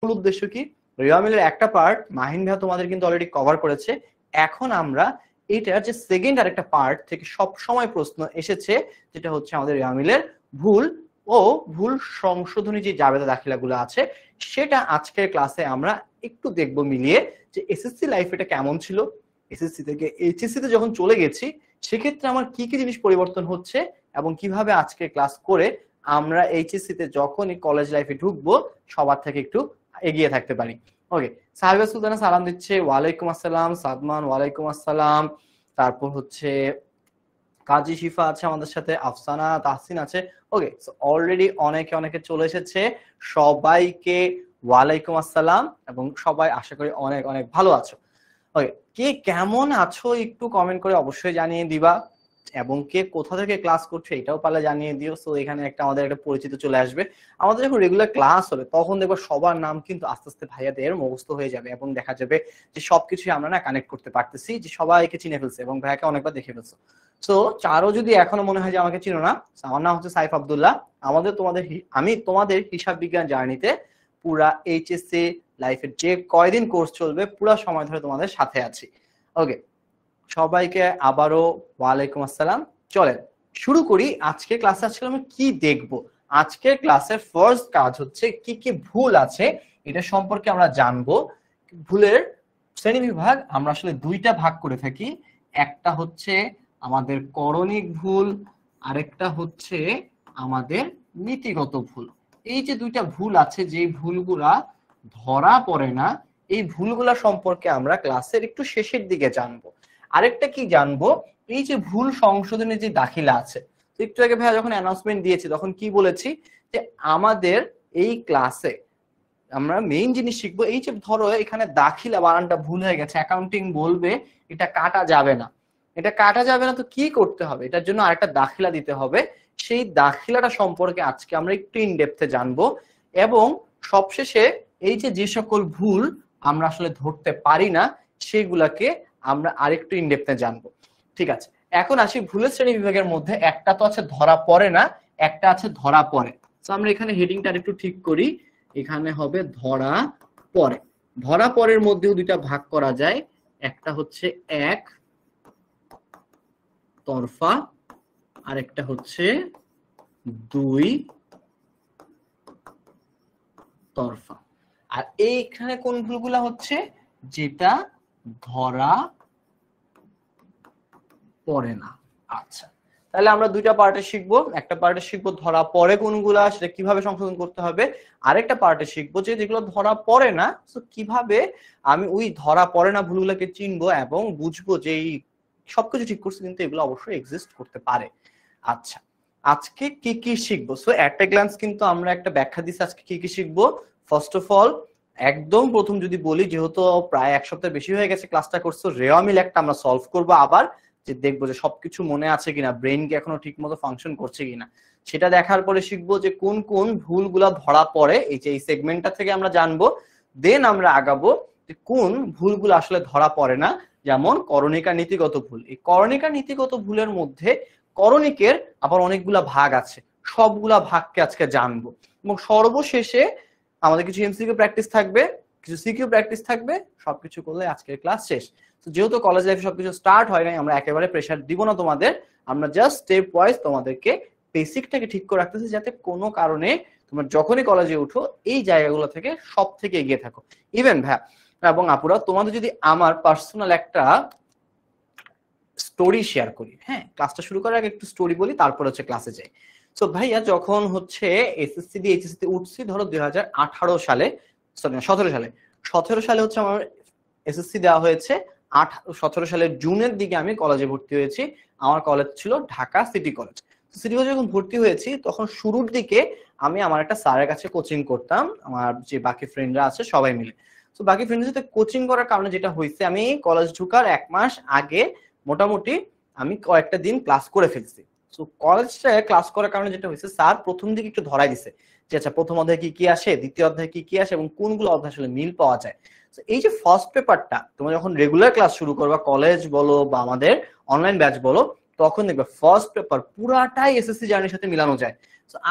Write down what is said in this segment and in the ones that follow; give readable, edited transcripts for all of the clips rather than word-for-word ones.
মূল উদ্দেশ্য কি, রেওয়ামিলের একটা পার্ট মাহিন ভাইয়া তোমাদের কিন্তু অলরেডি কভার করেছে। এখন আমরা এইটার যে সেকেন্ড আরেকটা পার্ট থেকে সব সময় প্রশ্ন এসেছে, যেটা হচ্ছে আমাদের রেওয়ামিলের ভুল ও ভুল সংশোধনী যে জাবেদা দাখিলাগুলো আছে, সেটা আজকের ক্লাসে আমরা একটু দেখবো মিলিয়ে যে এসএসসি লাইফ এটা কেমন ছিল, এসএসসি থেকে এইচএসসি তে যখন চলে গেছি সেক্ষেত্রে আমার কি কি জিনিস পরিবর্তন হচ্ছে, এবং কিভাবে আজকে ক্লাস করে আমরা এইচএসসি তে যখনই কলেজ লাইফে ঢুকবো সবার থেকে একটু এগিয়ে থাকতে পারি। ওকে, সাহেবা সুলতানা সালাম দিচ্ছে, ওয়ালাইকুম আসসালাম। সাদমান ওয়ালাইকুম আসসালাম। তারপর হচ্ছে কাজী শিফা আছে আমাদের সাথে, আফসানা তাহসিন আছে। ওকে, সো অলরেডি অনেকে চলে এসেছে, সবাইকে ওয়ালাইকুম আসসালাম, এবং সবাই আশা করি অনেক অনেক ভালো আছো। ওকে, কে কেমন আছো একটু কমেন্ট করে অবশ্যই জানিয়ে দিবা, এবং কে কোথা থেকে ক্লাস করছে এটাও পারলে জানিয়ে দিও। সো এখানে আমাদের একটা পরিচিত চলে আসবে। আমাদের যখন রেগুলার ক্লাস হবে তখন দেখবো সবার নাম কিন্তু আস্তে আস্তে ভাইয়াদের মুখস্থ হয়ে যাবে, এবং দেখা যাবে যে সবকিছুই আমরা না কানেক্ট করতে পারতেছি, যে সবাইকে চিনে ফেলছে এবং ভাইয়াকে অনেকবার দেখে ফেলছো। সো চারও যদি এখনো মনে হয় যে আমাকে চিনো না, আমার নাম হচ্ছে সাইফ আব্দুল্লাহ। আমি তোমাদের হিসাব বিজ্ঞান জার্নিতে পুরা এইচএসসি লাইফের যে কয়দিন কোর্স চলবে পুরো সময় ধরে তোমাদের সাথে আছি। ওকে, সবাইকে আবারও ওয়ালাইকুম আসসালাম। চলেন শুরু করি। আজকে ক্লাসে আজকে আমি কি দেখব, আজকের ক্লাসের ফার্স্ট কাজ হচ্ছে কি কি ভুল আছে এটা সম্পর্কে আমরা জানবো। ভুলের শ্রেণী বিভাগ আমরা আসলে দুইটা ভাগ করে থাকি, একটা হচ্ছে আমাদের করণিক ভুল, আরেকটা হচ্ছে আমাদের নীতিগত ভুল। এই যে দুইটা ভুল আছে, যে ভুলগুলা ধরা পড়ে না, এই ভুলগুলা সম্পর্কে আমরা ক্লাসের একটু শেষের দিকে জানবো। আরেকটা কি জানবো, এই যে ভুল সংশোধনের যে দাখিলা আছে, একটু আগে ভাইয়া যখন অ্যানাউন্সমেন্ট দিয়েছি তখন কি বলেছি যে আমাদের এই ক্লাসে আমরা মেইন জিনিস শিখবো, এই যে ধরো এখানে দাখিলা বানানটা ভুল হয়ে গেছে, অ্যাকাউন্টিং বলবে এটা কাটা যাবে না, এটা কাটা যাবে না, তো কি করতে হবে, এটার জন্য আরেকটা দাখিলা দিতে হবে। সেই দাখিলাটা সম্পর্কে আজকে আমরা একটু ইনডেপথে জানবো, এবং সবশেষে এই যে সকল ভুল আমরা আসলে ধরতে পারি না সেগুলাকে আমরা আরেকটু ইনডেপথে জানবো। ঠিক আছে, এখন আসি ভুলের শ্রেণী বিভাগের মধ্যে। একটা তো আছে ধরা পড়ে না, একটা আছে ধরা পড়ে। তো আমরা এখানে হেডিংটা একটু ঠিক করি, এখানে হবে ধরা পড়ে। ধরা পড়ের মধ্যেও দুইটা ভাগ করা যায়, একটা হচ্ছে এক তরফা, আর একটা হচ্ছে দুই তরফা। আর এইখানে কোন ভুলগুলা হচ্ছে, যেটা ধরা পড়ে না। আচ্ছা, তাহলে আমরা দুইটা পার্টে শিখবো। একটা পার্টে শিখবো ধরা পড়ে কোনগুলা, সেটা কিভাবে সংশোধন করতে হবে। আরেকটা পার্টে শিখবো যে যেগুলো ধরা পড়ে না, তো কিভাবে আমি ওই ধরা পড়ে না ভুলগুলোকে চিনবো এবং বুঝবো যে এই সবকিছু ঠিক করছে কিন্তু এগুলো অবশ্যই এক্সিস্ট করতে পারে। আচ্ছা, আজকে কি কি শিখবো, সো একটা গ্ল্যান্স কিন্তু আমরা একটা ব্যাখ্যা দিচ্ছি আজকে কি কি শিখবো। ফার্স্ট অফ অল একদম প্রথম যদি বলি, যেহেতু প্রায় এক সপ্তাহ বেশি হয়ে গেছে ক্লাসটা করছো, রেওয়ামিল একটা আমরা সলভ করবো আবার, যে দেখবো যে সবকিছু মনে আছে কিনা, ব্রেন কি এখনো ঠিক মতো ফাংশন করছে কিনা, সেটা দেখার পরে শিখবো যে কোন কোন ভুলগুলা ধরা পড়ে, এই যে এই সেগমেন্টটা থেকে আমরা জানবো। দেন আমরা আগাবো যে কোন ভুলগুলো আসলে ধরা পড়ে না, যেমন করণিকা নীতিগত ভুল। এই করণিকা নীতিগত ভুলের মধ্যে করণিকের আবার অনেকগুলা ভাগ আছে, সবগুলা ভাগকে আজকে জানবো। এবং সর্বশেষে আমাদের কিছু এমসিকিউ প্র্যাকটিস থাকবে, কিছু সিকিউ প্র্যাকটিস থাকবে, সবকিছু করলে আজকের ক্লাস শেষ। যেহেতু কলেজ লাইফে সবকিছু স্টার্ট হয় নাই, আমরা একেবারে প্রেশার দিব না তোমাদের, আমরা জাস্ট স্টেপ ওয়াইজ তোমাদেরকে বেসিকটাকে ঠিক করে রাখতেছি, যাতে কোনো কারণে তোমরা যখনই কলেজে উঠো এই জায়গাগুলো থেকে সব থেকে এগিয়ে থাকো। ইভেন ভাইয়া এবং আপুরা, তোমাদের যদি আমার পার্সোনাল একটা স্টোরি শেয়ার করি, হ্যাঁ ক্লাসটা শুরু করার আগে একটু স্টোরি বলি, তারপর হচ্ছে ক্লাসে যাই। সো ভাইয়া যখন হচ্ছে এসএসসি দিয়ে এইচএসসি তে উঠছি, ধরো 2018 সালে, সরি 17 সালে হচ্ছে আমার এসএসসি দেওয়া হয়েছে। 17 সালের জুনের দিকে আমি কলেজে ভর্তি হয়েছি। আমার কলেজ ছিল ঢাকা সিটি কলেজ। সিটি কলেজে যখন ভর্তি হয়েছি তখন শুরুর দিকে আমি আমার একটা স্যারের কাছে কোচিং করতাম, আমার যে বাকি ফ্রেন্ডরা আছে সবাই মিলে। তো বাকি ফ্রেন্ডদের সাথে কোচিং করার কারণে যেটা হয়েছে, আমি কলেজ ঢোকার 1 মাস আগে মোটামুটি আমি কয়েকটা দিন ক্লাস করে ফেলছি। তো কলেজে ক্লাস করার কারণে যেটা হয়েছে, স্যার প্রথম দিকে একটু ধরাই দিছে যে আচ্ছা প্রথম অধ্যায়ে কি কি আসে, দ্বিতীয় অধ্যায়ে কি কি আসে, এবং কোনগুলো অধ্যায় আসলে মিল পাওয়া যায়। এই যে ফার্স্ট পেপারটা তোমরা যখন রেগুলার ক্লাস শুরু করবা, কলেজ বলো বা আমাদের অনলাইন ব্যাচ বলো, তখন দেখবে ফার্স্ট পেপার পুরাটাই এসএসসি জার্নির সাথে মিলানো যায়।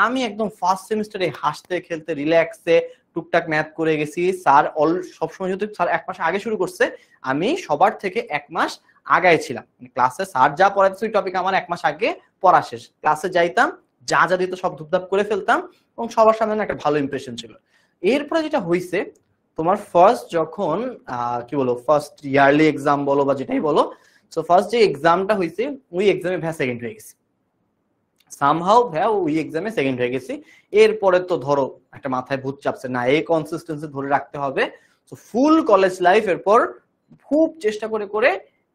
আমি একদম ফার্স্ট সেমিস্টারে হাসতে খেলতে রিল্যাক্সে টুকটাক ম্যাথ করে গেছি। স্যার সবসময় যেহেতু স্যার 1 মাস আগে শুরু করছে, আমি সবার থেকে 1 মাস আগায় ছিলাম। ক্লাসে স্যার যা পড়াইছে ওই টপিক আমার 1 মাস আগে পড়া শেষ। ক্লাসে যাইতাম, যা যা দিত সব ধুপধাপ করে ফেলতাম এবং সবার সামনে একটা ভালো ইমপ্রেশন ছিল। এরপরে যেটা হয়েছে, তোমার ফার্স্ট যখন কি বলো ফার্স্ট ইয়ারলি এক্সাম বলো বা যেটাই বলো, সো ফার্স্ট যে এক্সামটা হয়েছে ওই এক্সামে ভ্যা সেকেন্ড হয়ে গেছি, সামহাউ ভ্যা ওই এক্সামে সেকেন্ড হয়ে গেছি। এরপরে তো ধরো একটা মাথায় ভূত চাপছে, না এই কনসিস্টেন্সি ধরে রাখতে হবে। সো ফুল কলেজ লাইফ এরপর খুব চেষ্টা করে করে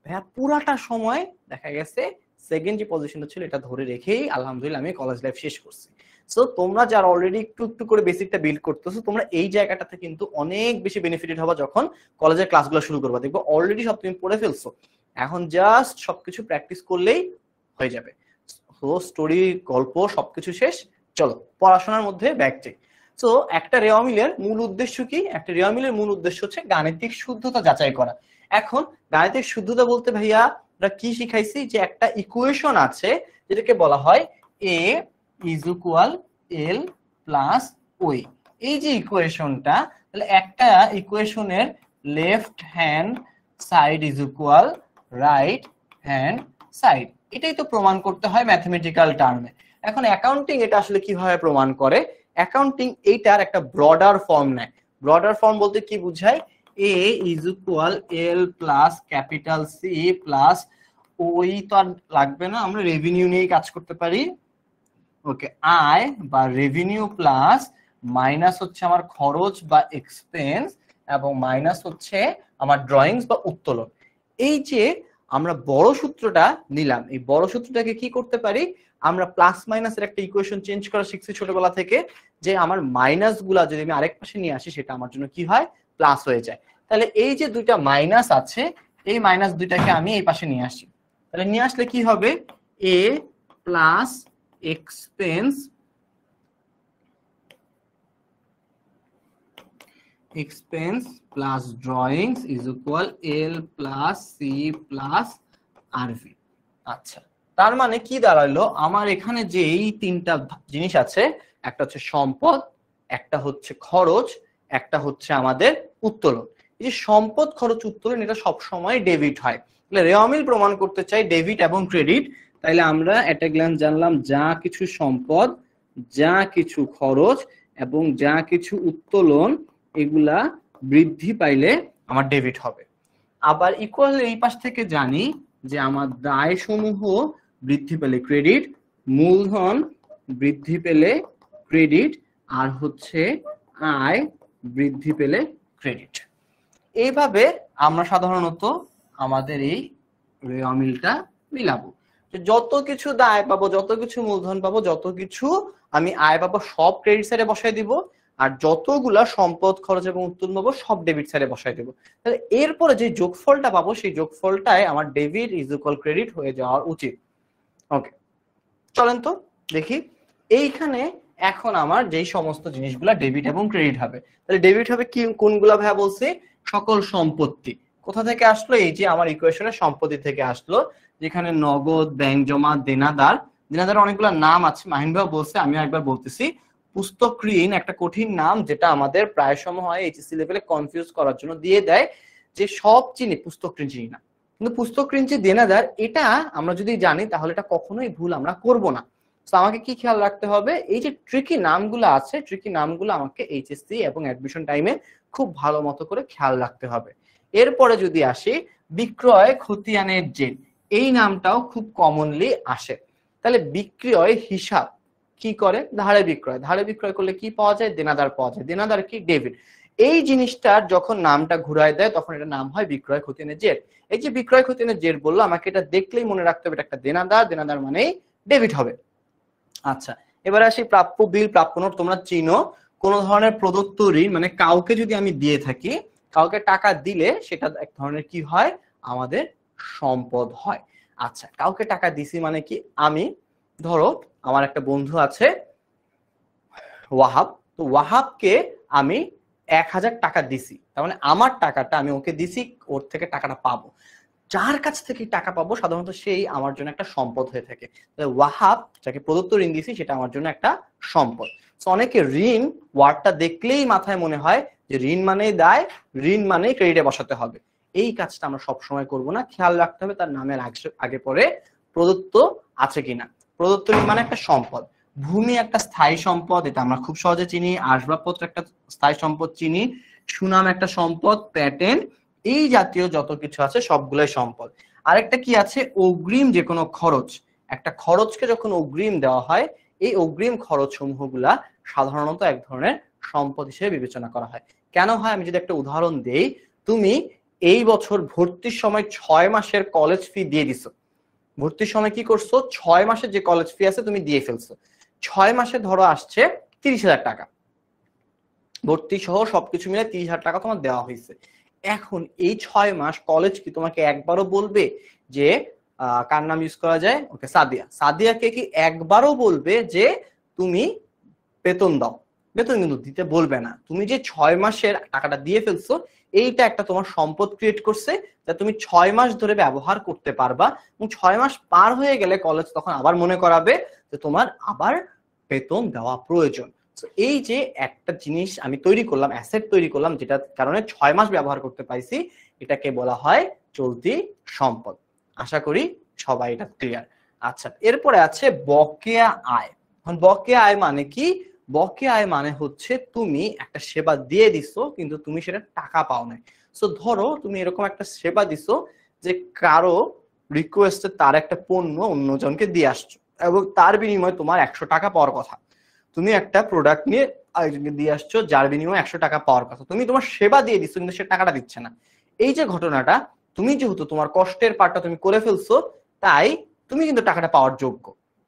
ভ্যা পুরাটা সময় দেখা গেছে সেকেন্ড যে পজিশনটা ছিল এটা ধরে রেখেই আলহামদুলিল্লাহ আমি কলেজ লাইফ শেষ করছি। সো তোমরা যারা অলরেডি একটু একটু করে বেসিকটা বিল্ড করতেছো, তোমরা এই জায়গাটাতে কিন্তু অনেক বেশি বেনিফিটেড হবে যখন কলেজের ক্লাসগুলো শুরু করবে। দেখবো অলরেডি সব তুমি পড়ে ফেলছো, এখন জাস্ট সবকিছু প্র্যাকটিস করলেই হয়ে যাবে। তো স্টোরি, গল্প সবকিছু শেষ, চলো পড়াশোনার মধ্যে ব্যাক যাই। সো একটা রেওয়ামিলের মূল উদ্দেশ্য কি? একটা রেওয়ামিলের মূল উদ্দেশ্য হচ্ছে গাণিতিক শুদ্ধতা যাচাই করা। এখন গাণিতিক শুদ্ধতা বলতে ভাইয়া আমরা কি শিখাইছি, যে একটা ইকুয়েশন আছে যেটাকে বলা হয় এ ইজ ইকুয়াল এল প্লাস ওই। এই যে ইকুয়েশনটা, তাহলে একটা ইকুয়েশনের left hand side is equal right hand side, এটাই তো প্রমাণ করতে হয় ম্যাথমেটিক্যাল টার্মে। এখন অ্যাকাউন্টিং এটা আসলে কিভাবে প্রমাণ করে? অ্যাকাউন্টিং এইটার একটা ব্রডার ফর্ম নেয়। ব্রডার ফর্ম বলতে কি বুঝায়? A is equal L plus capital C plus ওই তো আর লাগবে না, আমরা রেভিনিউ নিয়ে কাজ করতে পারি। ওকে, আয় বা রেভিনিউ প্লাস মাইনাস হচ্ছে আমার খরচ বা এক্সপেন্স এবং মাইনাস হচ্ছে আমার ড্রয়িংস বা উত্তোলন। এই যে আমরা বড় সূত্রটা নিলাম, এই বড় সূত্রটাকে কি করতে পারি? আমরা প্লাস মাইনাসের একটা ইকুয়েশন চেঞ্জ করা শিখছি ছোটবেলা থেকে, যে আমার মাইনাস গুলা যদি আমি আরেক পাশে নিয়ে আসি সেটা আমার জন্য কি হয়? প্লাস হয়ে যায়। তাহলে এই যে দুইটা মাইনাস আছে, এই মাইনাস দুইটাকে আমি এই পাশে নিয়ে আসি, তাহলে নিয়ে আসলে কি হবে? A plus expense plus drawings is equal L plus C plus RV. আচ্ছা, তার মানে কি দাঁড়ালো? আমার এখানে যে এই তিনটা জিনিস আছে, একটা হচ্ছে সম্পদ, একটা হচ্ছে খরচ, একটা হচ্ছে আমাদের উত্তোলন। এই যে সম্পদ, খরচ, উত্তোলন এটা সব সময় ডেবিট হয়। তাহলে রেওয়ামিল প্রমাণ করতে চাই ডেবিট এবং ক্রেডিট। তাইলে আমরা এট এ গ্ল্যান্স জানলাম যা কিছু সম্পদ, যা কিছু খরচ এবং যা কিছু উত্তোলন এগুলা বৃদ্ধি পাইলে আমার ডেবিট হবে। আবার ইকুয়াল এই পাশ থেকে জানি যে আমার দায় সমূহ বৃদ্ধি পেলে ক্রেডিট, মূলধন বৃদ্ধি পেলে ক্রেডিট, আর হচ্ছে আয় বৃদ্ধি পেলে ক্রেডিট। এইভাবে আমরা সাধারণত আমাদের এই রেওয়ামিলটা মিলাবো। যত কিছু দায় পাবো, যত কিছু মূলধন পাবো, যত কিছু আমি আয় পাবো সব ক্রেডিট সাইডে বসাই দিব, আর যতগুলা সম্পদ, খরচ এবং উত্তোলন পাবো সব ডেবিট সাইডে বসাই দেবো। তাহলে এরপরে যে যোগফলটা পাবো সেই যোগফলটাই আমার ডেবিট ইজ ইকুয়াল ক্রেডিট হয়ে যাওয়া উচিত। ওকে, চলেন তো দেখি এইখানে এখন আমার যেই সমস্ত জিনিসগুলা ডেবিট এবং ক্রেডিট হবে। তাহলে ডেবিট হবে কি, কোনগুলা ভাইয়া বলছে? সকল সম্পত্তি। কোথা থেকে আসলো? এই যে আমার ইকুয়েশনের সম্পত্তি থেকে আসলো, যেখানে নগদ, ব্যাংক জমা, দেনাদার। দেনাদার অনেকগুলো নাম আছে, মাহিন ভাই বলছে, আমি একবার বলতেছি। পুস্তক ঋণ একটা কঠিন নাম, যেটা আমাদের প্রায় সময় হয় এইচএসসি লেভেলে কনফিউজ করার জন্য দিয়ে দেয়, যে সব চিনি পুস্তক ঋণ চিনি না। কিন্তু পুস্তক ঋণ যে দেনাদার, এটা আমরা যদি জানি তাহলে এটা কখনোই ভুল আমরা করব না। তো আমাকে কি খেয়াল রাখতে হবে? এই যে ট্রিকি নামগুলো আছে, ট্রিকি নামগুলো আমাকে এইচএসসি এবং অ্যাডমিশন টাইমে খুব ভালো মতো করে খেয়াল রাখতে হবে। এরপরে যদি আসি বিক্রয় খতিয়ানের জের, এই নামটাও খুব কমনলি আসে। তাহলে বিক্রয় হিসাব কি করে? ধারে বিক্রয়। ধারে বিক্রয় করলে কি পাওয়া যায়? দেনাদার পাওয়া যায়। দেনাদার কি? ডেবিট। এই জিনিসটার যখন নামটা ঘুরায় দেয় তখন এটা নাম হয় বিক্রয় খতিয়ানের জের। এই যে বিক্রয় খতিয়ানের জের বললো, আমাকে এটা দেখলেই মনে রাখতে হবে এটা একটা দেনাদার, দেনাদার মানেই ডেবিট হবে। আচ্ছা, এবার আসি প্রাপ্য বিল, প্রাপ্য নোট। তোমরা চিনো, কোন ধরনের প্রদত্ত ঋণ মানে কাউকে যদি আমি দিয়ে থাকি, কাউকে টাকা দিলে সেটা এক ধরনের কি হয়? আমাদের সম্পদ হয়। আচ্ছা, কাউকে টাকা দিছি মানে কি? আমি ধরো আমার একটা বন্ধু আছে ওয়াহাব, তো ওয়াহাবকে আমি 1000 টাকা দিছি, তার মানে আমার টাকাটা আমি ওকে দিছি, ওর থেকে টাকাটা পাবো। যার কাছ থেকে টাকা পাবো সাধারণত সেই আমার জন্য একটা সম্পদ হয়ে থাকে। ওয়াহাব যাকে প্রদত্ত ঋণ দিয়েছি সেটা আমার জন্য একটা সম্পদ। অনেকে ঋণ ওয়ার্ডটা দেখলেই মাথায় মনে হয় যে ঋণ মানেই দায়, ঋণ মানেই ক্রেডিটে বসাতে হবে। এই কাজটা আমরা সবসময় করব না, খেয়াল রাখতে হবে তার নামের আগে পরে প্রদত্ত আছে কিনা। প্রদত্ত ঋণ মানে একটা সম্পদ। ভূমি একটা স্থায়ী সম্পদ, এটা আমরা খুব সহজে চিনি। আসবাবপত্র একটা স্থায়ী সম্পদ চিনি। সুনাম একটা সম্পদ, প্যাটেন্ট, এই জাতীয় যত কিছু আছে সবগুলোই সম্পদ। আরেকটা কি আছে, অগ্রিম যে কোনো খরচ। একটা খরচকে যখন অগ্রিম দেওয়া হয়, এই অগ্রিম খরচ সমূহগুলা সাধারণত এক ধরনের সম্পদ হিসেবে বিবেচনা করা হয়। কেন হয় আমি যদি একটা উদাহরণ দেই, তুমি এই বছর ভর্তির সময় 6 মাসের কলেজ ফি দিয়ে দিছো। ভর্তির সময় কি করছো, 6 মাসের যে কলেজ ফি আছে তুমি দিয়ে ফেলছো। 6 মাসে ধরো আসছে 30,000 টাকা, ভর্তি সহ সবকিছু মিলে 30,000 টাকা তোমার দেওয়া হয়েছে। এখন এই 6 মাস কলেজ কি তোমাকে একবারও বলবে যে কার নাম ইউজ করা যায়, ওকে সাদিয়া, সাদিয়াকে কি একবারও বলবে যে তুমি বেতন দাও? বেতন কিন্তু দিতে বলবে না। তুমি যে 6 মাসের টাকাটা দিয়ে ফেলছো, এইটা একটা তোমার সম্পদ ক্রিয়েট করছে যা তুমি 6 মাস ধরে ব্যবহার করতে পারবা, এবং 6 মাস পার হয়ে গেলে কলেজ তখন আবার মনে করাবে যে তোমার আবার বেতন দেওয়া প্রয়োজন। এই যে একটা জিনিস আমি তৈরি করলাম, অ্যাসেট তৈরি করলাম, যেটা কারণে 6 মাস ব্যবহার করতে পাইছি, এটাকে বলা হয় চলতি সম্পদ। আশা করি সবাই এটা ক্লিয়ার। আচ্ছা, এরপরে আছে বকেয়া আয়। বকেয়া আয় মানে কি? বকেয়া আয় মানে হচ্ছে তুমি একটা সেবা দিয়ে দিছো কিন্তু তুমি সেটা টাকা পাও নাই। সো ধরো তুমি এরকম একটা সেবা দিছো যে কারো রিকোয়েস্টে তার একটা পণ্য অন্যজনকে দিয়ে আসছো এবং তার বিনিময়ে তোমার 100 টাকা পাওয়ার কথা। তুমি একটা প্রোডাক্ট নিয়ে আরেকজনকে দিয়ে আসছো যার বিনিময়ে 100 টাকা পাওয়ার কথা। তুমি তোমার সেবা দিয়ে দিচ্ছ কিন্তু সে টাকাটা দিচ্ছে না। এই যে ঘটনাটা, তুমি যেহেতু তোমার কষ্টের পার্টটা তুমি করে ফেলছো, তাই তুমি কিন্তু টাকাটা পাওয়ার যোগ্য।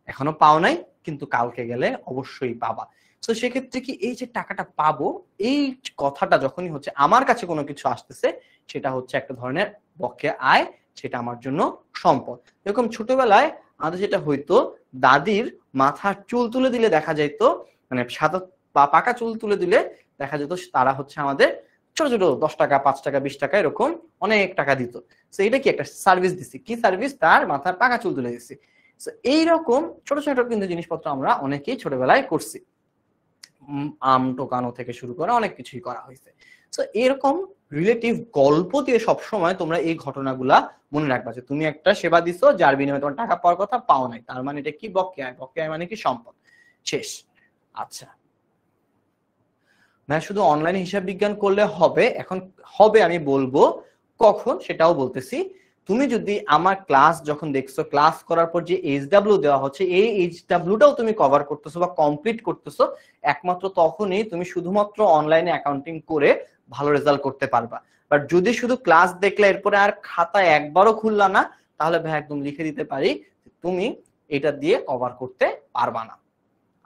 এখনো পাও নাই, কিন্তু কালকে গেলে অবশ্যই পাবা। তো সেক্ষেত্রে কি এই যে টাকাটা পাবো, এই কথাটা যখনই হচ্ছে আমার কাছে কোনো কিছু আসতেছে, সেটা হচ্ছে একটা ধরনের বকেয়া আয়, সেটা আমার জন্য সম্পদ। এরকম ছোটবেলায় আমাদের যেটা হইতো, দাদির মাথার চুল তুলে দিলে দেখা যেত, মানে সাদা বা পাকা চুল তুলে দিলে দেখা যেত তারা হচ্ছে আমাদের ছোট ছোট 10 টাকা, 5 টাকা, 20 টাকা এরকম অনেক টাকা দিত। তো এটা কি একটা সার্ভিস দিছি, কি সার্ভিস? তার মাথার পাকা চুল তুলে দিছি। এইরকম ছোট ছোট কিন্তু জিনিসপত্র আমরা অনেকেই ছোটবেলায় করছি। আম টোকানো থেকে শুরু করে অনেক কিছুই করা হয়েছে। তো এরকম রিলেটিভ গল্প দিয়ে সবসময় তোমরা এই ঘটনাগুলা মনে রাখবা যে তুমি একটা সেবা দিছো যার বিনিময়ে তোমার টাকা পাওয়ার কথা, পাও নাই, তার মানে এটা কি? বকেয়া আয়। বকেয়া আয় মানে কি? সম্পদ। শেষ। আচ্ছা ভাই, শুধু অনলাইনে হিসাব বিজ্ঞান করলে হবে? এখন হবে, আমি বলবো কখন সেটাও বলতেছি। তুমি যদি আমার ক্লাস যখন দেখছো, ক্লাস করার পর যে এইচডব্লিউ দেওয়া হচ্ছে, এই এইচডব্লিউটাও তুমি কভার করতেছো বা কমপ্লিট করতেছো, একমাত্র তখনই তুমি শুধুমাত্র অনলাইনে অ্যাকাউন্টিং করে ভালো রেজাল্ট করতে পারবা। বাট যদি শুধু ক্লাস দেখলে এরপরে আর খাতা একবারও খুললা না, তাহলে ভাই একদম লিখে দিতে পারি তুমি এটা দিয়ে কভার করতে পারবা না।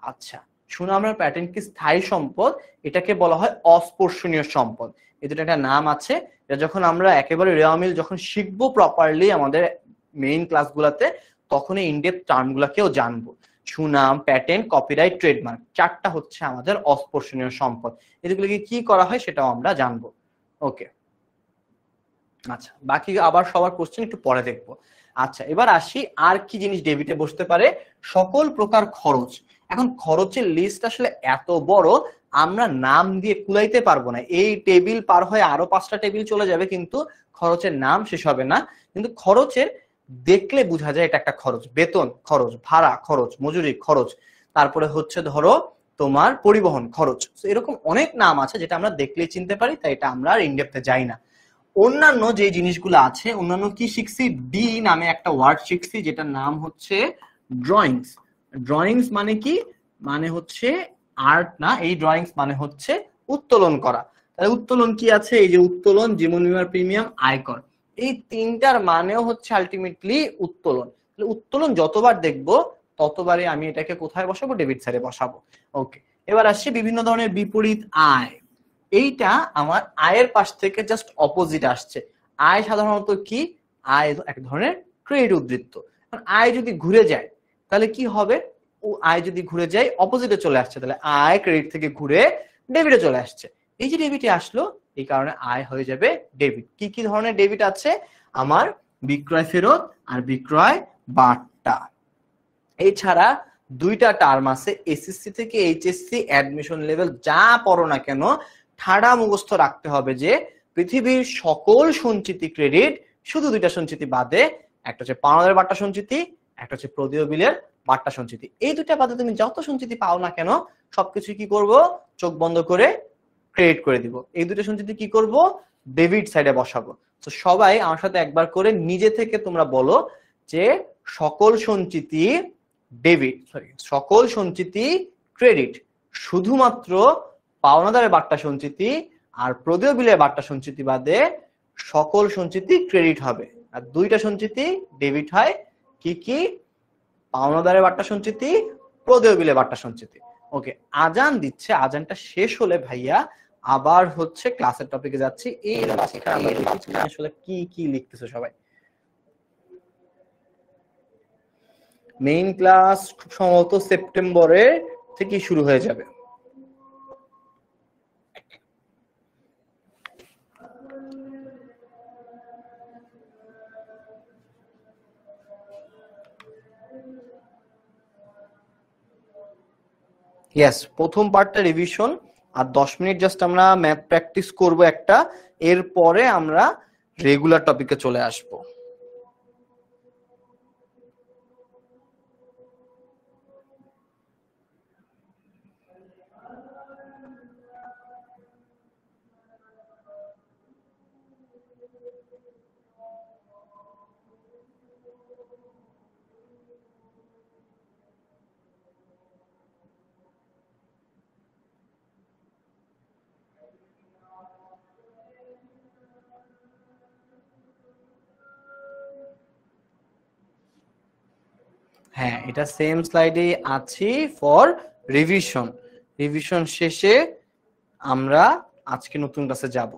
আচ্ছা, সুনামের প্যাটার্ন কি স্থায়ী সম্পদ? এটাকে বলা হয় অস্পর্শনীয় সম্পদ। এদের একটা নাম আছে। এটা যখন আমরা একেবারে রেওয়ামিল যখন শিখবো প্রপারলি আমাদের মেইন ক্লাসগুলোতে, তখন এই ইনডেপথ টার্মগুলোকেও জানবো। সুনাম, প্যাটেন্ট, কপিরাইট, ট্রেডমার্ক, চারটা হচ্ছে আমাদের অস্পর্শনীয় সম্পদ। এগুলোকে কি করা হয় সেটাও আমরা জানবো। ওকে, আচ্ছা বাকি আবার সবার কোশ্চেন একটু পরে দেখবো। আচ্ছা এবার আসি, আর কি জিনিস ডেবিটে বসতে পারে? সকল প্রকার খরচ। এখন খরচের লিস্ট আসলে এত বড়, আমরা নাম দিয়ে কুলাইতে পারবো না। এই টেবিল পার হয়ে আরো 5টা টেবিল চলে যাবে, কিন্তু খরচের নাম শেষ হবে না। কিন্তু খরচের দেখলে বোঝা যায় এটা একটা খরচ। বেতন খরচ, ভাড়া খরচ, মজুরি খরচ, তারপরে হচ্ছে ধরো তোমার পরিবহন খরচ। এরকম অনেক নাম আছে যেটা আমরা দেখলেই চিনতে পারি, তাই এটা আমরা আর ইনডেপথে যাই না। অন্যান্য যে জিনিসগুলো আছে, অন্যান্য কি শিখছি? ডি নামে একটা ওয়ার্ড শিখছি যেটার নাম হচ্ছে ড্রয়িংস। ড্রয়িংস মানে কি? মানে হচ্ছে আর্ট না, এই ড্রয়িংস মানে হচ্ছে উত্তোলন করা। তাহলে উত্তোলন কি আছে? এই যে উত্তোলন, জীবন বীমার প্রিমিয়াম, আয়কর, এই তিনটার মানেও হচ্ছে আলটিমেটলি উত্তোলন। উত্তোলন যতবার দেখবো ততবারই আমি এটাকে কোথায় বসাবো? ডেবিট সাইডে বসাবো। ওকে, এবার আসছি বিভিন্ন ধরনের বিপরীত আয়। এইটা আমার আয়ের পাশ থেকে জাস্ট অপোজিট আসছে। আয় সাধারণত কি? আয় এক ধরনের ক্রেডিট উদ্ধৃত। আয় যদি ঘুরে যায় তাহলে কি হবে? ও আয় যদি ঘুরে যায় অপোজিটে চলে আসছে, তাহলে আয় ক্রেডিট থেকে ঘুরে ডেবিটে চলে আসছে। এই যে ডেবিটে আসলো, এই কারণে আয় হয়ে যাবে ডেবিট। কি কি ধরনের ডেবিট আছে? আমার বিক্রয় ফেরত আর বিক্রয় বার্তা। এছাড়া দুইটা টার্ম আছে, এসএসসি থেকে এইচএসসি অ্যাডমিশন লেভেল যা পড়ো না কেন ঠাড়া মুখস্থ রাখতে হবে যে পৃথিবীর সকল সঞ্চিতি ক্রেডিট, শুধু দুইটা সঞ্চিতি বাদে, একটা হচ্ছে পাওনাদারের বার্তা সঞ্চিতি, একটা হচ্ছে প্রদেয় বিলের বার্তা সঞ্চিতি। এই দুইটা বাদে তুমি যত সঞ্চিতি পাও না কেন সবকিছু কি করব, চোখ বন্ধ করে ক্রেডিট করে দিব। এই দুটো সঞ্চিতি কি করব, ডেবিট সাইডে বসাবো। তো সবাই আমার সাথে একবার করে নিজে থেকে তোমরা বলো যে সকল সঞ্চিতি ডেবিট, সকল সঞ্চিতি ক্রেডিট, শুধুমাত্র পাওনাদারের বার্তা সঞ্চিতি আর প্রদেয় বিলের বার্তা সঞ্চিতি বাদে সকল সঞ্চিতি ক্রেডিট হবে। আর দুইটা সঞ্চিতি ডেবিট হয়, কি কি, পাওনাদারের বার্তা সঞ্চিতি, প্রদেয় বিলের বার্তা সঞ্চিতি। ওকে, আজান দিচ্ছে, আজানটা শেষ হলে ভাইয়া আবার হচ্ছে ক্লাসের টপিকে যাচ্ছি। এই আসলে কি কি লিখতেছো সবাই? মেইন ক্লাস খুব সম্ভবত সেপ্টেম্বরে থেকে শুরু হয়ে যাবে। ইয়েস, প্রথম পার্টটা রিভিশন আর 10 মিনিট জাস্ট আমরা ম্যাথ প্র্যাকটিস করব একটা, এরপরে আমরা রেগুলার টপিকে চলে আসব। হ্যাঁ, এটা সেম স্লাইডে আছি ফর রিভিশন। রিভিশন শেষে আমরা আজকে নতুন ক্লাসে যাব।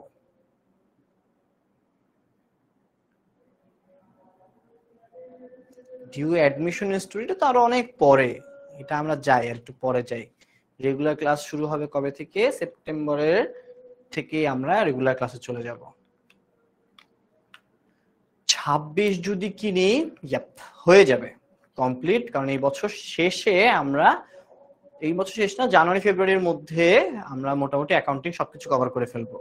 ডিউ অ্যাডমিশন স্টোরিটা তো আরো অনেক পরে, এটা আমরা যাই আর একটু পরে যাই। রেগুলার ক্লাস শুরু হবে কবে থেকে? সেপ্টেম্বরের থেকে আমরা রেগুলার ক্লাসে চলে যাব। 26 যদি কিনি হয়ে যাবে কমপ্লিট, কারণ এই বছর শেষে আমরা, এই বছর শেষ না, জানুয়ারি ফেব্রুয়ারির মধ্যে আমরা মোটামুটি অ্যাকাউন্টিং সবকিছু কভার করে ফেলবো।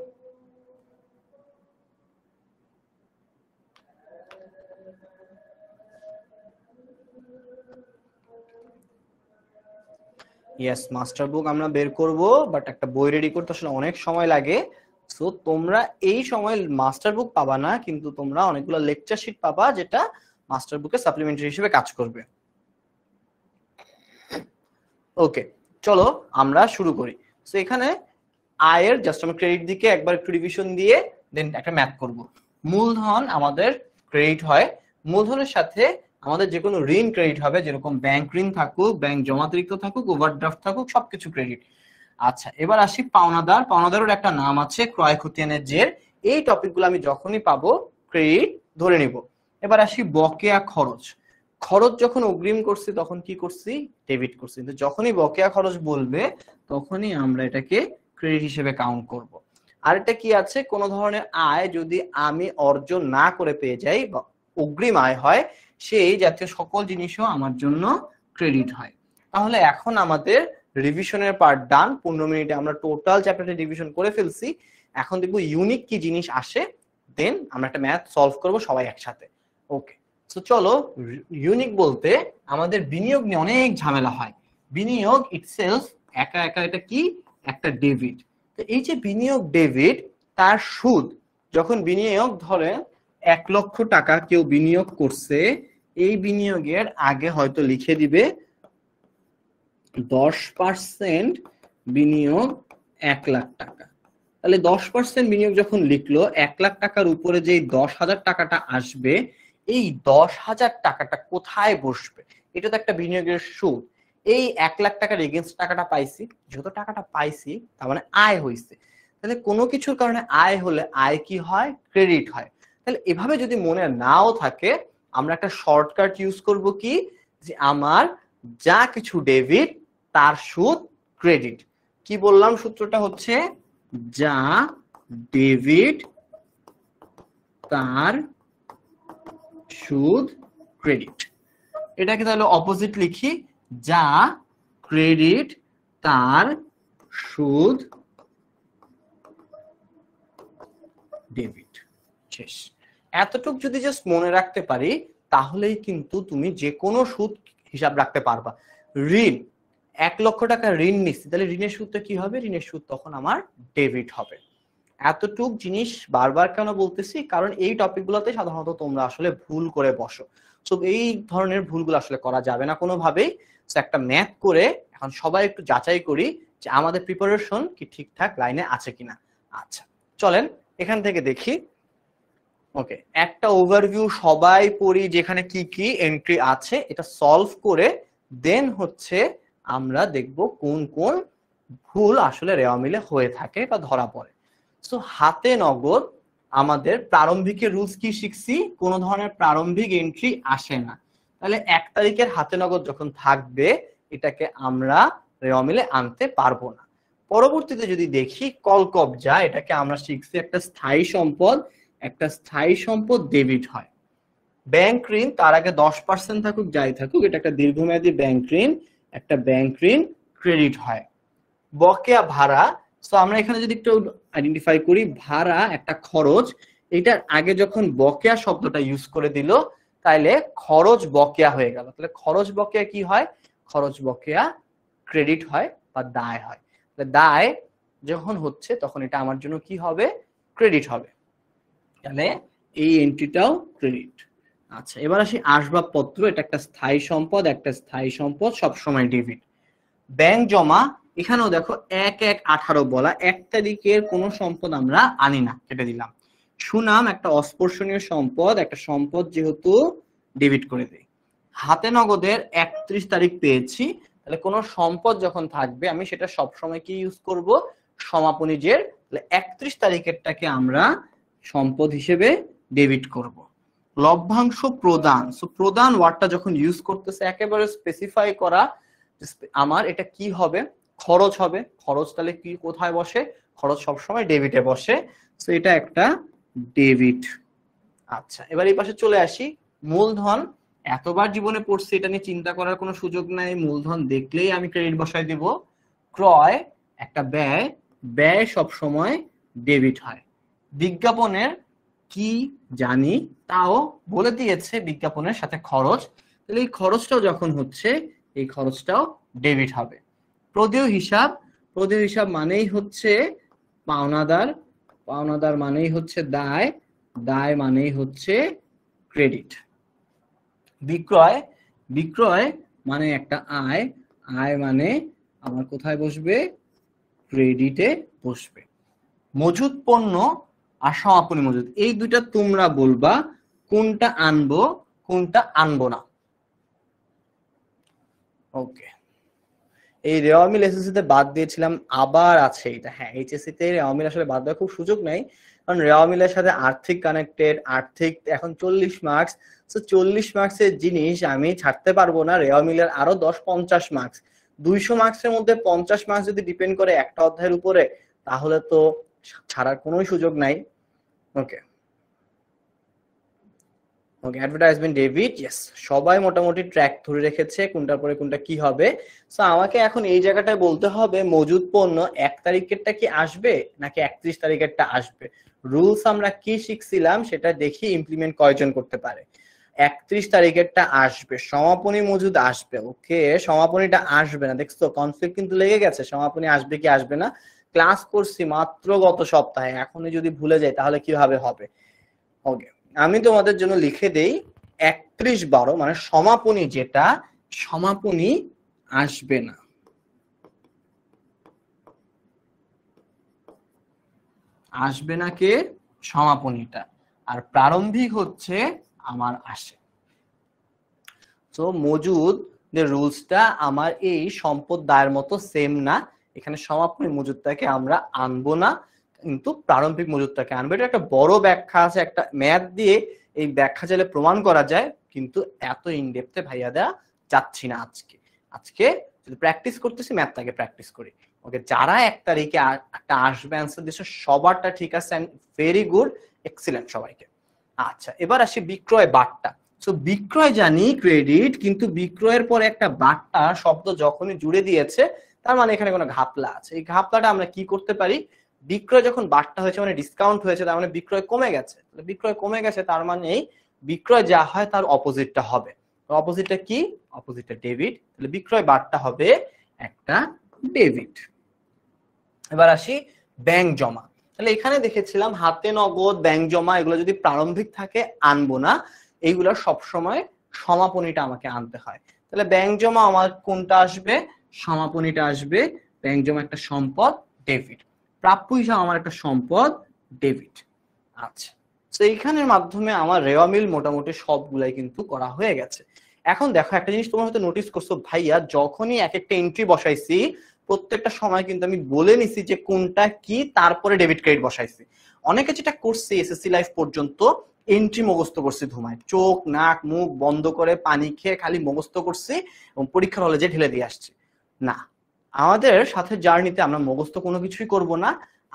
ইয়েস, মাস্টার বুক আমরা বের করব, বাট একটা বই রেডি করতে আসলে অনেক সময় লাগে। সো তোমরা এই সময় মাস্টার বুক পাবা না, কিন্তু তোমরা অনেকগুলো লেকচার শিট পাবা যেটা মাস্টার বুকে সাপ্লিমেন্টারি হিসেবে কাজ করবে। ওকে, চলো আমরা শুরু করি। সো এখানে আয়ের জাস্ট আমরা ক্রেডিট দিকে একবার একটু রিভিশন দিয়ে দেন একটা ম্যাথ করব। মূলধন আমাদের ক্রেডিট হয়, মূলধনের সাথে আমাদের যে কোনো ঋণ ক্রেডিট হবে, যেরকম ব্যাংক ঋণ থাকুক, ব্যাংক জমাতিরিক্ত থাকুক, ওভারড্রাফট থাকুক, সবকিছু ক্রেডিট। আচ্ছা, এবার আসি পাওনাদার। পাওনাদারের একটা নাম আছে ক্রয় খতিয়ানের জের। এই টপিকগুলো আমি যখনই পাবো ক্রেডিট ধরে নিব। এবার আসি বকেয়া খরচ। খরচ যখন অগ্রিম করছি তখন কি করছি, ডেবিট করছি, কিন্তু যখনই বকেয়া খরচ বলবে তখনই আমরা এটাকে ক্রেডিট হিসেবে কাউন্ট করব। আর এটা কি আছে, কোন ধরনের আয় যদি আমি অর্জন না করে পেয়ে যাই বা অগ্রিম আয় হয়, সেই জাতীয় সকল জিনিসও আমার জন্য ক্রেডিট হয়। তাহলে এখন আমাদের রিভিশনের পার্ট ডান। 15 মিনিটে আমরা টোটাল চ্যাপ্টারটা রিভিশন করে ফেলছি। এখন দেখবো ইউনিক কি জিনিস আসে, দেন আমরা একটা ম্যাথ সলভ করব সবাই একসাথে। ওকে, তো চলো, ইউনিক বলতে আমাদের বিনিয়োগ নিয়ে অনেক ঝামেলা হয়। বিনিয়োগ ইটসেলফ একা একা এটা কি, একটা ডেবিট। তো এই যে বিনিয়োগ ডেবিট, তার সুদ যখন বিনিয়োগ, ধরে 1 লক্ষ টাকা কেউ বিনিয়োগ করছে, এই বিনিয়োগের আগে হয়তো লিখে দিবে 10% বিনিয়োগ 1 লাখ টাকা। তাহলে 10% বিনিয়োগ যখন লিখলো, 1 লাখ টাকার উপরে যে 10,000 টাকাটা আসবে, এই 10,000 টাকাটা কোথায় বসবে? এটা তো একটা বিনিয়োগের সুদ। এই 1 লাখ টাকার এগেইনস্ট টাকাটা পাইছি, যত টাকাটা পাইছি তার মানে আয় হইছে। তাহলে কোনো কিছুর কারণে আয় হলে আয় কি হয়, ক্রেডিট হয়। তাহলে এভাবে যদি মনে নাও থাকে, আমরা একটা শর্টকাট ইউজ করব কি, যে আমার যা কিছু ডেবিট তার সুদ ক্রেডিট। কি বললাম, সূত্রটা হচ্ছে যা ডেবিট তার সুদ ক্রেডিট। এটাকে তাহলে অপোজিট লিখি, যা ক্রেডিট তার সুদ ডেবিট। শেষ। এতটুক যদি জাস্ট মনে রাখতে পারি তাহলেই কিন্তু তুমি যে কোনো সুদ হিসাব রাখতে পারবা। ঋণ, 1 লক্ষ টাকা ঋণ নিচ্ছি, তাহলে ঋণের সুদটা কি হবে? ঋণের সুদ তখন আমার ডেবিট হবে। এতটুক জিনিস বারবার কেন বলতেছি, কারণ এই টপিকগুলোতে সাধারণত তোমরা আসলে ভুল করে বসো। তো এই ধরনের ভুলগুলো আসলে করা যাবে না কোনোভাবেই। একটা ম্যাথ করে এখন সবাই একটু যাচাই করি যে আমাদের প্রিপারেশন কি ঠিকঠাক লাইনে আছে কিনা। আচ্ছা চলেন এখান থেকে দেখি। ওকে, একটা ওভারভিউ সবাই পড়ি যেখানে কি কি এন্ট্রি আছে, এটা সলভ করে দেন হচ্ছে আমরা দেখব কোন কোন ভুল আসলে রেওয়া মিলে হয়ে থাকে বা ধরা পড়ে। সো হাতে নগদ আমাদের প্রারম্ভিকের রুলস কি শিখছি? কোনো ধরনের প্রারম্ভিক এন্ট্রি আসে না। তাহলে 1 তারিখের হাতে নগদ যখন থাকবে এটাকে আমরা রেওয়া মিলে আনতে পারবো না। পরবর্তীতে যদি দেখি কলকবজা, এটাকে আমরা শিখছি একটা স্থায়ী সম্পদ, একটা স্থায়ী সম্পদ ডেবিট হয়। ব্যাংক ঋণ, তার আগে 10% থাকুক যাই থাকুক, এটা একটা দীর্ঘমেয়াদী ব্যাংক ঋণ, একটা ব্যাংক ঋণ ক্রেডিট হয়। বকেয়া ভাড়া, সো আমরা এখানে যদি একটু আইডেন্টিফাই করি, ভাড়া একটা খরচ, এটার আগে যখন বকেয়া শব্দটা ইউজ করে দিল তাইলে খরচ বকেয়া হয়ে গেল। তাহলে খরচ বকেয়া কি হয়? খরচ বকেয়া ক্রেডিট হয় বা দায় হয়। দায় যখন হচ্ছে তখন এটা আমার জন্য কি হবে? ক্রেডিট হবে। তাহলে এই এন্ট্রিটাও ক্রেডিট। আচ্ছা এবার আসি আসবাবপত্র, এটা একটা স্থায়ী সম্পদ, একটা স্থায়ী সম্পদ সবসময় ডেবিট। ব্যাংক জমা, এখানেও দেখো 1/1/18 বলা, 1 তারিখের কোনো সম্পদ আমরা আনি না, কেটে দিলাম। সুনাম একটা অস্পর্শনীয় সম্পদ, একটা সম্পদ যেহেতু ডেবিট করে দেই। হাতে নগদের 31 তারিখ পেয়েছি, তাহলে কোনো সম্পদ যখন থাকবে আমি সেটা সবসময় কি ইউজ করব? সমাপনীজের। তাহলে 31 তারিখেরটাকে আমরা সম্পদ হিসেবে ডেবিট করব। লভ্যাংশ প্রদান, সো প্রদান ওয়ার্ডটা যখন ইউজ করতেছে একেবারে স্পেসিফাই করা আমার এটা কি হবে? খরচ হবে। খরচ তাহলে কি কোথায় বসে? খরচ সবসময় ডেবিটে বসে, সো এটা একটা ডেবিট। আচ্ছা এবার এই পাশে চলে আসি, মূলধন। এতবার জীবনে পড়ছি, এটা নিয়ে চিন্তা করার কোনো সুযোগ নাই, মূলধন দেখলেই আমি ক্রেডিট বসাই দেব। ক্রয় একটা ব্যয়, ব্যয় সবসময় ডেবিট হয়। বিজ্ঞাপনের কি জানি তাও বলে দিয়েছে, বিজ্ঞাপনের সাথে খরচ, তাহলে এই খরচটাও যখন হচ্ছে এই খরচটাও ডেবিট হবে। প্রদেয় হিসাব, প্রদেয় হিসাব মানেই হচ্ছে পাওনাদার, পাওনাদার মানেই হচ্ছে দায়, দায় মানেই হচ্ছে ক্রেডিট। বিক্রয়, বিক্রয় মানে একটা আয়, আয় মানে আমার কোথায় বসবে? ক্রেডিটে বসবে। মজুদ পণ্য আর সমাপনী মজুদ, এই দুইটা তোমরা বলবা কোনটা আনবো কোনটা আনবো না। ওকে, এই রেওয়া মিল এসএসসি তে বাদ দিয়েছিলাম, আবার আছে এটা। হ্যাঁ এইচএসসি তে রেওয়া মিল আসলে বাদ দেওয়ার খুব সুযোগ নাই, কারণ রেওয়া মিলের সাথে আর্থিক কানেক্টেড, আর্থিক এখন 40 মার্কস, তো 40 মার্কসের জিনিস আমি ছাড়তে পারবো না। রেওয়া মিলের আরো 10-50 মার্কস, 200 মার্কসের মধ্যে 50 মার্কস যদি ডিপেন্ড করে একটা অধ্যায়ের উপরে, তাহলে তো ছাড়ার কোনো সুযোগ নাই। ওকে ওকে, অ্যাডভার্টাইজমেন্ট ডেবিট, ইয়েস, সবাই মোটামুটি ট্র্যাক ধরে রেখেছে কোনটার পরে কোনটা কি হবে। সো আমাকে এখন এই জায়গাটায় বলতে হবে মজুদ পণ্য 1 তারিখেরটা কি আসবে নাকি 31 তারিখেরটা আসবে। রুলস আমরা কি শিখছিলাম সেটা দেখি ইমপ্লিমেন্ট কয়জন করতে পারে। 31 তারিখেরটা আসবে, সমাপনী মজুদ আসবে। ওকে, সমাপনীটা আসবে না, দেখছো কনফ্লিক্ট কিন্তু লেগে গেছে, সমাপনী আসবে কি আসবে না। ক্লাস করছি মাত্র গত সপ্তাহে, এখনই যদি ভুলে যাই তাহলে কিভাবে হবে। ওকে, আমি তোমাদের জন্য লিখে দেই 31/12 মানে সমাপনী, যেটা সমাপনী আসবে না। আসবে না কে? সমাপনীটা। আর প্রারম্ভিক হচ্ছে আমার আসে। তো মজুদ যে রুলসটা আমার এই সম্পদ দায়ের মতো সেম না, এখানে সমাপনী মজুদটাকে আমরা আনবো না, কিন্তু প্রারম্ভিক মজুদটাকে আনবো। এটা একটা বড় ব্যাখ্যা আছে, একটা ম্যাথ দিয়ে এই ব্যাখ্যা চাইলে প্রমাণ করা যায়, কিন্তু এত ইনডেপথে ভাইয়া দেওয়া যাচ্ছি না আজকে। আজকে যদি প্র্যাকটিস করতেছি, ম্যাথটাকে প্র্যাকটিস করি। ওকে, যারা 1 তারিখে একটা আসবে অ্যান্সার দিচ্ছে সবারটা ঠিক আছে, ভেরি গুড, এক্সিলেন্ট সবাইকে। আচ্ছা এবার আসি বিক্রয় বাট্টা। সো বিক্রয় জানি ক্রেডিট, কিন্তু বিক্রয়ের পরে একটা বাট্টা শব্দ যখনই জুড়ে দিয়েছে তার মানে এখানে কোনো ঘাপলা আছে। এই ঘাপলাটা আমরা কি করতে পারি, বিক্রয় যখন বাট্টা হয়েছে মানে ডিসকাউন্ট হয়েছে, তার মানে বিক্রয় কমে গেছে। বিক্রয় কমে গেছে তার মানে বিক্রয় যা হয় তার অপোজিটটা হবে। অপোজিটটা কি? অপোজিটটা ডেবিট। তাহলে বিক্রয় বাট্টা হবে একটা ডেবিট। এবার আসি ব্যাংক জমা। তাহলে এখানে দেখেছিলাম হাতে নগদ, ব্যাংক জমা এগুলো যদি প্রারম্ভিক থাকে আনবো না, এইগুলো সবসময় সমাপনীটা আমাকে আনতে হয়। তাহলে ব্যাংক জমা আমার কোনটা আসবে? সমাপনীটা আসবে। ব্যাংক জমা একটা সম্পদ, ডেবিট। প্রাপ্য হিসাব আমার একটা সম্পদ, ডেবিট। আচ্ছা, তো এইখানের মাধ্যমে আমার রেওয়া মিল মোটামুটি সবগুলাই কিন্তু করা হয়ে গেছে। এখন দেখো একটা জিনিস তোমরা হয়তো নোটিস করছো, ভাইয়া যখনই এক একটা এন্ট্রি বসাইছি প্রত্যেকটা সময় কিন্তু আমি বলে নিছি যে কোনটা কি, তারপরে ডেবিট ক্রেডিট বসাইছি। অনেকে যেটা করছে এসএসসি লাইফ পর্যন্ত এন্ট্রি মুখস্থ করছি ধুমায়, চোখ নাক মুখ বন্ধ করে পানি খেয়ে খালি মুখস্থ করছি এবং পরীক্ষার হলে যে ঢেলে দিয়ে আসছি। না, আমাদের সাথে জার্নিতে আমরা মুখস্থ কোনো কিছুই করব না,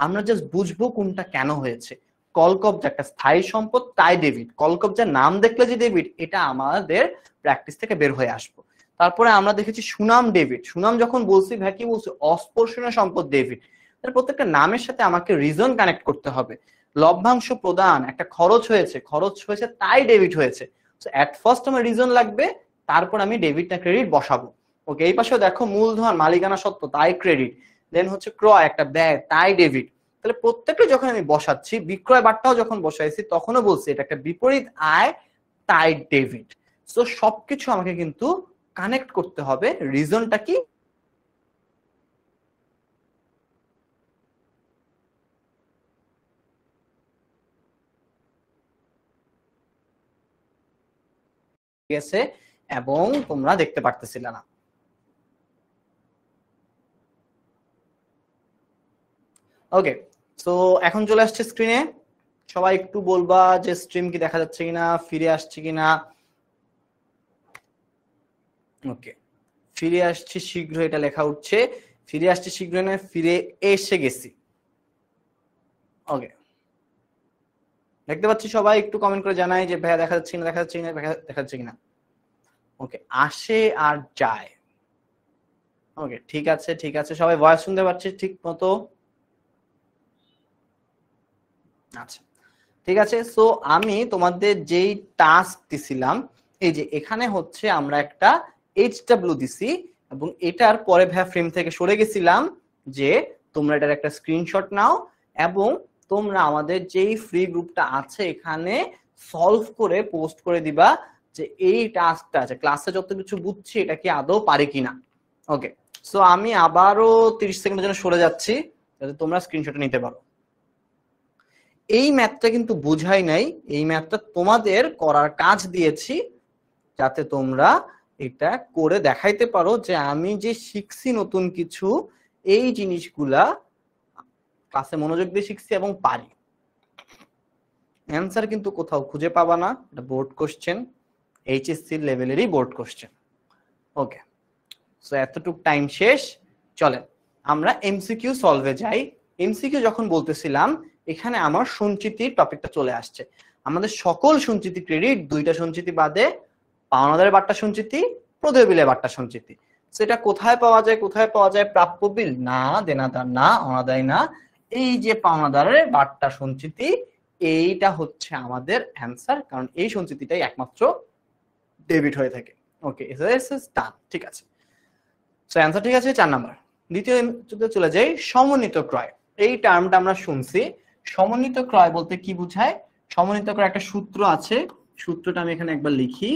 আমরা জাস্ট বুঝবো কোনটা কেন হয়েছে। কলকবজা একটা স্থায়ী সম্পদ, তাই ডেবিট। কলকবজার নাম দেখলে যে ডেবিট, এটা আমাদের প্র্যাকটিস থেকে বের হয়ে আসবো। তারপরে আমরা দেখেছি সুনাম ডেবিট। সুনাম যখন বলছি ভাই কি বলছি, অস্পর্শনীয় সম্পদ ডেবিট। প্রত্যেকটা নামের সাথে আমাকে রিজন কানেক্ট করতে হবে। লভ্যাংশ প্রদান একটা খরচ হয়েছে, খরচ হয়েছে তাই ডেবিট হয়েছে। এট ফার্স্ট আমার রিজন লাগবে, তারপর আমি ডেবিট না ক্রেডিট বসাবো। ওকে, এই পাশেও দেখো মূলধন মালিকানা সত্ত্ব তাই ক্রেডিট, দেন হচ্ছে ক্রয় একটা ব্যয় তাই ডেবিট। তাহলে প্রত্যেকটা যখন আমি বসাচ্ছি, বিক্রয় বাট্টাও যখন বসাইছি তখনও বলছি এটা একটা বিপরীত আয় তাই ডেবিট। সো সবকিছু আমাকে কিন্তু কানেক্ট করতে হবে। রিজনটা কি? গেছে এবং তোমরা দেখতে পারতেছিলে না। ওকে, সো এখন চলে আসছে স্ক্রিনে। সবাই একটু বলবা যে স্ট্রিম কি দেখা যাচ্ছে কিনা, ফিরে আসছে কিনা। ওকে, ফিরে আসছি শীঘ্র, এটা লেখা উঠছে। ফিরে আসছি শীঘ্র না ফিরে এসে গেছি। ওকে, দেখতে পাচ্ছি সবাই একটু কমেন্ট করে জানাই যে ভাইয়া দেখা যাচ্ছে কিনা, দেখা যাচ্ছে কিনা, দেখা যাচ্ছে কিনা। ওকে, আসে আর যায়। ওকে, ঠিক আছে ঠিক আছে, সবাই ভয়েস শুনতে পাচ্ছি ঠিক মতো? আচ্ছা, ঠিক আছে। সো আমি তোমাদের যেই টাস্ক দিছিলাম, এই যে এখানে হচ্ছে আমরা একটা HW দিছি এবং এটার পরে ভাইয়া ফ্রেম থেকে সরে গেছিলাম যে তোমরা এটার একটা স্ক্রিনশট নাও এবং তোমরা আমাদের যেই ফ্রি গ্রুপটা আছে এখানে সলভ করে পোস্ট করে দিবা যে এই টাস্কটা আছে, ক্লাসে যত কিছু বুঝছি এটা কি আদৌ পারি কিনা। ওকে, সো আমি আবারও 30 সেকেন্ডের জন্য সরে যাচ্ছি যাতে তোমরা স্ক্রিনশট নিতে পারো। এই ম্যাথটা কিন্তু বুঝাই নাই, এই ম্যাথটা তোমাদের করার কাজ দিয়েছি যাতে তোমরা এটা করে দেখাইতে পারো যে আমি যে শিখছি নতুন কিছু, এই জিনিসগুলা ক্লাসে মনোযোগ দিয়ে শিখছি এবং পারি। অ্যান্সার কিন্তু কোথাও খুঁজে পাবা না, এটা বোর্ড কোশ্চেন, এইচএসসি লেভেলেরই বোর্ড কোশ্চেন। ওকে, সো এতটুক টাইম শেষ। চলেন আমরা এমসিকিউ সলভে যাই। এমসিকিউ যখন বলতেছিলাম এখানে আমার সঞ্চিতির টপিকটা চলে আসছে। আমাদের সকল সঞ্চিতি ক্রেডিট, দুইটা সঞ্চিতি বাদে পাওনাদারের বাট্টা সঞ্চিতি, প্রদেয় বিলের বাট্টা সঞ্চিতি। সেটা কোথায় পাওয়া যায়? কোথায় পাওয়া যায়? প্রাপ্য বিল না, দেনাদার না, অনাদায় না, এই যে পাওনাদারের বাট্টা সঞ্চিতি, এইটা হচ্ছে আমাদের অ্যান্সার, কারণ এই সঞ্চিতিটাই একমাত্র ডেবিট হয়ে থাকে। ওকে, ডান, ঠিক আছে। সো অ্যান্সার ঠিক আছে, 4 নাম্বার। দ্বিতীয় চলে যাই, সমন্বিত ক্রয়। এই টার্মটা আমরা শুনছি। সমন্বিত ক্রয় বলতে কি বোঝায়? সমন্বিত ক্রয় একটা সূত্র আছে, সূত্রটা আমি এখানে একবার লিখি।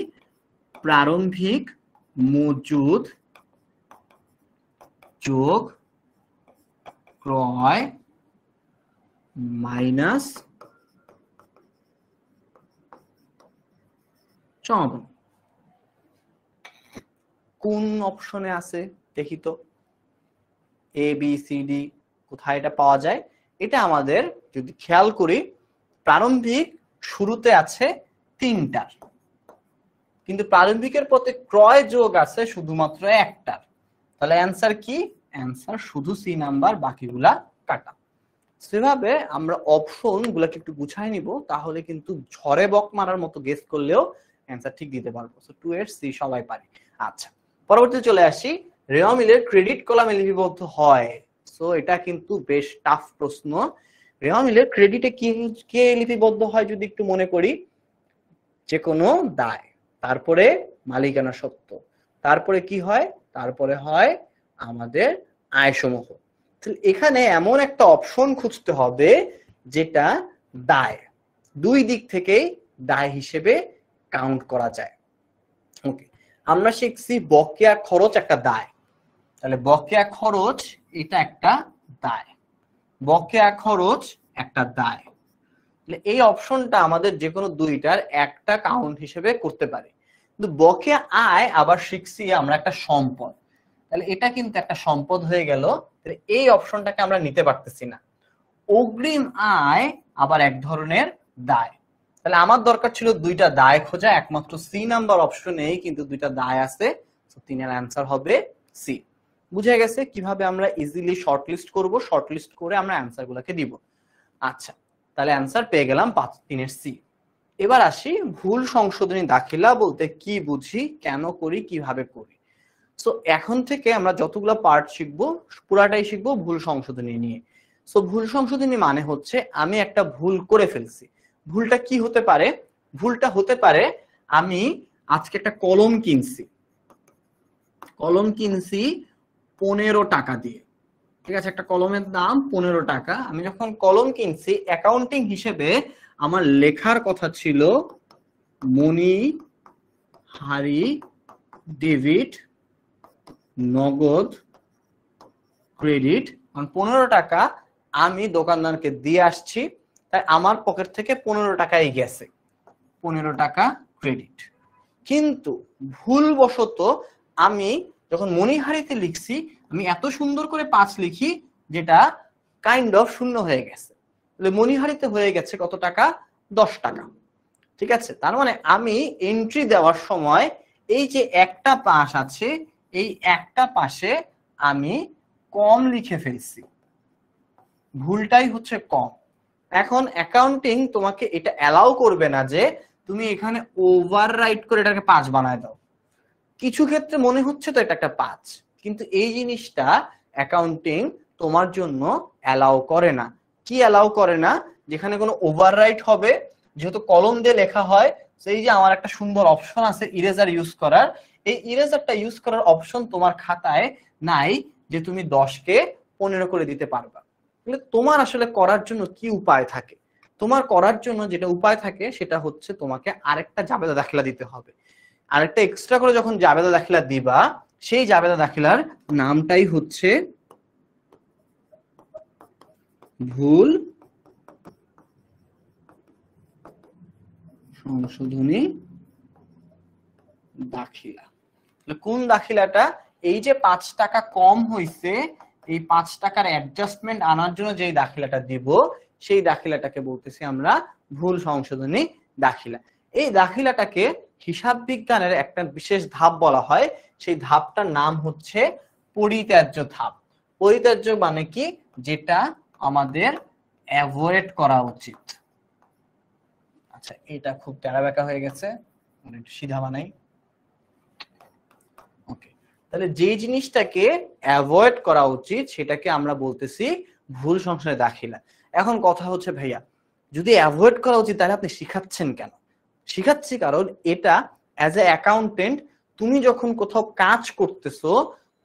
প্রারম্ভিক মজুদ যোগ ক্রয় মাইনাস সমাপন। কোন অপশনে আছে দেখি তো, ABCD কোথায় এটা পাওয়া যায়? এটা আমাদের যদি খেয়াল করি, প্রারম্ভিক শুরুতে আছে 3টার, কিন্তু প্রারম্ভিকের পথে ক্রয় যোগ আছে শুধুমাত্র 1টার। তাহলে অ্যান্সার কি? অ্যান্সার শুধু সি নাম্বার, বাকিগুলা কাটা। সেভাবে আমরা অপশন গুলাকে একটু গুছাই নিব, তাহলে কিন্তু ঝড়ে বক মারার মতো গেস করলেও অ্যান্সার ঠিক দিতে পারবো। সো 2 এর সি সবাই পারি। আচ্ছা, পরবর্তীতে চলে আসি, রেওয়া মিলের ক্রেডিট কলামে লিপিবদ্ধ হয়। সো এটা কিন্তু বেশ টাফ প্রশ্ন। রেওয়া মিলের ক্রেডিটে কি কে লিপিবদ্ধ হয় যদি একটু মনে করি, যে কোনো দায়, তারপরে মালিকানা সত্ত্ব, তারপরে কি হয়, তারপরে হয় আমাদের আয়সমূহ। এখানে এমন একটা অপশন খুঁজতে হবে যেটা দায়, দুই দিক থেকেই দায় হিসেবে কাউন্ট করা যায়। ওকে, আমরা শিখছি বকেয়া খরচ একটা দায়, তাহলে বকেয়া খরচ এটা একটা দায়, বকেয়া খরচ একটা দায়। এই অপশনটা আমাদের যে কোনো দুইটার একটা কাউন্ট হিসেবে করতে পারি। কিন্তু বকেয়া আয় আবার শিখছি আমরা একটা সম্পদ, তাহলে এটা কিন্তু একটা সম্পদ হয়ে গেল, এই অপশনটাকে আমরা নিতে পারতেছি না। অগ্রিম আয় আবার এক ধরনের দায়, তাহলে আমার দরকার ছিল দুইটা দায় খোঁজা, একমাত্র সি নাম্বার অপশনেই কিন্তু দুইটা দায় আছে। তো 3 এর অ্যান্সার হবে সি। বুঝে গেছে কিভাবে আমরা ইজিলি শর্টলিস্ট করব, শর্টলিস্ট করে আমরা অ্যান্সার গুলোকে দিব। আচ্ছা, তাহলে অ্যান্সার পেয়ে গেলাম 3 এর সি। এবার আসি ভুল সংশোধনী দাখিলা বলতে কি বুঝি, কেন করি, কিভাবে করি। সো এখন থেকে আমরা যতগুলো পার্ট শিখবো পুরাটাই শিখবো ভুল সংশোধনী নিয়ে। সো ভুল সংশোধনী মানে হচ্ছে আমি একটা ভুল করে ফেলছি। ভুলটা কি হতে পারে? ভুলটা হতে পারে আমি আজকে একটা কলম কিনছি, কলম কিনছি 15 টাকা দিয়ে, ঠিক আছে, একটা কলমের দাম 15 টাকা। আমি যখন কলম কিনছি অ্যাকাউন্টিং হিসেবে আমার লেখার কথা ছিল মনি হারি ডেবিট নগদ ক্রেডিট, 15 টাকা আমি দোকানদারকে দিয়ে আসছি, তাই আমার পকেট থেকে 15 টাকাই গেছে, 15 টাকা ক্রেডিট। কিন্তু ভুলবশত আমি যখন মনিহারিতে লিখছি আমি এত সুন্দর করে 5 লিখি যেটা কাইন্ড অফ শূন্য হয়ে গেছে, তাহলে মনিহারিতে হয়ে গেছে কত টাকা? 10 টাকা। ঠিক আছে, তার মানে আমি এন্ট্রি দেওয়ার সময় এই যে একটা পাশ আছে এই একটা পাশে আমি কম লিখে ফেলছি, ভুলটাই হচ্ছে কম। এখন অ্যাকাউন্টিং তোমাকে এটা অ্যালাউ করবে না যে তুমি এখানে ওভাররাইট করে এটাকে 5 বানায় দাও। কিছু ক্ষেত্রে মনে হচ্ছে তো এটা একটা 5, কিন্তু এই জিনিসটা অ্যাকাউন্টিং তোমার জন্য অ্যালাউ করে না। কি অ্যালাউ করে না? যেখানে কোনো ওভাররাইট হবে, যেহেতু কলম দিয়ে লেখা হয়, সেই যে আমার একটা সুন্দর অপশন আছে ইরেজার ইউজ করার, এই ইরেজারটা ইউজ করার অপশন তোমার খাতায় নাই যে তুমি 10 কে 15 করে দিতে পারবা। তাহলে তোমার আসলে করার জন্য কি উপায় থাকে? তোমার করার জন্য যেটা উপায় থাকে সেটা হচ্ছে তোমাকে আরেকটা জাবেদা দাখিলা দিতে হবে। আরেকটা এক্সট্রা করে যখন জাবেদা দাখিলা দিবা, সেই জাবেদা দাখিলার নামটাই হচ্ছে ভুল সংশোধনী দাখিলা। কোন দাখিলাটা? এই যে 5 টাকা কম হইছে, এই 5 টাকার অ্যাডজাস্টমেন্ট আনার জন্য যে দাখিলাটা দিব, সেই দাখিলাটাকে বলতেছি আমরা ভুল সংশোধনী দাখিলা। এই দাখিলাটাকে হিসাব বিজ্ঞানের একটা বিশেষ ধাপ বলা হয়, সেই ধাপটার নাম হচ্ছে পরিত্যাজ্য ধাপ। পরিত্যাজ্য মানে কি? যেটা আমাদের অ্যাভয়েড করা উচিত। আচ্ছা, এটা খুব টেরা বেঁকা হয়ে গেছে, মানে একটু সিধা বানাই। ওকে, তাহলে যে জিনিসটাকে অ্যাভয়েড করা উচিত সেটাকে আমরা বলতেছি ভুল সংশোধনী দাখিলা। এখন কথা হচ্ছে ভাইয়া, যদি অ্যাভয়েড করা উচিত তাহলে আপনি শিখাচ্ছেন কেন? শিখাচ্ছি কারণ এটা অ্যাজ এ অ্যাকাউন্টেন্ট তুমি যখন কোথাও কাজ করতেছো,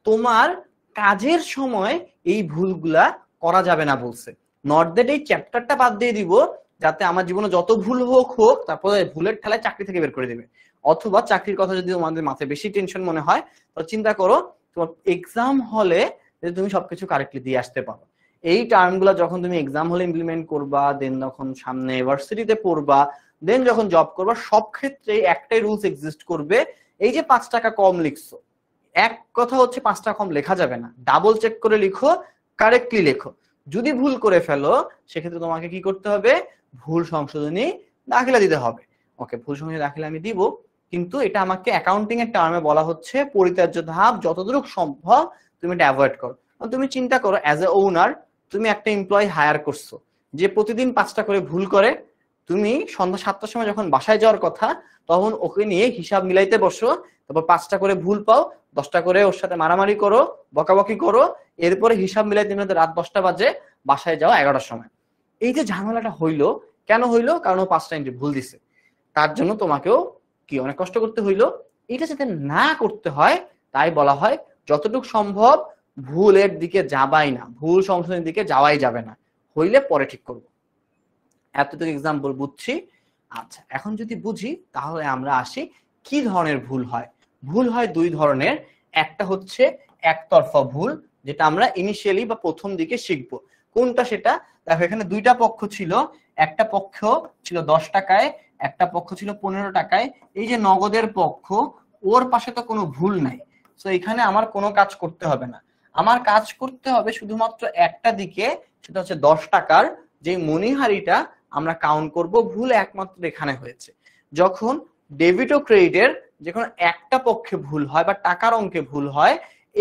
তোমার কাজের সময় এই ভুলগুলা করা যাবে না বলছে। নট দ্যাট এই চ্যাপ্টারটা বাদ দিয়ে দিব, যাতে আমার জীবনে যত ভুল হোক তারপরে ভুলের ঠেলায় চাকরি থেকে বের করে দিবে। অথবা চাকরির কথা যদি তোমাদের মাথায় বেশি টেনশন মনে হয়, তাহলে চিন্তা করো তোমার এক্সাম হলে তুমি সবকিছু কারেক্টলি দিয়ে আসতে পারো। এই টার্মগুলো যখন তুমি এক্সাম হলে ইমপ্লিমেন্ট করবা, দেন যখন সামনে ইউনিভার্সিটিতে পড়বা, দেন যখন জব করবা, সব ক্ষেত্রে একটাই রুলস এক্সিস্ট করবে। এই যে 5 টাকা কম লিখছো, এক কথা হচ্ছে 5 টাকা কম লেখা যাবে না, ডাবল চেক করে লিখো, কারেক্টলি লেখো। যদি ভুল করে ফেলো সেক্ষেত্রে তোমাকে কি করতে হবে? ভুল সংশোধনী দাখিলা দিতে হবে। ওকে, ভুল সংশোধনী দাখিলা আমি দিব, কিন্তু এটা আমাকে অ্যাকাউন্টিং এর টার্মে বলা হচ্ছে পরিত্যাজ্য ধাপ, যতদূর সম্ভব তুমি এটা অ্যাভয়েড করো। তুমি চিন্তা করো অ্যাজ এ ওনার তুমি একটা এমপ্লয়ি হায়ার করছো যে প্রতিদিন 5টা করে ভুল করে, তুমি সন্ধ্যা 7টার সময় যখন বাসায় যাওয়ার কথা তখন ওকে নিয়ে হিসাব মিলাইতে বসো, তারপর 5টা করে ভুল পাও, 10টা করে ওর সাথে মারামারি করো, বকাবকি করো, এরপরে হিসাব মিলাইতে মিলাইতে রাত 10টা বাজে, বাসায় যাও 11টার সময়। এই যে ঝামেলাটা হইলো, কেন হইলো? কারণ ও 5টা এন্ট্রি ভুল দিছে। তার জন্য তোমাকেও কি অনেক কষ্ট করতে হইলো। এটা যাতে না করতে হয় তাই বলা হয় যতটুকু সম্ভব ভুলের দিকে যাবাই না, ভুল সংশোধনের দিকে যাওয়াই যাবে না, হইলে পরে ঠিক করবো। এতটুকু এক্সাম্পল বুঝছি। আচ্ছা, এখন যদি বুঝি তাহলে আমরা আসি কি ধরনের ভুল হয়। ভুল হয় দুই ধরনের। একটা হচ্ছে একতরফা ভুল, যেটা আমরা ইনিশিয়ালি বা প্রথম দিকে শিখবো। কোনটা সেটা? দেখো এখানে দুইটা পক্ষ ছিল, একটা পক্ষ ছিল 10 টাকায়, একটা পক্ষ ছিল 15 টাকায়। এই যে নগদের পক্ষ, ওর পাশে তো কোনো ভুল নাই, তো এখানে আমার কোনো কাজ করতে হবে না। আমার কাজ করতে হবে শুধুমাত্র একটা দিকে, সেটা হচ্ছে 10 টাকার যে মনিহারিটা আমরা কাউন্ট করব, ভুল একমাত্র এখানে হয়েছে। যখন ডেবিট ও ক্রেডিটের যে কোনো একটা পক্ষে ভুল হয় বা টাকার অঙ্কে ভুল হয়,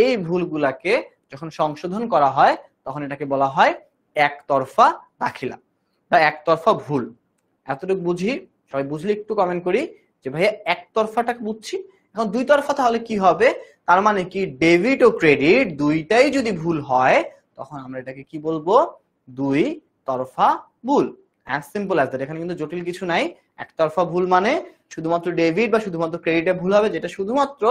এই ভুলগুলাকে যখন সংশোধন করা হয় তখন এটাকে বলা হয় একতরফা দাখিলা বা একতরফা ভুল। এতটুকু বুঝি? সবাই বুঝলে একটু কমেন্ট করি যে ভাইয়া একতরফাটা বুঝছি। এখন দুই তরফা তাহলে কি হবে? তার মানে কি ডেবিট ও ক্রেডিট দুইটাই যদি ভুল হয় তখন আমরা এটাকে কি বলবো? দুই তরফা ভুল। As simple as that. এখানে কিন্তু জটিল কিছু নাই। একতরফা ভুল মানে শুধুমাত্র ডেবিট বা শুধুমাত্র ক্রেডিটে ভুল হবে, যেটা শুধুমাত্র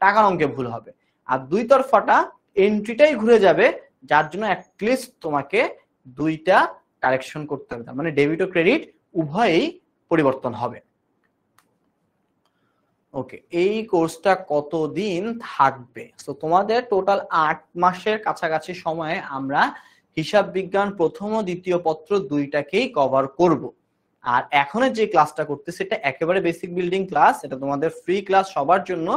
টাকার অঙ্কে ভুল হবে। আর দুই তরফাটা এন্ট্রিটাই ঘুরে যাবে, যার জন্য অ্যাটলিস্ট তোমাকে দুইটা কারেকশন করতে হবে, মানে ডেবিট ও ক্রেডিট উভয়ই পরিবর্তন হবে। ওকে, এই কোর্সটা কতদিন থাকবে? তো তোমাদের টোটাল 8 মাসের কাছাকাছি সময়ে আমরা হিসাব বিজ্ঞান প্রথম ও দ্বিতীয় পত্র দুইটাকেই কভার করব। আর এখনের যে ক্লাসটা করতে সেটা একেবারে বেসিক বিল্ডিং ক্লাস, এটা তোমাদের ফ্রি ক্লাস সবার জন্য,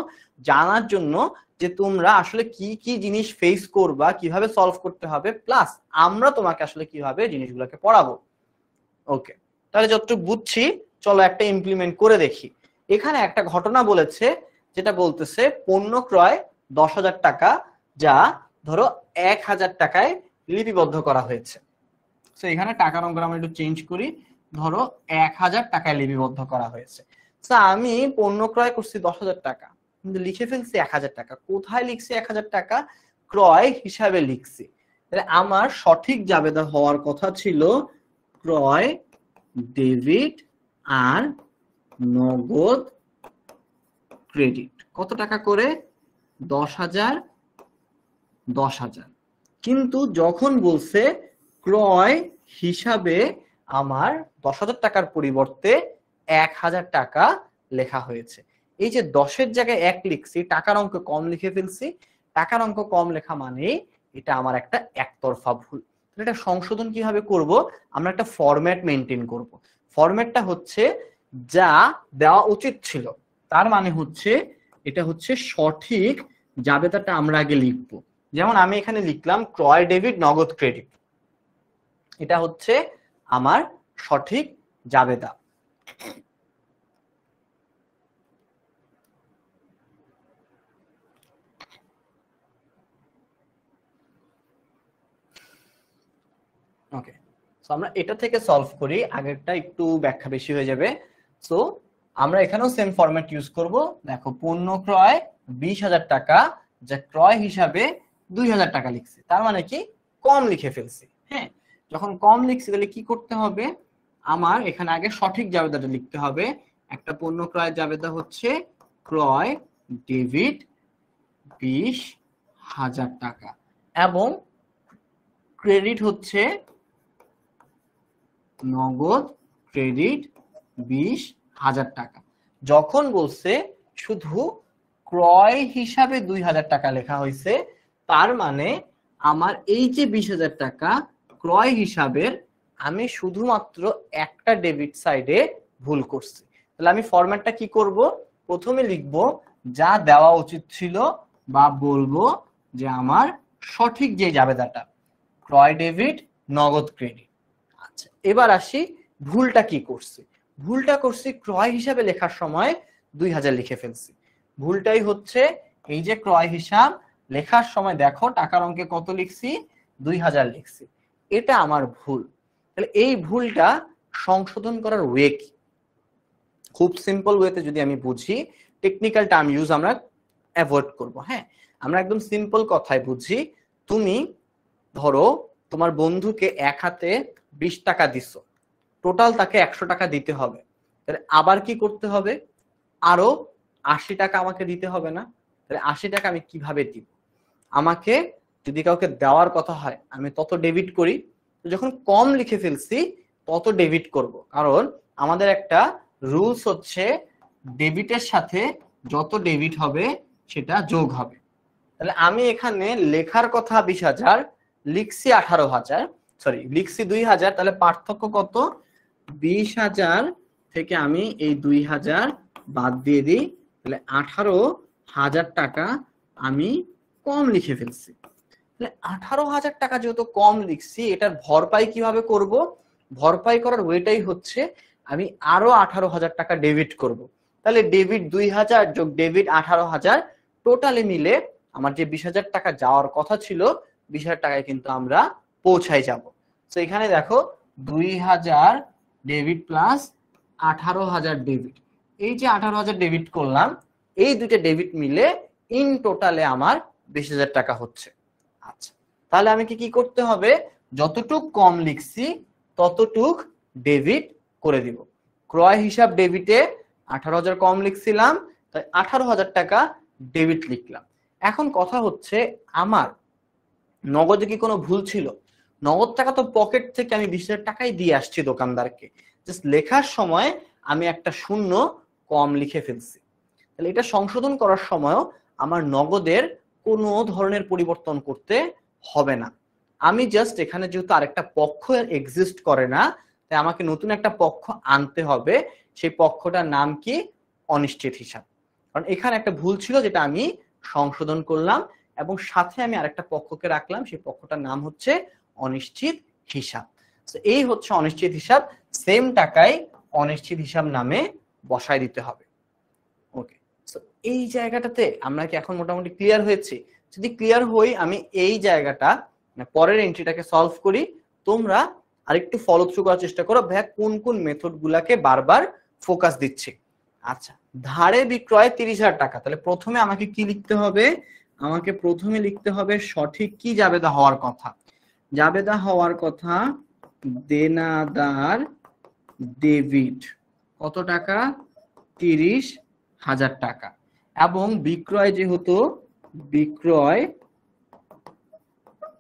জানার জন্য যে তোমরা আসলে কি কি জিনিস ফেস করবা, কিভাবে সলভ করতে হবে, প্লাস আমরা তোমাকে আসলে কিভাবে জিনিসগুলোকে পড়াবো। ওকে, তাহলে যতটুকু বুঝছি চলো একটা ইমপ্লিমেন্ট করে দেখি। এখানে একটা ঘটনা বলেছে, যেটা বলতেছে পণ্য ক্রয় 10,000 টাকা, যা ধরো 1,000 টাকায় লিপিবদ্ধ করা হয়েছে। তো এখানে টাকার অঙ্ক আমরা একটু চেঞ্জ করি, ধরো 1,000 টাকায় লিপিবদ্ধ করা হয়েছে। তো আমি পণ্য ক্রয় করছি 10,000 টাকা, কিন্তু লিখে ফেলছি 1,000 টাকা। কোথায় লিখছি 1,000 টাকা? ক্রয় হিসাবে লিখছি। তাহলে আমার সঠিক জাবেদা হওয়ার কথা ছিল ক্রয়, ডেবিট আর নগদ ক্রেডিট। কত টাকা করে? 10,000 10,000। কিন্তু যখন বলছে ক্রয় হিসাবে আমার 10,000 টাকার পরিবর্তে 1,000 টাকা লেখা হয়েছে। এই যে 10-এর জায়গায় 1 লিখছি, টাকার অঙ্ক কম লিখে ফেলছি। টাকার অঙ্ক কম লেখা মানে এটা আমার একটা একতরফা ভুল। এটা সংশোধন কিভাবে করব? আমরা একটা ফরম্যাট মেনটেন করব। ফরম্যাটটা হচ্ছে যা দেওয়া উচিত ছিল, তার মানে হচ্ছে এটা হচ্ছে সঠিক জাবেদাটা আমরা আগে লিখবো। যেমন আমি এখানে লিখলাম ক্রয় ডেবিট নগদ ক্রেডিট, এটা হচ্ছে আমার সঠিক জাবেদা। ওকে, সো আমরা এটা থেকে সলভ করি, আগেরটা একটু ব্যাখ্যা বেশি হয়ে যাবে। সো আমরা এখানেও সেম ফরম্যাট ইউজ করব। দেখো পণ্য ক্রয় 20,000 টাকা, যা ক্রয় হিসাবে 2,000 টাকা লিখছি, তার মানে কি কম লিখে ফেলছি। হ্যাঁ, যখন কম লিখছি তাহলে কি করতে হবে? আমার এখানে আগে সঠিক জাবেদাটা লিখতে হবে। একটা পণ্য ক্রয় জাবেদা হচ্ছে ক্রয় ডেবিট 20,000 টাকা এবং ক্রেডিট হচ্ছে নগদ ক্রেডিট 20,000 টাকা। যখন বলছে শুধু ক্রয় হিসাবে 2,000 টাকা লেখা হয়েছে, তার মানে আমার এই যে 20,000 টাকা ক্রয় হিসাবের আমি শুধুমাত্র একটা ডেবিট সাইডে ভুল করছি। তাহলে আমি ফরম্যাটটা কি করব? প্রথমে লিখব যা দেওয়া উচিত ছিল, বা বলবো যে আমার সঠিক যে জাবেদাটা ক্রয় ডেবিট নগদ ক্রেডিট। আচ্ছা, এবার আসি ভুলটা কি করছি। ভুলটা করছি ক্রয় হিসাবে লেখার সময় 2,000 লিখে ফেলছি। ভুলটাই হচ্ছে এই যে ক্রয় হিসাব লেখার সময় দেখো টাকার অঙ্কে কত লিখছি? 2,000 লিখছি। এটা আমার ভুল। তাহলে এই ভুলটা সংশোধন করার ওয়ে কি? খুব সিম্পল ওয়েতে যদি আমি বুঝি, টেকনিক্যাল টার্ম ইউজ আমরা অ্যাভয়েড করব। হ্যাঁ, আমরা একদম সিম্পল কথায় বুঝি। তুমি ধরো তোমার বন্ধুকে এক হাতে 20 টাকা দিছো, টোটাল তাকে 100 টাকা দিতে হবে, তাহলে আবার কি করতে হবে? আরো 80 টাকা আমাকে দিতে হবে না? তাহলে 80 টাকা আমি কিভাবে দিব? আমাকে যদি কাউকে দেওয়ার কথা হয় আমি তত ডেবিট করি, যখন কম লিখে ফেলছি তত ডেবিট করব, কারণ আমাদের একটা রুলস হচ্ছে ডেবিটের সাথে যত ডেবিট হবে সেটা যোগ হবে। তাহলে আমি এখানে লেখার কথা 20,000, লিখছি 18,000, সরি লিখছি 2,000, তাহলে পার্থক্য কত? 20,000 থেকে আমি এই 2,000 বাদ দিয়ে দিই, তাহলে 18,000 টাকা আমি কম লিখে ফেলছি। তাহলে 18,000 টাকা যেহেতু কম লিখছি, এটার ভরপাই কিভাবে করব? ভরপাই করার ওয়েটাই হচ্ছে আমি আরো 18,000 টাকা ডেবিট করব। তাহলে ডেবিট 2,000 যোগ ডেবিট 18,000, টোটালি মিলে আমার যে 20,000 টাকা যাওয়ার কথা ছিল, 20,000 টাকায় কিন্তু আমরা পৌঁছাই যাব। তো এখানে দেখো 2,000 ডেবিট প্লাস 18,000 ডেবিট, এই যে 18,000 ডেবিট করলাম, এই দুইটা ডেবিট মিলে ইন টোটালে আমার 20,000 টাকা হচ্ছে। আচ্ছা, তাহলে আমাকে কি করতে হবে? যতটুক কম লিখছি ততটুক ডেবিট করে দিব। ক্রয় হিসাব ডেবিটে 18,000 কম লিখছিলাম, তাই 18,000 টাকা ডেবিট লিখলাম। এখন কথা হচ্ছে আমার নগদে কি কোনো ভুল ছিল? নগদ টাকা তো পকেট থেকে আমি 20,000 টাকাই দিয়ে আসছি দোকানদারকে, জাস্ট লেখার সময় আমি একটা শূন্য কম লিখে ফেলছি। তাহলে এটা সংশোধন করার সময়ও আমার নগদের কোনো ধরনের পরিবর্তন করতে হবে না। আমি জাস্ট এখানে যেহেতু আরেকটা পক্ষ এক্সিস্ট করে না, তাই আমাকে নতুন একটা পক্ষ আনতে হবে। সেই পক্ষটার নাম কি? অনিশ্চিত হিসাব। কারণ এখানে একটা ভুল ছিল যেটা আমি সংশোধন করলাম, এবং সাথে আমি আরেকটা পক্ষকে রাখলাম, সেই পক্ষটার নাম হচ্ছে অনিশ্চিত হিসাব। এই হচ্ছে অনিশ্চিত হিসাব, সেম টাকায় অনিশ্চিত হিসাব নামে বসায় দিতে হবে। ওকে, এই জায়গাটাতে আমরা কি এখন মোটামুটি ক্লিয়ার হয়েছে? যদি ক্লিয়ার হই, আমি এই জায়গাটা পরের এন্ট্রিটাকে সলভ করি, তোমরা আরেকটু ফলো থ্রু করার চেষ্টা করো ভাইয়া কোন কোন মেথড গুলাকে বারবার ফোকাস দিচ্ছি। আচ্ছা, ধারে বিক্রয় 30,000 টাকা, তাহলে প্রথমে আমাকে কি লিখতে হবে? আমাকে প্রথমে লিখতে হবে সঠিক কি জাবেদা হওয়ার কথা। জাবেদা হওয়ার কথা দেনাদার ডেবিট কত টাকা? 30,000 টাকা। এবং বিক্রয় যেহেতু বিক্রয়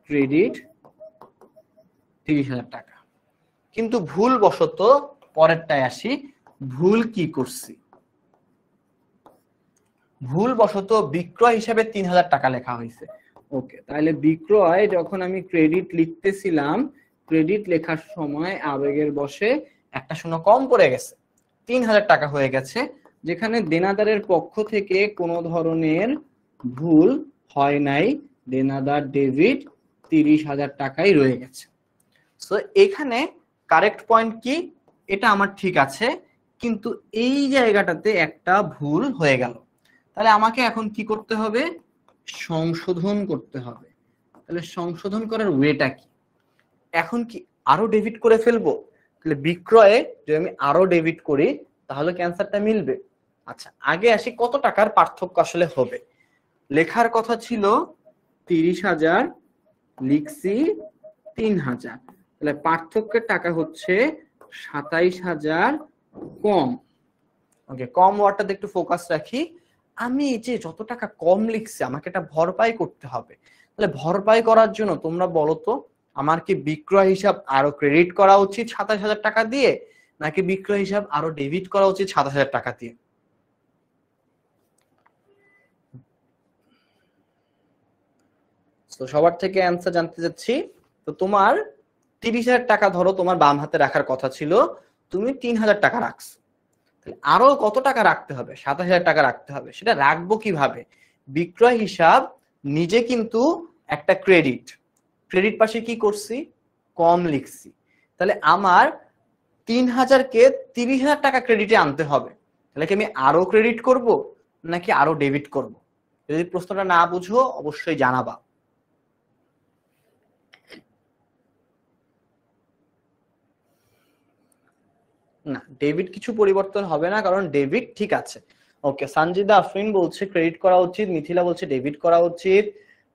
ক্রেডিট 30,000 টাকা। কিন্তু ভুল বশত পরেরটায় আসি, ভুল কি করছি? ভুল বশত বিক্রয় হিসাবে 3,000 টাকা লেখা হয়েছে। ওকে, তাহলে বিক্রয় যখন আমি ক্রেডিট লিখতেছিলাম, ক্রেডিট লেখার সময় আবেগের বশে একটা শূন্য কম পড়ে গেছে, 3,000 টাকা হয়ে গেছে, যেখানে দেনাদারের পক্ষ থেকে কোনো ধরনের ভুল হয় নাই, দেনাদার ডেবিট 30,000 টাকাই রয়ে গেছে। সো এখানে কারেক্ট পয়েন্ট কি? এটা আমার ঠিক আছে, কিন্তু এই জায়গাটাতে একটা ভুল হয়ে গেল। তাহলে আমাকে এখন কি করতে হবে? সংশোধন করতে হবে। তাহলে সংশোধন করার ওয়েটা কি? এখন কি আরো ডেবিট করে ফেলবো? তাহলে বিক্রয়ে যদি আমি আরো ডেবিট করি তাহলে ক্যান্সারটা মিলবে। আচ্ছা, আগে আসি কত টাকার পার্থক্য আসলে হবে। লেখার কথা ছিল 30,000, লিখছি 3,000, তাহলে পার্থক্যের টাকা হচ্ছে 27,000 কম। ওকে, কম ওয়ার্ডটাতে একটু ফোকাস রাখি। আমি এই যে যত টাকা কম লিখছি আমাকে এটা ভরপাই করতে হবে। তাহলে ভরপাই করার জন্য তোমরা বলো তো, আমার কি বিক্রয় হিসাব আরো ক্রেডিট করা উচিত 27,000 টাকা দিয়ে, নাকি বিক্রয় হিসাব আরো ডেবিট করা উচিত 27,000 টাকা দিয়ে? তো সবার থেকে অ্যান্সার জানতে চাচ্ছি। তো তোমার 30,000 টাকা ধরো তোমার বাম হাতে রাখার কথা ছিল, তুমি 3,000 টাকা রাখছো, আরো কত টাকা রাখতে হবে? 27,000 টাকা রাখতে হবে। সেটা রাখবো কিভাবে? বিক্রয় হিসাব নিজে কিন্তু একটা ক্রেডিট, ক্রেডিট পাশে কি করছি? কম লিখছি। তাহলে আমার 3,000-কে 30,000 টাকা ক্রেডিটে আনতে হবে। তাহলে কি আমি আরো ক্রেডিট করব নাকি আরো ডেবিট করব? যদি প্রশ্নটা না বুঝো অবশ্যই জানাবা। না, ডেবিট কিছু পরিবর্তন হবে না, কারণ ডেবিট ঠিক আছে। ওকে, সঞ্জিদা আফরিন বলছে ক্রেডিট করা উচিত, মিথিলা বলছে ডেবিট করা উচিত।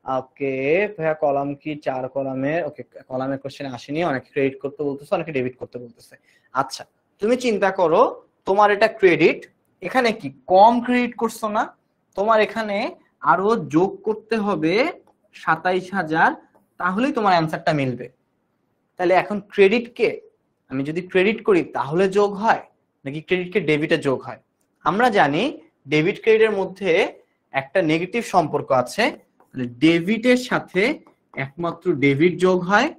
ওকে ভাইয়া, কলাম কি 4 কলামের? ওকে, কলামের কোশ্চেন আসেনি, অনেকে ক্রেডিট করতে বলতেছে, অনেকে ডেবিট করতে বলতেছে। আচ্ছা, তুমি চিন্তা করো, তোমার এটা ক্রেডিট, এখানে কি কম ক্রেডিট করছো না? তোমার এখানে আরো যোগ করতে হবে 27,000, তাহলেই তোমার অ্যান্সারটা মিলবে। তাহলে এখন ক্রেডিট কে, আমি যদি ক্রেডিট করি তাহলে যোগ হয় নাকি ক্রেডিটকে ডেবিটে যোগ হয়? আমরা জানি ডেবিট ক্রেডিটের মধ্যে একটা নেগেটিভ সম্পর্ক আছে। ডেবিটের সাথে একমাত্র ডেবিট যোগ হয়,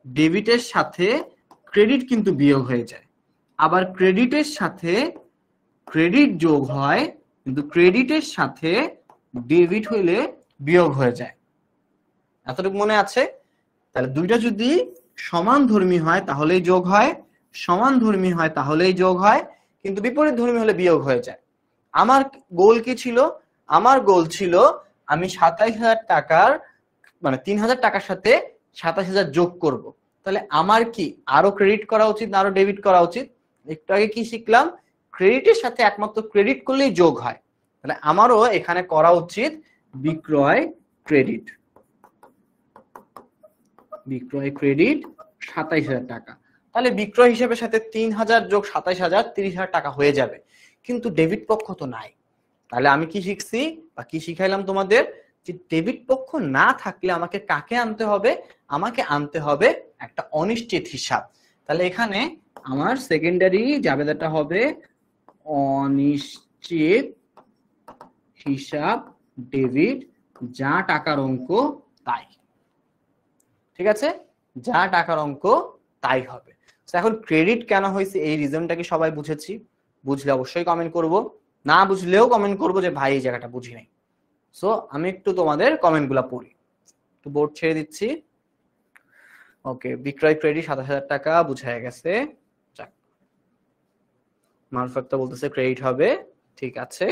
ডেবিটের সাথে ক্রেডিট কিন্তু বিয়োগ হয়ে যায়। আবার ক্রেডিটের সাথে ক্রেডিট যোগ হয়, কিন্তু ক্রেডিটের সাথে ডেবিট হইলে বিয়োগ হয়ে যায়। এতটুকু মনে আছে? তাহলে দুইটা যদি সমান ধর্মী হয় তাহলেই যোগ হয়, সমান ধর্মী হয় তাহলেই যোগ হয়, কিন্তু বিপরীত ধর্মী হলে বিয়োগ হয়ে যায়। আমার গোল কি ছিল? আমার গোল ছিল আমি 27,000 টাকার মানে 3,000 টাকার সাথে 27,000 যোগ করব। তাহলে আমার কি আরো ক্রেডিট করা উচিত না আরো ডেবিট করা উচিত? একটু আগে কি শিখলাম? ক্রেডিটের সাথে একমাত্র ক্রেডিট করলেই যোগ হয়। তাহলে আমারও এখানে করা উচিত বিক্রয় ক্রেডিট, বিক্রয় ক্রেডিট 27,000 টাকা। তাহলে বিক্রয় হিসেবে সাথে 3,000 যোগ 27,000 30,000 টাকা হয়ে যাবে, কিন্তু ডেবিট পক্ষ তো নাই। তাহলে আমি কি শিখছি বা কি শিখাইলাম তোমাদের? যে ডেবিট পক্ষ না থাকলে আমাকে কাকে আনতে হবে? আমাকে আনতে হবে একটা অনিশ্চিত হিসাব। তাহলে এখানে আমার সেকেন্ডারি জাবেদাটা হবে অনিশ্চিত হিসাব ডেবিট, যা টাকার অঙ্ক তাই। ঠিক আছে, যা টাকার অঙ্ক তাই হবে। এখন ক্রেডিট কেন হয়েছে এই রিজনটা কি সবাই বুঝেছি? বুঝলে অবশ্যই কমেন্ট করব, না বুঝলেও কমেন্ট করব যে ভাই এই জায়গাটা বুঝি নাই। সো আমি একটু তোমাদের কমেন্টগুলো পড়ি, একটু বোর্ড ছেড়ে দিচ্ছি। ওকে, বিক্রয় ক্রেডিট 27,000 টাকা বুঝায় গেছে। মারফাক্তা বলতেছে ক্রেডিট হবে, ঠিক আছে।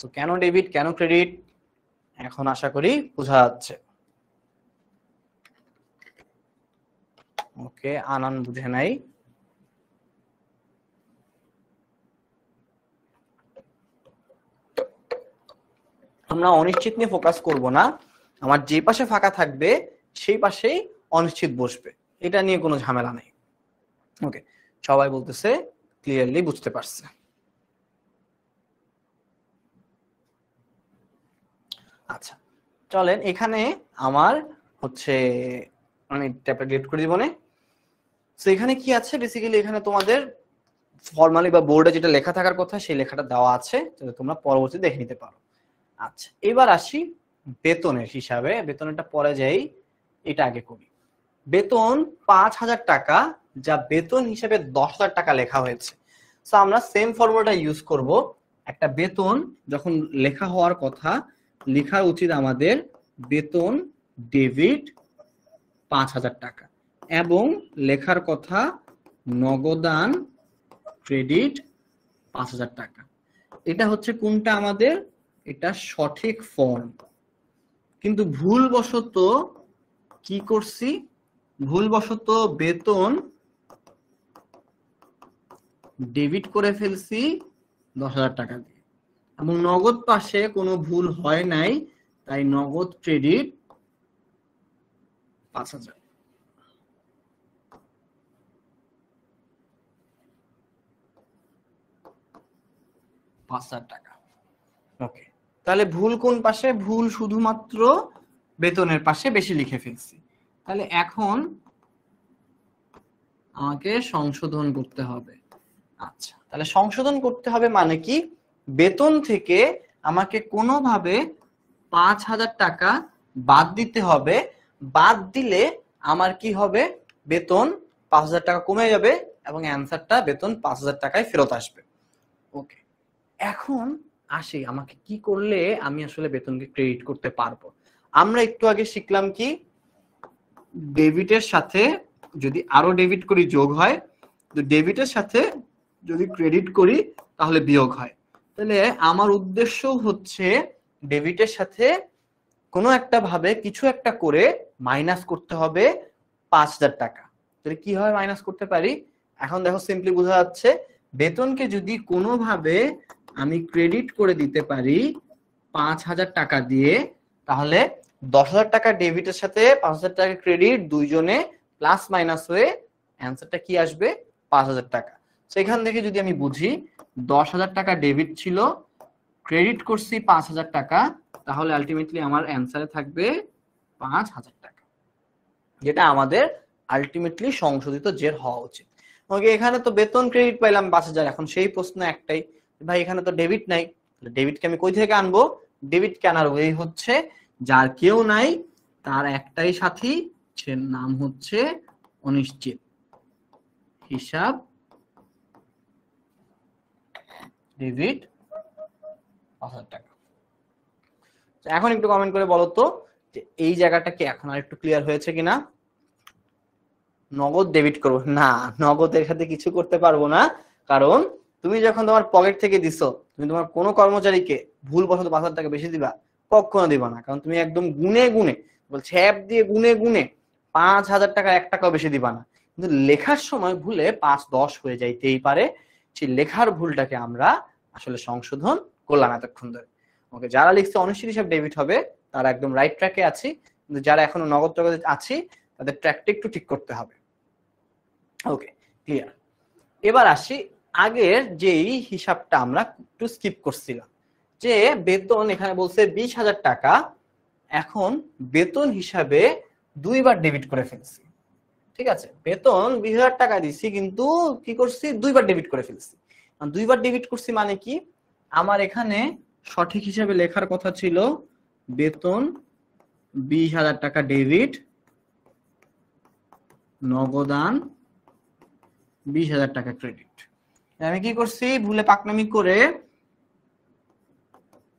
সো কেন ডেবিট কেন ক্রেডিট এখন আশা করি বোঝা যাচ্ছে। ওকে, আনান বুঝে নাই। আমরা অনিশ্চিত নিয়ে ফোকাস করব না, আমার যে পাশে ফাঁকা থাকবে সেই পাশেই অনিশ্চিত বসবে, এটা নিয়ে কোনো ঝামেলা নেই। ওকে, সবাই বলতেছে ক্লিয়ারলি বুঝতে পারছে। আচ্ছা চলেন, এখানে আমার হচ্ছে আমি ট্যাবটা ডিলিট করে দিব না। তো এখানে কি আছে বেসিক্যালি, এখানে তোমাদের ফর্মালি বা বোর্ডে যেটা লেখা থাকার কথা সেই লেখাটা দেওয়া আছে, যাতে তোমরা পরবর্তীতে দেখে নিতে পারো। আচ্ছা, এবার আসি বেতনের হিসাবে। বেতনটা পরে যাই, এটা আগে করি। বেতন 5,000 টাকা, যা বেতন হিসেবে 10,000 টাকা লেখা হয়েছে। সো আমরা সেম ফর্মুলাটা ইউজ করব। একটা বেতন যখন লেখা হওয়ার কথা, লেখা উচিত আমাদের বেতন ডেবিট 5,000 টাকা, এবং লেখার কথা নগদান ক্রেডিট 5,000 টাকা। এটা হচ্ছে কোনটা আমাদের, এটা সঠিক ফর্ম। কিন্তু ভুলবশত কি করছি, ভুলবশত বেতন ডেবিট করে ফেলছি 10,000 টাকা দিয়ে, এবং নগদ পাশে কোনো ভুল হয় নাই, তাই নগদ ক্রেডিট 5,000। টাকা। ওকে, তাহলে ভুল কোন পাশে? ভুল শুধুমাত্র বেতনের পাশে বেশি লিখে ফেলছি। তাহলে এখন আমাকে সংশোধন করতে হবে। আচ্ছা, তাহলে সংশোধন করতে হবে মানে কি? বেতন থেকে আমাকে কোনোভাবে 5,000 টাকা বাদ দিতে হবে। বাদ দিলে আমার কি হবে? বেতন 5,000 টাকা কমে যাবে এবং অ্যান্সারটা বেতন 5,000 টাকায় ফেরত আসবে। ওকে, এখন আসি আমাকে কি করলে আমি আসলে বেতনকে ক্রেডিট করতে পারবো। আমরা একটু আগে শিখলাম কি, ডেবিটের সাথে যদি আরো ডেবিট করি যোগ হয়, তো ডেবিটের সাথে যদি ক্রেডিট করি তাহলে বিয়োগ হয়। তাহলে আমার উদ্দেশ্য হচ্ছে ডেবিটের সাথে কোনো একটা ভাবে কিছু একটা করে মাইনাস করতে হবে 5,000 টাকা। তাহলে কিভাবে মাইনাস করতে পারি? এখন দেখো সিম্পলি বোঝা যাচ্ছে, বেতনকে যদি কোনোভাবে আমি ক্রেডিট করে দিতে পারি 5,000 টাকা দিয়ে, তাহলে 10,000 টাকা ডেবিটের সাথে 5,000 টাকা ক্রেডিট, দুইজনে প্লাস মাইনাস হয়ে অ্যান্সারটা কি আসবে? 5,000 টাকা। সেখান থেকে যদি আমি বুঝি 10,000 টাকা ডেবিট ছিল, ক্রেডিট করছি 5,000 টাকা, তাহলে আলটিমেটলি আমার অ্যান্সারে থাকবে 5,000 টাকা, যেটা আমাদের আলটিমেটলি সংশোধিত জের হওয়া উচিত। ওকে, এখানে তো বেতন ক্রেডিট পাইলাম 5,000, এখন সেই প্রশ্ন একটাই, ভাই এখানে তো ডেবিট নাই, ডেবিটকে আমি কই থেকে আনবো? ডেবিটকে আনার ওয়ে হচ্ছে, যার কেউ নাই তার একটাই সাথী, সে নাম হচ্ছে অনিশ্চিত, হিসাব ডেবিট 5,000 টাকা। এখন একটু কমেন্ট করে বলো তো যে এই জায়গাটা কি এখন আর একটু ক্লিয়ার হয়েছে কিনা? নগদ ডেবিট করব না, নগদের সাথে কিছু করতে পারবো না, কারণ তুমি যখন তোমার পকেট থেকে দিছো, তুমি তোমার কোনো কর্মচারীকে ভুলবশত 5,000 টাকা বেশি দিবা? কখনো দিবা না, কারণ তুমি একদম গুনে গুনে, বলছে অ্যাপ দিয়ে গুনে গুনে 5,000 টাকা 1 টাকাও বেশি দিবা না। কিন্তু লেখার সময় ভুলে 5-10 হয়ে যাইতেই পারে, সেই লেখার ভুলটাকে আমরা আসলে সংশোধন করলাম এতক্ষণ ধরে। ওকে, যারা লিখছে অনিশ্চিত হিসাব ডেবিট হবে তারা একদম রাইট ট্র্যাকে আছি, কিন্তু যারা এখনো নগদ টগদে আছি তাদের ট্র্যাকটা একটু ঠিক করতে হবে। ওকে, ক্লিয়ার। এবার আসি আগের যেই হিসাবটা আমরা একটু স্কিপ করছিলাম, যে বেতন এখানে বলছে 20,000 টাকা, এখন বেতন হিসাবে 2বার ডেবিট করে ফেলছি। ঠিক আছে, বেতন 20,000 টাকা দিছি, কিন্তু কি করছি? 2বার ডেবিট করে ফেলছি। 2বার ডেবিট করছি মানে কি? আমার এখানে সঠিক হিসাবে লেখার কথা ছিল বেতন 20,000 টাকা ডেবিট, নগদান 20,000 টাকা ক্রেডিট। আমি কি করছি? ভুলে পাকনামি করে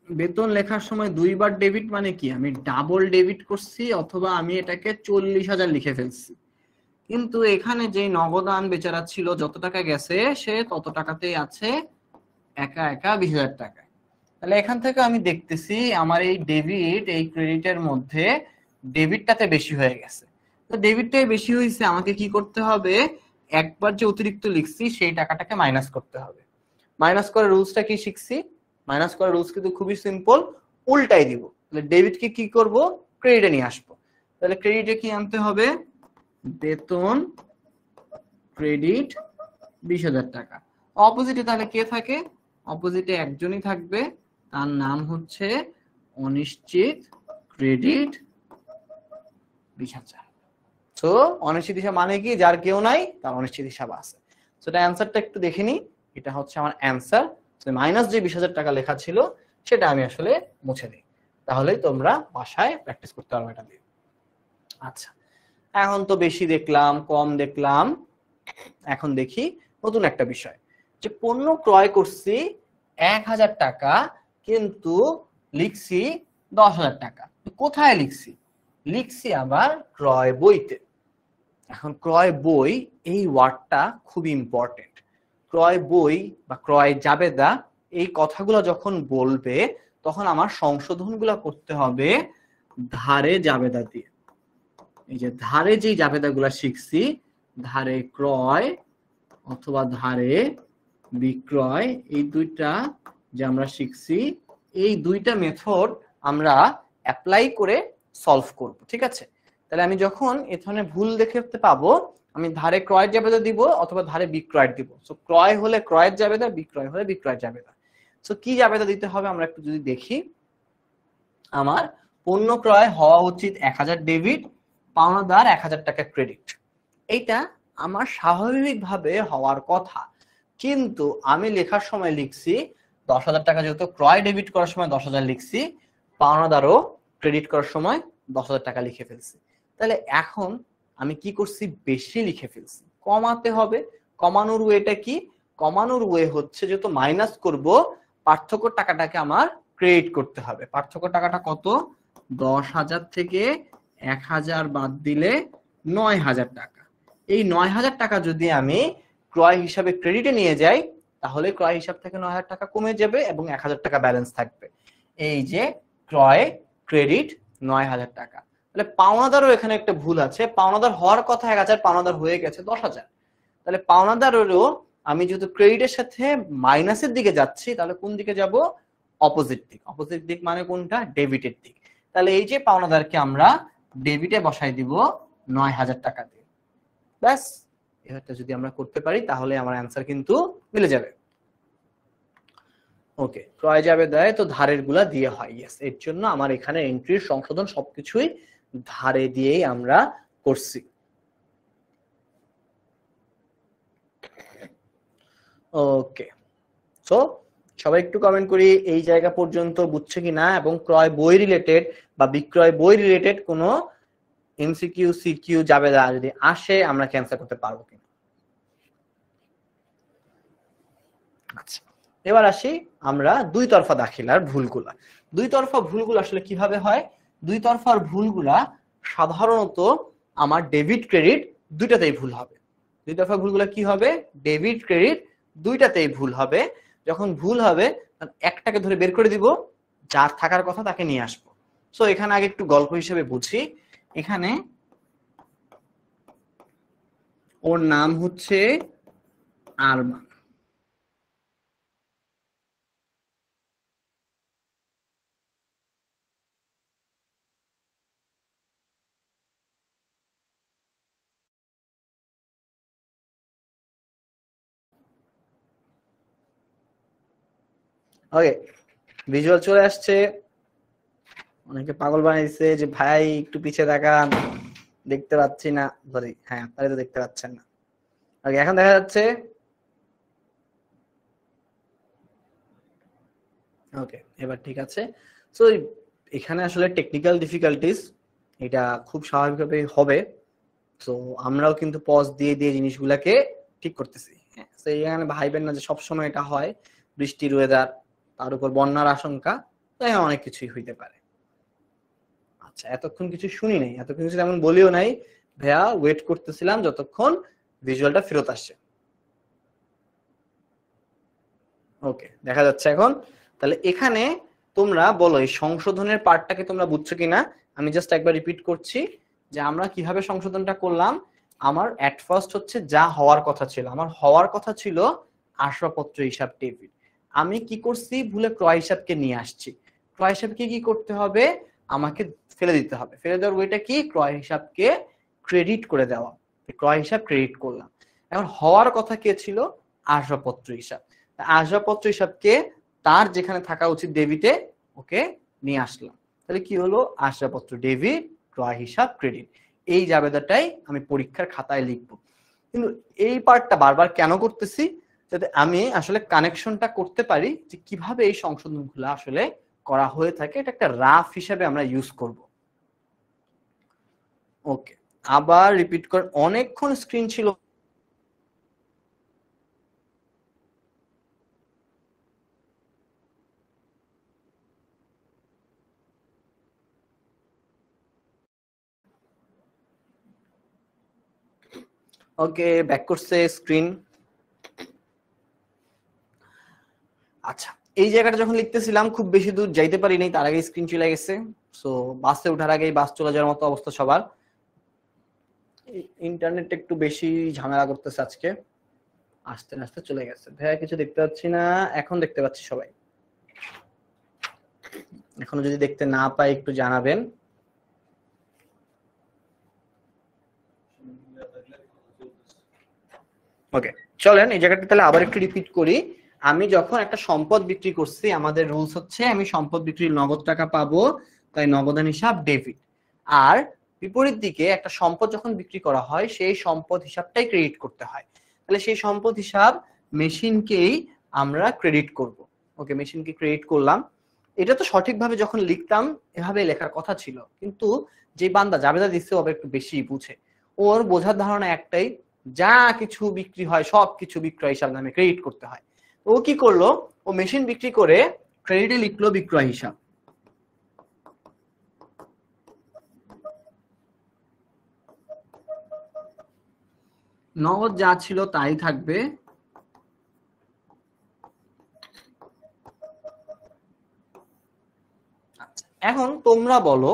বেতন লেখার সময় 2বার ডেবিট মানে কি, আমি ডাবল ডেবিট করছি, অথবা আমি এটাকে 40,000 লিখে ফেলছি। কিন্তু এখানে যে নগদান বেচারা ছিল, যত টাকা গেছে সে তত টাকাতেই আছে, একা একা 20,000 টাকা। তাহলে এখান থেকে আমি দেখতেছি আমার এই ডেবিট এই ক্রেডিটের মধ্যে ডেবিটটাতে বেশি হয়ে গেছে। তো ডেবিটটাই বেশি হয়েছে, আমাকে কি করতে হবে? একবার যে অতিরিক্ত লিখছি সেই টাকাটাকে মাইনাস করতে হবে। মাইনাস করার রুলসটা কি শিখছি? মাইনাস করার রুলস কিন্তু খুবই সিম্পল, উল্টাই দিব। তাহলে ডেবিটকে কি করব? ক্রেডিটে নিয়ে আসবো। তাহলে ক্রেডিটে কি আনতে হবে? বেতন ক্রেডিট 20,000 টাকা। অপোজিটে তাহলে কে থাকে? অপোজিটে একজনই থাকবে, তার নাম হচ্ছে অনিশ্চিত ক্রেডিট 20,000। তো অনিশ্চিত হিসাব মানে কি? যার কেউ নাই তার অনিশ্চিত হিসাব আছে। তো এটা অ্যান্সারটা একটু দেখে নি, এটা হচ্ছে আমার অ্যান্সার। মাইনাস যে 20,000 টাকা লেখা ছিল সেটা আমি আসলে মুছে দিই, তাহলেই তোমরা বাসায় প্র্যাকটিস করতে পারবে এটা দিয়ে। আচ্ছা, এখন তো বেশি দেখলাম, কম দেখলাম, এখন দেখি নতুন একটা বিষয়, যে পণ্য ক্রয় করছি 1,000 টাকা, কিন্তু লিখছি 10,000 টাকা। কোথায় লিখছি? লিখছি আবার ক্রয় বইতে। এখন ক্রয় বই এই ওয়ার্ডটা খুব ইম্পর্টেন্ট। ক্রয় বই বা ক্রয় জাবেদা এই কথাগুলো যখন বলবে তখন আমার সংশোধনগুলো করতে হবে ধারে জাবেদা দিয়ে। এই যে ধারে যেই জাবেদাগুলো শিখছি, ধারে ক্রয় অথবা ধারে বিক্রয়, এই দুইটা যে আমরা শিখছি, এই দুইটা মেথড আমরা অ্যাপ্লাই করে সলভ করব। ঠিক আছে, তাহলে আমি যখন এ ধরনের ভুল দেখতে পাবো, আমি ধারে ক্রয়ের জাবেদা দিব অথবা ধারে বিক্রয়ের দিব। সো ক্রয় হলে ক্রয়ের জাবেদা, বিক্রয় হলে বিক্রয়ের জাবেদা। সো কি জাবেদা দিতে হবে আমরা একটু যদি দেখি, আমার পণ্য ক্রয় হওয়া উচিত 1,000 ডেবিট, পাওনাদার 1,000 টাকা ক্রেডিট। এইটা আমার স্বাভাবিকভাবে হওয়ার কথা, কিন্তু আমি লেখার সময় লিখছি 10,000 টাকা, যেহেতু ক্রয় ডেবিট করার সময় 10,000 লিখছি, পাওনাদারও ক্রেডিট করার সময় 10,000 টাকা লিখে ফেলছি। তাহলে এখন আমি কি করছি? বেশি লিখে ফেলছি, কমাতে হবে। কমানোর ওয়েটা কি? কমানোর ওয়ে হচ্ছে যেহেতু মাইনাস করব, পার্থক্য টাকাটাকে আমার ক্রেডিট করতে হবে। পার্থক্য টাকাটা কত? 10,000 থেকে 1,000 বাদ দিলে 9,000 টাকা। এই 9,000 টাকা যদি আমি ক্রয় হিসাবে ক্রেডিটে নিয়ে যাই, তাহলে ক্রয় হিসাব থেকে 9,000 টাকা কমে যাবে এবং 1,000 টাকা ব্যালেন্স থাকবে। এই যে ক্রয় ক্রেডিট 9,000 টাকা। তাহলে পাওনাদারও এখানে একটা ভুল আছে, পাওনাদার হওয়ার কথা 1000, পাওনাদার হয়ে গেছে 10,000। তাহলে পাওনাদারেরও আমি যেহেতু ক্রেডিটের সাথে মাইনাসের দিকে যাচ্ছি, তাহলে কোন দিকে যাব? অপোজিট দিক। অপোজিট দিক মানে কোনটা? ডেবিটের দিক। তাহলে এই যে পাওনাদারকে আমরা ডেবিটে বসাই দিব 9,000 টাকা দিয়ে। ব্যাস, এটা যদি আমরা করতে পারি তাহলে আমার অ্যান্সার কিন্তু মিলে যাবে। ওকে, ক্রয় যাবে দেয় তো ধারের গুলা দিয়ে হয়। ইয়েস, এর জন্য আমার এখানে এন্ট্রির সংশোধন সবকিছুই ধারে দিয়েই আমরা করছি। ওকে, সো সবাই একটু কমেন্ট করি এই জায়গা পর্যন্ত বুঝছে কিনা, এবং ক্রয় বই রিলেটেড বা বিক্রয় বই রিলেটেড কোনো এমসিকিউ সিকিউ যাবে যদি আসে আমরা ক্যান্সেল করতে পারবো কিনা। আচ্ছা, এবার আসি আমরা দুই তরফা দাখিলার ভুলগুলা। দুই তরফা ভুলগুলো আসলে কিভাবে হয়? দুই তরফার ভুলগুলা সাধারণত আমার ডেবিট ক্রেডিট দুইটাতেই ভুল হবে। দুই তরফা ভুলগুলা কি হবে? ডেবিট ক্রেডিট দুইটাতেই ভুল হবে। যখন ভুল হবে একটাকে ধরে বের করে দিব, যার থাকার কথা তাকে নিয়ে আসবো। সো এখানে আগে একটু গল্প হিসেবে বুঝি। এখানে ওর নাম হচ্ছে আরমান। ওকে, ভিজুয়াল চলে আসছে। অনেকে পাগল বানাইছে যে ভাই একটু পিছিয়ে তাকান, দেখতে পাচ্ছি না। সরি, হ্যাঁ আপনারা তো দেখতে পাচ্ছেন না। ওকে, এখন দেখা যাচ্ছে। ওকে, এবার ঠিক আছে। সো এখানে আসলে টেকনিক্যাল ডিফিকাল্টিস, এটা খুব স্বাভাবিকভাবে হবে। তো আমরাও কিন্তু পজ দিয়ে দিয়ে জিনিসগুলাকে ঠিক করতেছি। হ্যাঁ, তো এখানে ভাইবেন না যে সবসময় এটা হয়। বৃষ্টির ওয়েদার, তার উপর বন্যার আশঙ্কা, তাই অনেক কিছুই হইতে পারে। আচ্ছা, এতক্ষণ কিছু শুনি নাই, এতক্ষণ কিছু তেমন বলিও নাই ভাইয়া, ওয়েট করতেছিলাম যতক্ষণ ভিজুয়ালটা ফেরত আসছে। ওকে, দেখা যাচ্ছে এখন। তাহলে এখানে তোমরা বলো এই সংশোধনের পার্টটাকে তোমরা বুঝছো কিনা। আমি জাস্ট একবার রিপিট করছি যে আমরা কিভাবে সংশোধনটা করলাম। আমার এট ফার্স্ট হচ্ছে যা হওয়ার কথা ছিল, আমার হওয়ার কথা ছিল আসবাবপত্র হিসাব ডেবিট। আমি কি করছি? ভুলে ক্রয় হিসাবকে নিয়ে আসছি। ক্রয় হিসাবকে কি করতে হবে? আমাকে ফেলে দিতে হবে। ফেলে দেওয়ার ওইটা কি? ক্রয় হিসাবকে ক্রেডিট করে দেওয়া। ক্রয় হিসাব ক্রেডিট করলাম। এখন হওয়ার কথা কে ছিল? আসবাবপত্র হিসাব। আসবাবপত্র হিসাবকে তার যেখানে থাকা উচিত ডেবিটে, ওকে নিয়ে আসলাম। তাহলে কি হলো? আসবাবপত্র ডেবিট, ক্রয় হিসাব ক্রেডিট। এই জাবেদাটাই আমি পরীক্ষার খাতায় লিখবো। কিন্তু এই পার্টটা বারবার কেন করতেছি? যাতে আমি আসলে কানেকশনটা করতে পারি যে কিভাবে এই সংশোধনগুলো আসলে করা হয়ে থাকে। এটা একটা রাফ হিসাবে আমরা ইউজ করব। ওকে, আবার রিপিট কর। অনেকক্ষণ স্ক্রিন ছিল। ওকে, ব্যাক করছে স্ক্রিন। আচ্ছা, এই জায়গাটা যখন লিখতেছিলাম খুব বেশি দূর যাইতে পারি নাই, তার আগে স্ক্রিন চলে গেছে। সো বাসে ওঠার আগেই বাস চলে যাওয়ার মতো অবস্থা সবার। ইন্টারনেট একটু বেশি ঝামেলা করতেছে আজকে। আস্তে আস্তে চলে গেছে। ভাইয়া কিছু দেখতে পাচ্ছি না। এখন দেখতে পাচ্ছি সবাই। এখনো যদি দেখতে না পাই একটু জানাবেন। ওকে, চলেন এই জায়গাটা তাহলে আবার একটু রিপিট করি। আমি যখন একটা সম্পদ বিক্রি করছি, আমাদের রুলস হচ্ছে আমি সম্পদ বিক্রির নগদ টাকা পাবো, তাই নগদান হিসাব ডেবিট। আর বিপরীত দিকে একটা সম্পদ যখন বিক্রি করা হয় সেই সম্পদ হিসাবটাই ক্রেডিট করতে হয়। তাহলে সেই সম্পদ হিসাব মেশিনকেই আমরা ক্রেডিট করব। ওকে, মেশিনকে ক্রেডিট করলাম। এটা তো সঠিকভাবে যখন লিখতাম এভাবে লেখার কথা ছিল, কিন্তু যে বান্দা জাবেদা দিচ্ছে ও একটু বেশি বুঝে। ওর বোঝার ধারণা একটাই, যা কিছু বিক্রি হয় সব কিছু বিক্রয় হিসাব নামে ক্রেডিট করতে হয়। ও কি করলো? ও মেশিন বিক্রি করে ক্রেডিটে লিখলো বিক্রয় হিসাব। নগদ যা ছিল তাই থাকবে। এখন তোমরা বলো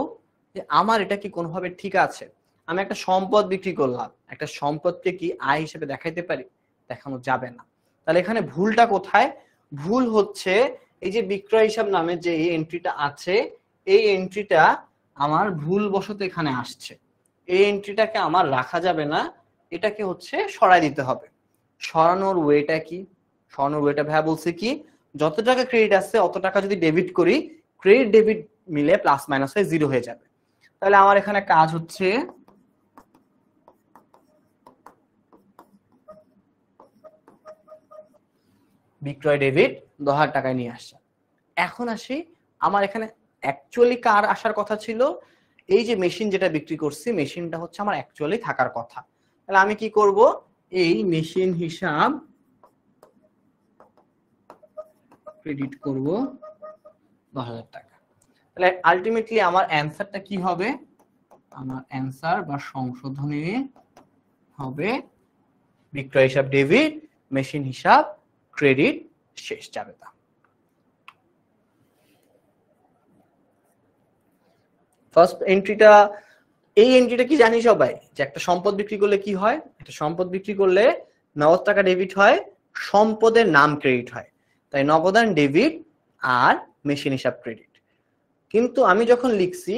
আমার এটা কি কোনোভাবে ঠিক আছে? আমি একটা সম্পদ বিক্রি করলাম, একটা সম্পদকে কি আয় হিসেবে দেখাইতে পারি? দেখানো যাবে না। তাহলে এখানে ভুলটা কোথায়? ভুল হচ্ছে এই যে বিক্রয় হিসাব নামে যে এই এন্ট্রিটা আছে, এই এন্ট্রিটা আমার ভুলবশত এখানে আসছে। এই এন্ট্রিটাকে আমার রাখা যাবে না, এটাকে হচ্ছে সরাই দিতে হবে। সরানোর ওয়েটা কি? সরানোর ওয়েটা ভাইয়া বলছে কি, যত টাকা ক্রেডিট আছে অত টাকা যদি ডেবিট করি, ক্রেডিট ডেবিট মিলে প্লাস মাইনাস হয়ে 0 হয়ে যাবে। তাহলে আমার এখানে কাজ হচ্ছে বিক্রয় ডেবিট 10,000 টাকায় নিয়ে আসছে। এখন আসি, আমার এখানে অ্যাকচুয়ালি কার আসার কথা ছিল? এই যে মেশিন যেটা বিক্রি করছি, মেশিনটা হচ্ছে আমার অ্যাকচুয়ালি থাকার কথা। তাহলে আমি কি করব? এই মেশিন হিসাব ক্রেডিট করব 10,000 টাকা। তাহলে আলটিমেটলি আমার অ্যানসারটা কি হবে? আমার অ্যানসার বা সংশোধনী হবে বিক্রয় হিসাব ডেবিট, মেশিন হিসাব ক্রেডিট, শেষ যাবে তা। ফার্স্ট এন্ট্রিটা, এই এন্ট্রিটা কি জানি সবাই, যে একটা সম্পদ বিক্রি করলে কি হয়? একটা সম্পদ বিক্রি করলে 90 টাকা ডেবিট হয়, সম্পদের নাম ক্রেডিট হয়। তাই নগদান ডেবিট আর মেশিন হিসাব ক্রেডিট। কিন্তু আমি যখন লিখছি,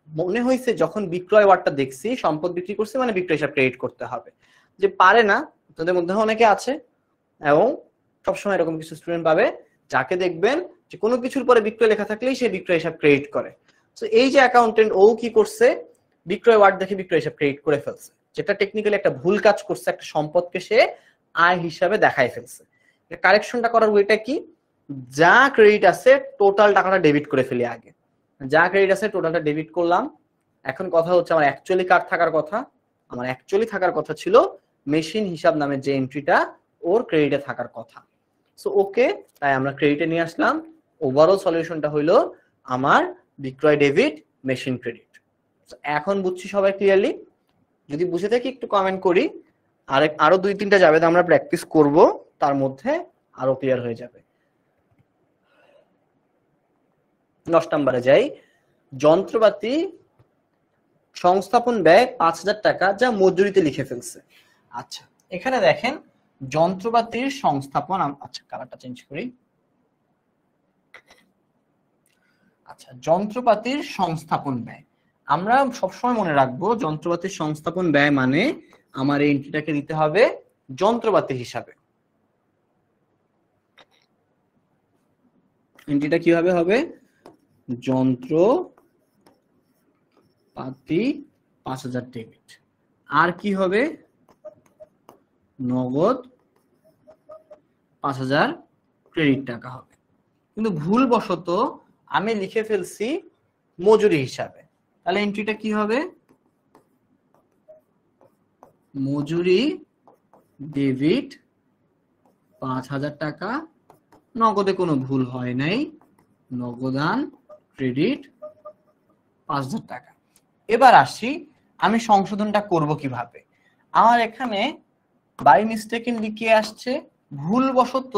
মনে হয়েছে যখন বিক্রয় ওয়ার্ডটা দেখছি, সম্পদ বিক্রি করছি মানে বিক্রয় হিসাব ক্রেডিট করতে হবে। যে পারে না, তাদের মধ্যে অনেকে আছে, এবং সবসময় এরকম কিছু স্টুডেন্ট পাবে যাকে দেখবেন যে কোনো কিছুর পরে বিক্রয় লেখা থাকলেই সে বিক্রয় হিসাব ক্রেডিট করে। তো এই যে অ্যাকাউন্টেন্ট, ও কি করছে? বিক্রয় ওয়ার্ড দেখে বিক্রয় হিসাব ক্রেডিট করে ফেলছে, যেটা টেকনিক্যালি একটা ভুল কাজ করছে। একটা সম্পদকে সে আয় হিসাবে দেখায় ফেলছে। কারেকশনটা করার ওয়েটা কি? যা ক্রেডিট আছে টোটাল টাকাটা ডেবিট করে ফেলি আগে। যা ক্রেডিট আছে টোটালটা ডেবিট করলাম। এখন কথা হচ্ছে আমার অ্যাকচুয়ালি কার থাকার কথা? আমার অ্যাকচুয়ালি থাকার কথা ছিল মেশিন হিসাব নামে যে এন্ট্রিটা, ওর ক্রেডিটে থাকার কথা। সো ওকে, তাই আমরা ক্রেডিটে নিয়ে আসলাম। ওভারঅল সলিউশনটা হইলো আমার বিক্রয় ডেবিট, মেশিন ক্রেডিট। এখন বুঝছি সবাই ক্লিয়ারলি? যদি বুঝে থাকি একটু কমেন্ট করি। আরো 2-3টা যাবে আমরা প্র্যাকটিস করব, তার মধ্যে আরো ক্লিয়ার হয়ে যাবে। 10 নম্বরে যাই। যন্ত্রপাতি সংস্থাপন ব্যয় 5,000 টাকা, যা মজুরিতে লিখে ফেলছে। আচ্ছা, এখানে দেখেন যন্ত্রপাতির সংস্থাপন, আচ্ছা কালারটা চেঞ্জ করি। আচ্ছা, যন্ত্রপাতির সংস্থাপন ব্যয় আমরা সবসময় মনে রাখবো, যন্ত্রপাতির সংস্থাপন ব্যয় মানে আমার এই এন্ট্রিটাকে দিতে হবে যন্ত্রপাতি হিসাবে। এন্ট্রিটা কিভাবে হবে? যন্ত্রপাতি 5,000 ডেবিট, আর কি হবে? নগদ 5,000 ক্রেডিট টাকা হবে। কিন্তু ভুলবশত আমি লিখে ফেলছি মজুরি হিসাবে। তাহলে এন্ট্রিটা কি হবে? মজুরি ডেবিট 5,000 টাকা, নগদে কোনো ভুল হয় নাই, নগদান ক্রেডিট 5,000 টাকা। এবার আসি, আমি সংশোধনটা করব কিভাবে? আমার এখানে বাই মিস্টেকেন লিখে আসছে, ভুলবশত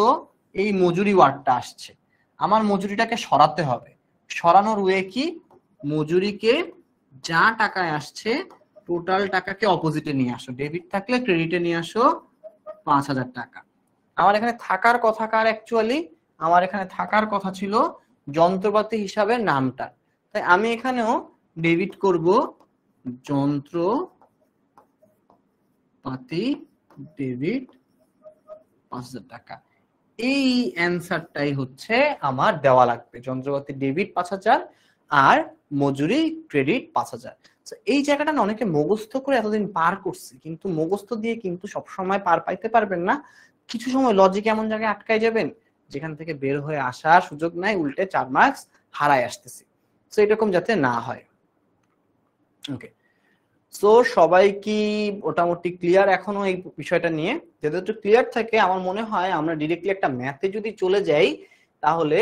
এই মজুরি ওয়ার্ডটা আসছে। আমার মজুরিটাকে সরাতে হবে। সরানোর ওয়ে কি? মজুরিকে যা টাকায় আসছে টোটাল টাকাকে অপোজিটে নিয়ে আসো, ডেবিট থাকলে ক্রেডিটে নিয়ে আসো 5,000 টাকা। আমার এখানে থাকার কথা কার অ্যাকচুয়ালি? আমার এখানে থাকার কথা ছিল যন্ত্রপাতি হিসাবে নামটা। তাই আমি এখানেও ডেবিট করব যন্ত্রপাতি ডেবিট 5,000 টাকা। এই অ্যানসারটাই হচ্ছে আমার দেওয়া লাগবে, যন্ত্রপাতি ডেবিট 5,000 আর মজুরি ক্রেডিট 5,000। এই জায়গাটা না অনেকে মুখস্থ করে এতদিন পার করছে, কিন্তু মুখস্থ দিয়ে কিন্তু সবসময় পার পাইতে পারবেন না। কিছু সময় লজিক এমন জায়গায় আটকায় যাবেন যেখান থেকে বের হয়ে আসার সুযোগ নাই, উল্টে 4 মার্কস হারায় আসতেছি। তো এরকম যাতে না হয়। ওকে, সো সবাই কি মোটামুটি ক্লিয়ার এখনো এই বিষয়টা নিয়ে? যদি ক্লিয়ার থাকে, আমার মনে হয় আমরা ডিরেক্টলি একটা ম্যাথে যদি চলে যাই তাহলে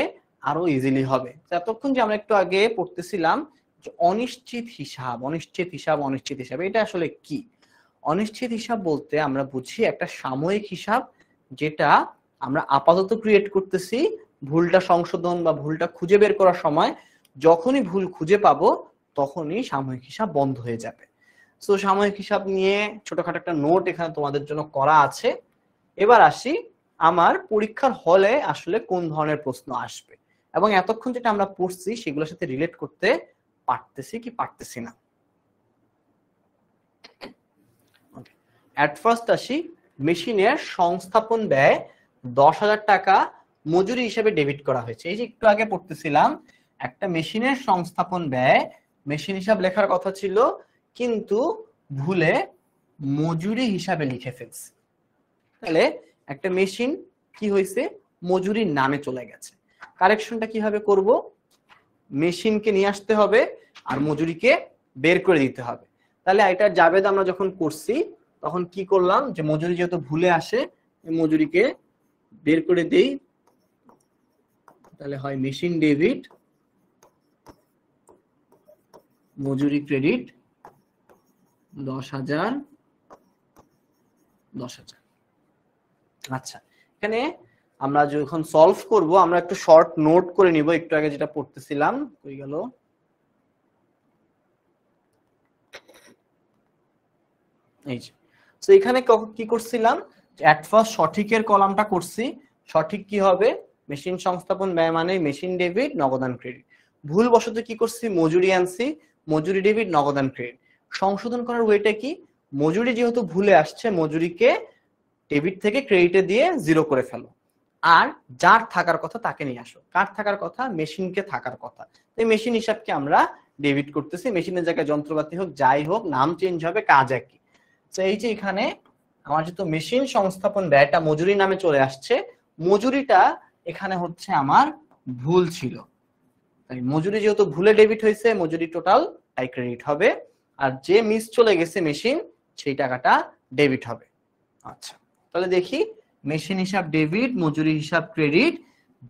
আরো ইজিলি হবে। এতক্ষণ যে আমরা একটু আগে পড়তেছিলাম যে অনিশ্চিত হিসাব, অনিশ্চিত হিসাব, অনিশ্চিত হিসাব, এটা আসলে কি? অনিশ্চিত হিসাব বলতে আমরা বুঝি একটা সাময়িক হিসাব যেটা আমরা আপাতত ক্রিয়েট করতেছি। ভুলটা সংশোধন বা ভুলটা খুঁজে বের করার সময় যখনই ভুল খুঁজে পাবো তখনই সাময়িক হিসাব বন্ধ হয়ে যাবে। সো সাময়িক হিসাব নিয়ে ছোটখাটো একটা নোট এখানে তোমাদের জন্য করা আছে। এবার আসি আমার পরীক্ষার হলে আসলে কোন ধরনের প্রশ্ন আসবে এবং এতক্ষণ যেটা আমরা পড়ছি সেগুলোর সাথে রিলেট করতে পারতেছি কি পারতেছি না। এট ফার্স্ট আসি, মেশিনের সংস্থাপন ব্যয় 10,000 টাকা মজুরি হিসেবে ডেবিট করা হয়েছে। এই যে একটু আগে পড়তেছিলাম, একটা মেশিনের সংস্থাপন ব্যয় মেশিন হিসাব লেখার কথা ছিল কিন্তু ভুলে মজুরি হিসাবে লিখে ফেলছি। তাহলে একটা মেশিন কি হয়েছে, মজুরির নামে চলে গেছে। কারেকশনটা কিভাবে করব, মেশিনকে নিয়ে আসতে হবে আর মজুরিকে বের করে দিতে হবে। তাহলে এটার জাবেদ আমরা যখন করছি তখন কি করলাম, যে মজুরি যেহেতু ভুলে আসে মজুরিকে বের করে দেই, তাহলে হয় মেশিন ডেবিট মজুরি ক্রেডিট 10,000 10,000। আচ্ছা, এখানে আমরা যখন সলভ করব আমরা একটু শর্ট নোট করে নিব, একটু আগে যেটা পড়তেছিলাম কই গেল, এই যে। তো এখানে কি করছিলাম, এট ফার্স্ট সঠিকের কলামটা করছি। সঠিক কি হবে, মেশিন সংস্থাপন ব্যয় মানে মেশিন ডেবিট নগদান ক্রেডিট। ভুল বশত কি করছি, মজুরি আনছি, মজুরি ডেবিট নগদান ক্রেডিট। সংশোধন করার ওয়েটা কি, মজুরি যেহেতু ভুলে আসছে মজুরিকে ডেবিট থেকে ক্রেডিটে দিয়ে জিরো করে ফেলো, আর যার থাকার কথা তাকে নিয়ে আসো। কার থাকার কথা, মেশিনকে থাকার কথা। এই মেশিন হিসাবকে আমরা ডেবিট করতেছি, মেশিনের জায়গায় যন্ত্রপাতি হোক যাই হোক নাম চেঞ্জ হবে কাজ একই। তো এই যে এখানে আমার যেহেতু মেশিন সংস্থাপন ব্যয়টা মজুরি নামে চলে আসছে, মজুরিটা এখানে হচ্ছে আমার ভুল ছিল, তাই মজুরি যেহেতু ভুলে ডেবিট হয়েছে মজুরি টোটাল তাই ক্রেডিট হবে, আর যে মিস চলে গেছে মেশিন সেই টাকাটা ডেবিট হবে। আচ্ছা, তাহলে দেখি মেশিন হিসাব ডেবিট মজুরি হিসাব ক্রেডিট,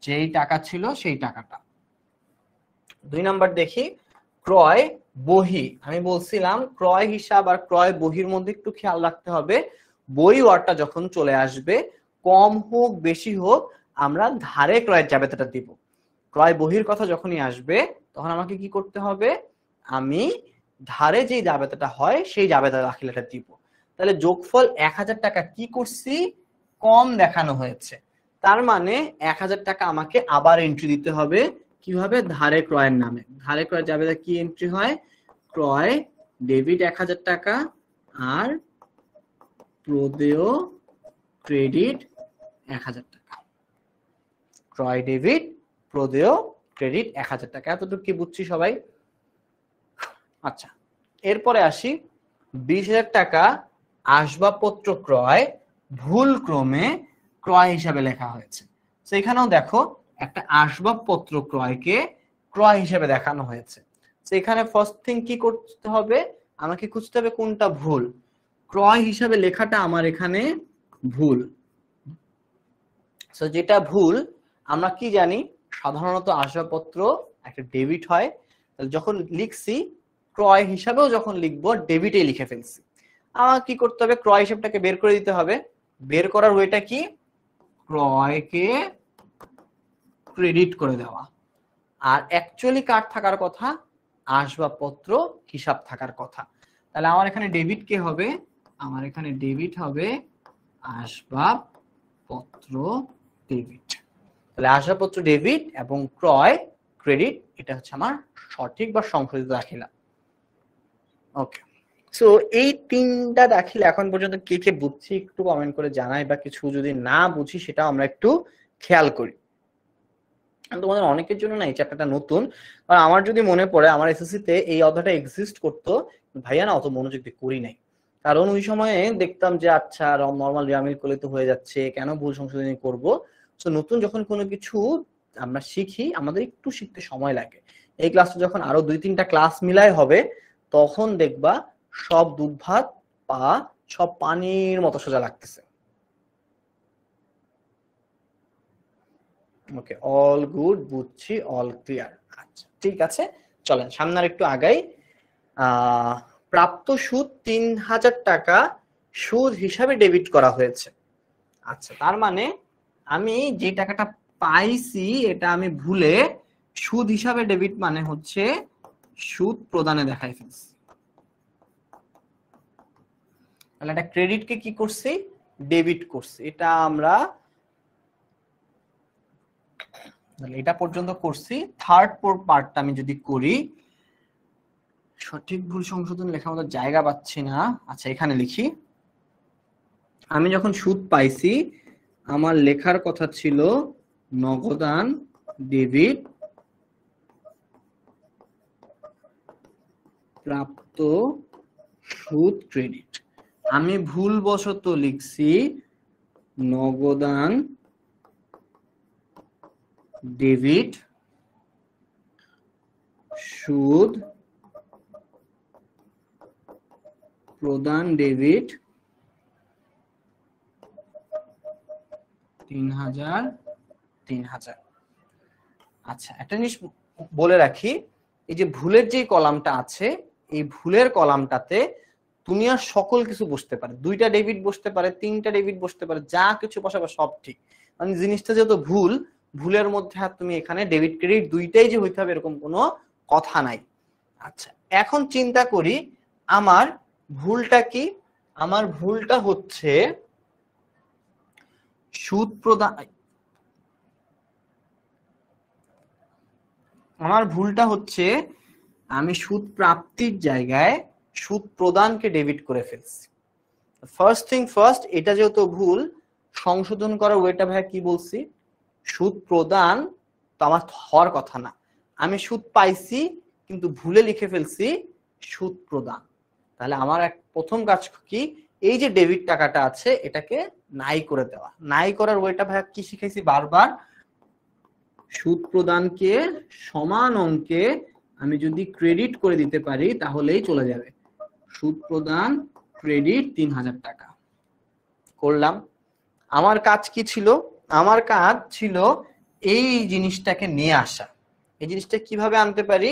যেই টাকা ছিল সেই টাকাটা। 2 নাম্বার দেখি, ক্রয় বহি। আমি বলছিলাম ক্রয় হিসাব আর ক্রয় বহির মধ্যে একটু খেয়াল রাখতে হবে, বই ওয়ার্ডটা যখন চলে আসবে কম হোক বেশি হোক আমরা ধারে ক্রয়ের জাবেদাটা দিব। ক্রয় বহির কথা যখনই আসবে তখন আমাকে কি করতে হবে, আমি ধারে যে জাবেদাটা হয় সেই জাবেদা দাখিলাটা দিব। তাহলে যোগফল 1000 টাকা কি করছি, কম দেখানো হয়েছে, তার মানে 1000 টাকা আমাকে আবার এন্ট্রি দিতে হবে। কিভাবে, ধারে ক্রয়ের নামে। ধারে ক্রয়ের জাবেদা কি এন্ট্রি হয়, ক্রয় ডেবিট 1000 টাকা আর প্রদেয় ক্রেডিট 1000 টাকা। ক্রয় ডেবিট প্রদেয় ক্রেডিট 1000 টাকা। এতটুকু কি বুঝছি সবাই? আচ্ছা, এরপরে আসি 20,000 টাকা আসবাবপত্র ক্রয় ভুল ক্রমে ক্রয় হিসাবে লেখা হয়েছে। তো এখানেও দেখো একটা আসবাবপত্র ক্রয়কে ক্রয় হিসাবে দেখানো হয়েছে। তো এখানে ফার্স্ট থিং কি করতে হবে, আমাকে খুঁজতে হবে কোনটা ভুল। ক্রয় হিসাবে লেখাটা আমার এখানে ভুল। তো যেটা ভুল আমরা কি জানি, সাধারণত আসবাবপত্র একটা ডেবিট হয়, যখন লিখছি ক্রয় হিসাবেও যখন লিখবো ডেবিটে লিখে ফেলছি। আমার কি করতে হবে, ক্রয় হিসাবটাকে বের করে দিতে হবে। বের করার ওয়েটা কি, ক্রয়কে ক্রেডিট করে দেওয়া, আর অ্যাকচুয়ালি কার থাকার কথা, আসবাবপত্র হিসাব থাকার কথা। তাহলে আমার এখানে ডেবিট কে হবে, আমার এখানে ডেবিট হবে আসবাবপত্র ডেবিট। তাহলে আসবাবপত্র ডেবিট এবং ক্রয় ক্রেডিট, এটা হচ্ছে আমার সঠিক বা সংশোধিত দাখিলা। ওকে, সো এই 3টা দাখিলা এখন পর্যন্ত কে কে বুঝছি একটু কমেন্ট করে জানাই, বা কিছু যদি না বুঝি সেটা আমরা একটু খেয়াল করি। তোমাদের অনেকের জন্য না এই চ্যাপ্টারটা নতুন, কারণ আমার যদি মনে পড়ে আমার এসএসসি তে এই অধ্যায়টা এক্সিস্ট করতো, ভাইয়া না অত মনোযোগ দিয়ে করি নাই, কারণ ওই সময়ে দেখতাম যে আচ্ছা নরমাল রিয়ামিল করলে তো হয়ে যাচ্ছে, কেন ভুল সংশোধনী করব। তো নতুন যখন কোনো কিছু আমরা শিখি আমাদের একটু শিখতে সময় লাগে। এই ক্লাসটা যখন আরো 2-3টা ক্লাস মিলাই হবে তখন দেখবা সব দুধ ভাত পা সব পানির মতো সোজা লাগতেছে। ওকে, অল গুড, বুঝছি, অল ক্লিয়ার। আচ্ছা ঠিক আছে, চলেন সামনে আর একটু আগাই। প্রাপ্ত সুদ 3000 টাকা সুদ হিসাবে ডেবিট করা হয়েছে। আচ্ছা, তার মানে আমি যে টাকাটা পাইছি এটা আমি ভুলে সুদ হিসাবে ডেবিট, মানে হচ্ছে সুদ প্রদানে দেখাই ফেলছি। তাহলে এটা ক্রেডিটকে কি করছি, ডেবিট করছি। এটা আমরা এটা পর্যন্ত করছি। থার্ড পার্টটা আমি যদি করি, সঠিক ভুল সংশোধন লেখার মতো জায়গা পাচ্ছি না। আচ্ছা এখানে লিখি, আমি যখন সুদ পাইছি আমার লেখার কথা ছিল নগদান ডেবিট প্রাপ্ত সুদ ক্রেডিট। আমি ভুলবশত লিখছি নগদান ডেবিট সুদ প্রদান ডেবিট 3000। আচ্ছা একটা জিনিস বলে রাখি, এই যে ভুলের যে কলামটা আছে, এই ভুলের কলামটাতে দুনিয়ার সকল কিছু বসতে পারে, 2টা ডেবিট বসতে পারে, 3টা ডেবিট বসতে পারে, যা কিছু বসাবে সব ঠিক। মানে জিনিসটা যেহেতু ভুল, ভুলের মধ্যে আর তুমি এখানে ডেবিট ক্রেডিট দুইটাই যে হইতে হবে এরকম কোনো কথা নাই। আচ্ছা এখন চিন্তা করি আমার ভুলটা কি। আমার ভুলটা হচ্ছে সুদ প্রদান, আমার ভুলটা হচ্ছে আমি সুদ প্রাপ্তির জায়গায় সুদ প্রদানকে ডেবিট করে ফেলছি। ফার্স্ট থিং ফার্স্ট, এটা যেহেতু ভুল, সংশোধন করার ওয়েটা ভাই কি বলছি, সুদ প্রদান তো আমার হওয়ার কথা না, আমি সুদ পাইছি কিন্তু ভুলে লিখে ফেলছি সুদ প্রদান। তাহলে আমার প্রথম কাজ কি, এই যে ডেবিট টাকাটা আছে এটাকে নাই করে দেওয়া। নাই করার ওয়েটা ভাই কি শিখাইছি বারবার, সুদ প্রদানকে সমান অঙ্কে আমি যদি ক্রেডিট করে দিতে পারি তাহলেই চলে যাবে। সুদ প্রদান ক্রেডিট 3000 টাকা করলাম। আমার কাজ কি ছিল, আমার কাজ ছিল এই জিনিসটাকে নিয়ে আসা। এই জিনিসটা কিভাবে আনতে পারি,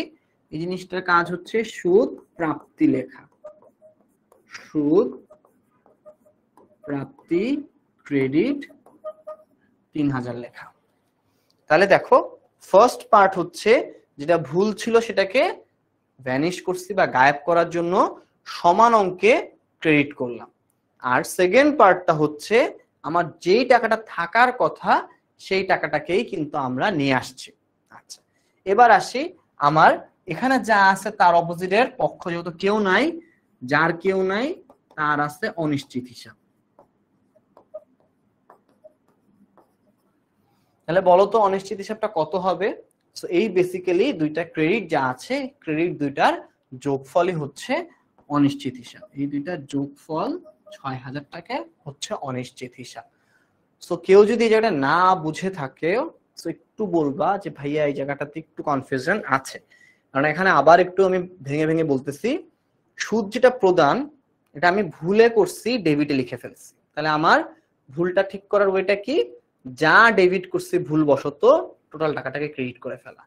এই জিনিসটার কাজ হচ্ছে সুদ প্রাপ্তি লেখা, সুদ প্রাপ্তি ক্রেডিট 3000 লেখা। তাহলে দেখো ফার্স্ট পার্ট হচ্ছে যেটা ভুল ছিল সেটাকে ভ্যানিশ করছি বা গায়েব করার জন্য সমান অঙ্কে ক্রেডিট করলাম। আর সেকেন্ড পার্টটা হচ্ছে আমার যেই টাকাটা থাকার কথা সেই টাকাটাকেই কিন্তু আমরা নিয়ে আসছি। আচ্ছা এবার আসি, আমার এখানে যা আছে তার অপোজিটের পক্ষ যেহেতু কেউ নাই, যার কেউ নাই তার আছে অনিশ্চিত হিসাব। তাহলে বলো তো অনিশ্চিত হিসাবটা কত হবে। সো এই বেসিক্যালি দুইটা ক্রেডিট যা আছে, ক্রেডিট দুইটার যোগফলই হচ্ছে অনিশ্চিত হিসাব। এই দুইটার যোগফল 6000 টাকা হচ্ছে অনিশ্চিত হিসাব। সো কেউ যদি এই জায়গাটা না বুঝে থাকে সো একটু বলবা যে ভাইয়া এই জায়গাটাতে একটু কনফিউশন আছে, কারণ এখানে আবার একটু আমি ভেঙে ভেঙে বলতেছি। সুদ যেটা প্রদান এটা আমি ভুলে করছি, ডেবিটে লিখে ফেলছি। তাহলে আমার ভুলটা ঠিক করার ওয়েটা কি, যা ডেবিট করছি ভুলবশত টোটাল টাকাটাকে ক্রেডিট করে ফেলা।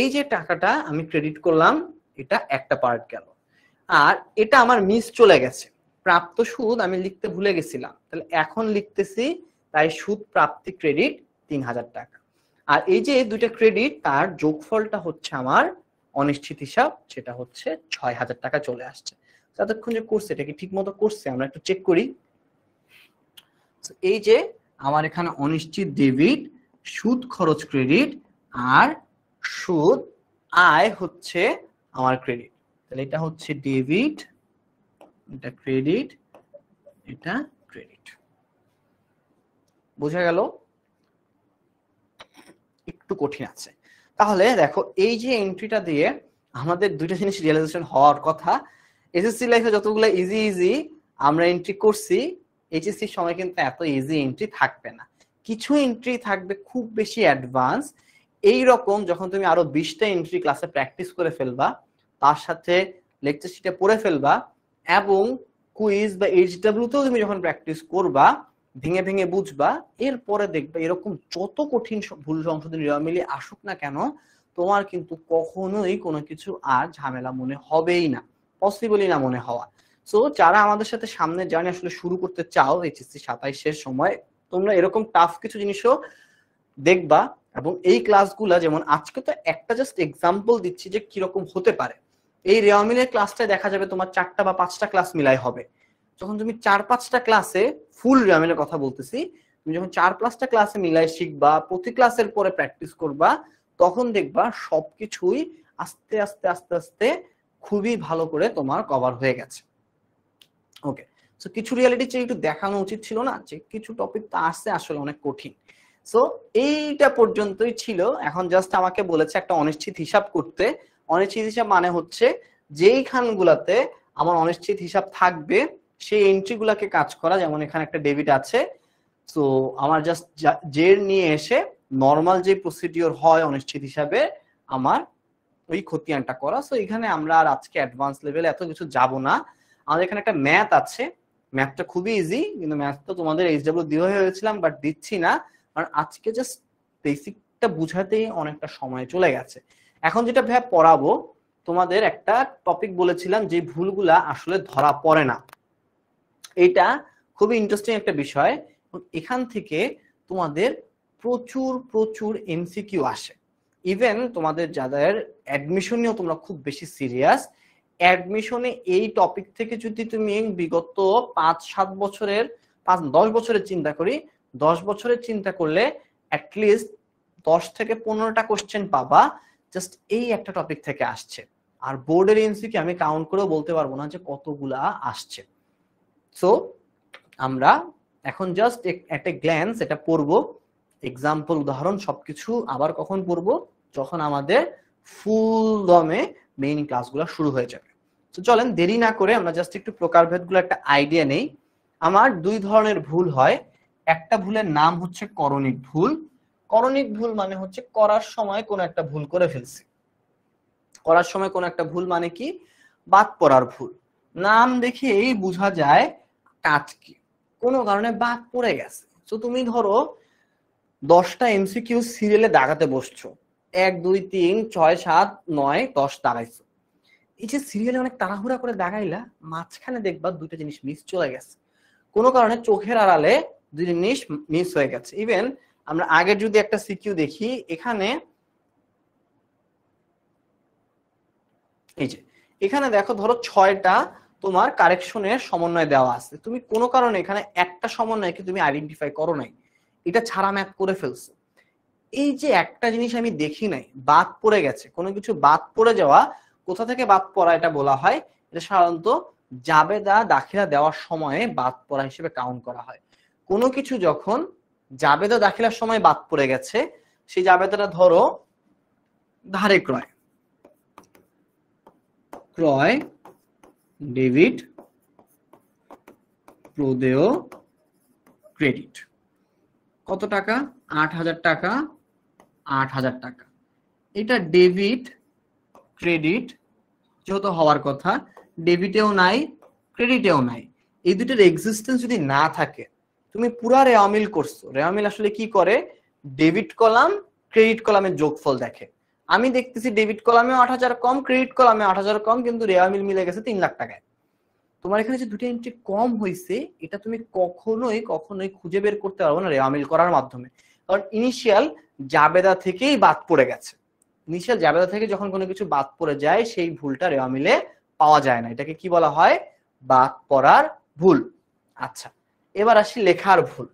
এই যে টাকাটা আমি ক্রেডিট করলাম এটা একটা পার্ট গেল। আর এটা আমার মিস চলে গেছে, প্রাপ্ত সুদ আমি লিখতে ভুলে গেছিলাম, তাহলে এখন লিখতেছি তাই সুদ প্রাপ্তি ক্রেডিট 3000 টাকা। আর এই যে দুইটা ক্রেডিট তার যোগফলটা হচ্ছে আমার অনিশ্চিত হিসাব, সেটা হচ্ছে 6000 টাকা চলে আসছে। যতক্ষণ যে করছে এটা কি ঠিক মতো করছে আমরা একটু চেক করি। এই যে আমার এখানে অনিশ্চিত ডেবিট, সুদ খরচ ক্রেডিট, আর সুদ আয় হচ্ছে আমার ক্রেডিট। তাহলে এটা হচ্ছে ডেবিট, এটা ক্রেডিট, এটা ক্রেডিট। বোঝা গেল? একটু কঠিন আছে। তাহলে দেখো এই যে এন্ট্রিটা দিয়ে আমাদের দুইটা জিনিস রিয়েলাইজেশন হওয়ার কথা। এসএসসি লাইফে যতগুলো ইজি আমরা এন্ট্রি করছি, এইচএসসি সময় কিন্তু এত ইজি এন্ট্রি থাকবে না। কিছু এন্ট্রি থাকবে খুব বেশি অ্যাডভান্স। এই রকম যখন তুমি আরো 20টা এন্ট্রি ক্লাসে প্র্যাকটিস করে ফেলবা, তার সাথে লেকচার শিটে পড়ে ফেলবা, এবং কুইজ বা এইচডব্লিউ তেও তুমি যখন প্র্যাকটিস করবা, ভেঙে ভেঙে বুঝবা, এরপরে দেখবে এরকম যত কঠিন ভুল সংশোধনী রিওয়ামিলি আসুক না কেন, তোমার কিন্তু কখনোই কোনো কিছু আর ঝামেলা মনে হবেই না, পসিবলই না মনে হওয়া। সো যারা আমাদের সাথে সামনে জার্নি আসলে শুরু করতে চাও এইচএসসি 27 সময়, তোমরা এরকম টাফ কিছু জিনিসও দেখবা এবং এই ক্লাসগুলা যেমন আজকে তো একটা জাস্ট এক্সাম্পল দিচ্ছি যে কিরকম হতে পারে। এই রেওয়া মিলের ক্লাসটায় দেখা যাবে তোমার 4টা বা 5টা ক্লাস মিলাই হবে। যখন তুমি 4-5টা ক্লাসে ফুল রেওয়া মিলের কথা বলতেছি, তুমি যখন 4-5টা ক্লাসে মিলাই শিখবা, প্রতি ক্লাসের পরে প্র্যাকটিস করবা, তখন দেখবা সবকিছুই আস্তে আস্তে আস্তে আস্তে খুবই ভালো করে তোমার কভার হয়ে গেছে। ওকে, সো কিছু রিয়ালিটি চেক একটু দেখানো উচিত ছিল না, যে কিছু টপিক তো আসছে আসলে অনেক কঠিন। সো এইটা পর্যন্তই ছিল। এখন জাস্ট আমাকে বলেছে একটা অনিশ্চিত হিসাব করতে। অনিশ্চিত হিসাব মানে হচ্ছে যেই খানগুলাতে আমার অনিশ্চিত হিসাব থাকবে সেই এন্ট্রি গুলাকে কাজ করা। যেমন এখানে একটা ডেবিট আছে, সো আমার জাস্ট জের নিয়ে এসে নর্মাল যে প্রসিডিওর হয় অনিশ্চিত হিসাবে আমার ওই খতিয়ানটা করা। সো এখানে আমরা আর আজকে অ্যাডভান্স লেভেলে এত কিছু যাব না। আমাদের এখানে একটা ম্যাথ আছে, ম্যাথটা খুবই ইজি, কিন্তু ম্যাথটা তোমাদের এইচডব্লিউ দিয়ে হয়েছিলাম বাট দিচ্ছি না, কারণ আজকে জাস্ট বেসিকটা বুঝাতেই অনেকটা সময় চলে গেছে। এখন যেটা ভাই পড়াবো, তোমাদের একটা টপিক বলেছিলাম যে ভুলগুলা আসলে ধরা পড়ে না। এটা খুবই ইন্টারেস্টিং একটা বিষয়। এখান থেকে তোমাদের প্রচুর প্রচুর এমসিকিউ আসে। ইভেন তোমাদের যাদের অ্যাডমিশন নিয়েও তোমরা খুব বেশি সিরিয়াস, অ্যাডমিশনে এই টপিক থেকে যদি তুমি বিগত 5-7 বছরের 5-10 বছরের চিন্তা করি, 10 বছরের চিন্তা করলে অ্যাটলিস্ট 10 থেকে 15টা কোশ্চেন পাবা জাস্ট এই একটা টপিক থেকে আসছে। আর বোর্ডের এমসিকিউ আমি কাউন্ট করেও বলতে পারবো না যে কতগুলা আসছে। সো আমরা এখন জাস্ট একটা গ্ল্যান্স এটা পড়বো, এক্সাম্পল উদাহরণ সবকিছু আবার কখন পড়বো, যখন আমাদের ফুল দমে মেইন ক্লাসগুলো শুরু হয়ে যাবে। তো চলেন দেরি না করে আমরা জাস্ট একটু প্রকারভেদগুলো একটা আইডিয়া নেই। আমার 2 ধরনের ভুল হয়। একটা ভুলের নাম হচ্ছে করণিক ভুল। করণিক ভুল মানে হচ্ছে করার সময় কোনো একটা ভুল করে ফেলছি। করার সময় কোনো একটা ভুল মানে কি, বাদ পড়ার ভুল। নাম দেখেই বোঝা যায় কাজ কি, কোনো কারণে বাদ পড়ে গেছে। তো তুমি ধরো 10টা এমসিকিউ সিরিয়ালে দাগাতে বসছো, 1 2 3 6 7 9 10 দাগাইছো। এই যে সিরিয়ালে অনেক তাড়াহুড়া করে দাগাইলা, মাঝখানে দেখবা দুইটা জিনিস মিস চলে গেছে, কোনো কারণে চোখের আড়ালে দুই জিনিস মিস হয়ে গেছে। ইভেন আমরা আগের যদি একটা সিকিউ দেখি, এখানে এই যে এখানে দেখো, ধরো 6টা তোমার কারেকশনের সমন্বয় দেওয়া আছে, তুমি কোনো কারণে এখানে একটা সমন্বয়কে তুমি আইডেন্টিফাই করো নাই, এটা ছাড়া ম্যাথ করে ফেলছো। এই যে একটা জিনিস আমি দেখি নাই, বাদ পড়ে গেছে, কোনো কিছু বাদ পড়ে যাওয়া, কোথা থেকে বাদ পড়া এটা বলা হয়, এটা সাধারণত জাবেদা দাখিলা দেওয়ার সময়ে বাদ পড়া হিসেবে কাউন্ট করা হয়। কোনো কিছু যখন জাবেদা দাখিলার সময় বাদ পড়ে গেছে, সেই জাবেদাটা ধরো ধারে ক্রয়, ক্রয় ডেবিট প্রদেয় ক্রেডিট, কত টাকা, 8,000 টাকা, 8,000 টাকা। এটা ডেবিট ক্রেডিট যেহেতু হওয়ার কথা, ডেবিটেও নাই ক্রেডিটেও নাই, এই দুটোর এক্সিস্টেন্স যদি না থাকে, তুমি পুরা রেওয়া মিল করছো। রেওয়া মিল আসলে কি করে, ডেবিট কলাম ক্রেডিট কলামের যোগফল দেখে। আমি দেখতেছি ডেবিট কলামে 8,000 কম, ক্রেডিট কলামে 8,000 কম, কিন্তু রেওয়া মিল মিলে গেছে 3 লাখ টাকায়। তোমার এখানে যে দুটো এন্ট্রি কম হয়েছে, এটা তুমি কখনোই কখনোই খুঁজে বের করতে পারবো না রেওয়া মিল করার মাধ্যমে, কারণ ইনিশিয়াল জাবেদা থেকেই বাদ পড়ে গেছে। ইনিশিয়াল জাবেদা থেকে যখন কোনো কিছু বাদ পড়ে যায়, সেই ভুলটা রেওয়া মিলে পাওয়া যায় না। এটাকে কি বলা হয়, বাদ পড়ার ভুল। আচ্ছা, এবার আসি লেখার ভুল।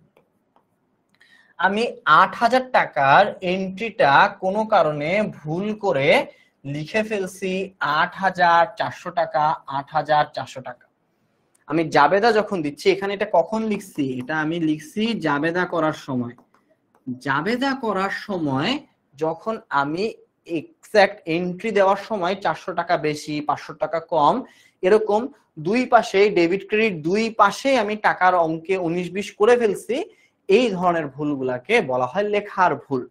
আমি 8,000 টাকার এন্ট্রিটা কোনো কারণে ভুল করে লিখে ফেলছি 8,400 টাকা, 8,400 টাকা। আমি জাবেদা যখন দিচ্ছি, এখানে এটা কখন লিখছি, এটা আমি লিখছি জাবেদা করার সময়। জাবেদা করার সময় যখন আমি এক্সাক্ট এন্ট্রি দেওয়ার সময় 400 টাকা বেশি 500 টাকা কম, এরকম দুই পাশে ডেবিট ক্রেডিট দুই পাশে আমি টাকার অঙ্কে 19-20 করে ফেলছি, এই ধরনের ভুলগুলাকে বলা হয় লেখার ভুল।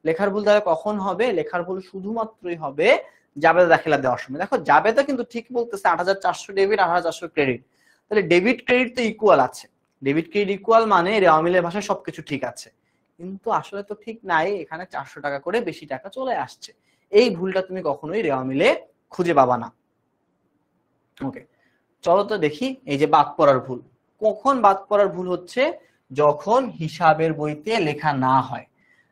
লেখার ভুল তাহলে কখন হবে, লেখার ভুল শুধুমাত্রই হবে জাবেদা দাখিলা দেওয়ার সময়। দেখো জাবেদা কিন্তু ঠিক বলতেছে 8,400 ডেবিট 8,400 ক্রেডিট, তাহলে ডেবিট ক্রেডিট তো ইকুয়াল আছে, ডেবিট ক্রেডিট ইকুয়াল মানে রেওয়া মিলের ভাষায় সবকিছু ঠিক আছে, কিন্তু আসলে তো ঠিক নাই, এখানে 400 টাকা করে বেশি টাকা চলে আসছে। এই ভুলটা তুমি কখনোই রেওয়া মিলে খুঁজে পাবা না। ওকে, চলো তো দেখি এই যে বাদ পড়ার ভুল। কখন বাদ পড়ার ভুল হচ্ছে, যখন হিসাবের বইতে লেখা না হয়।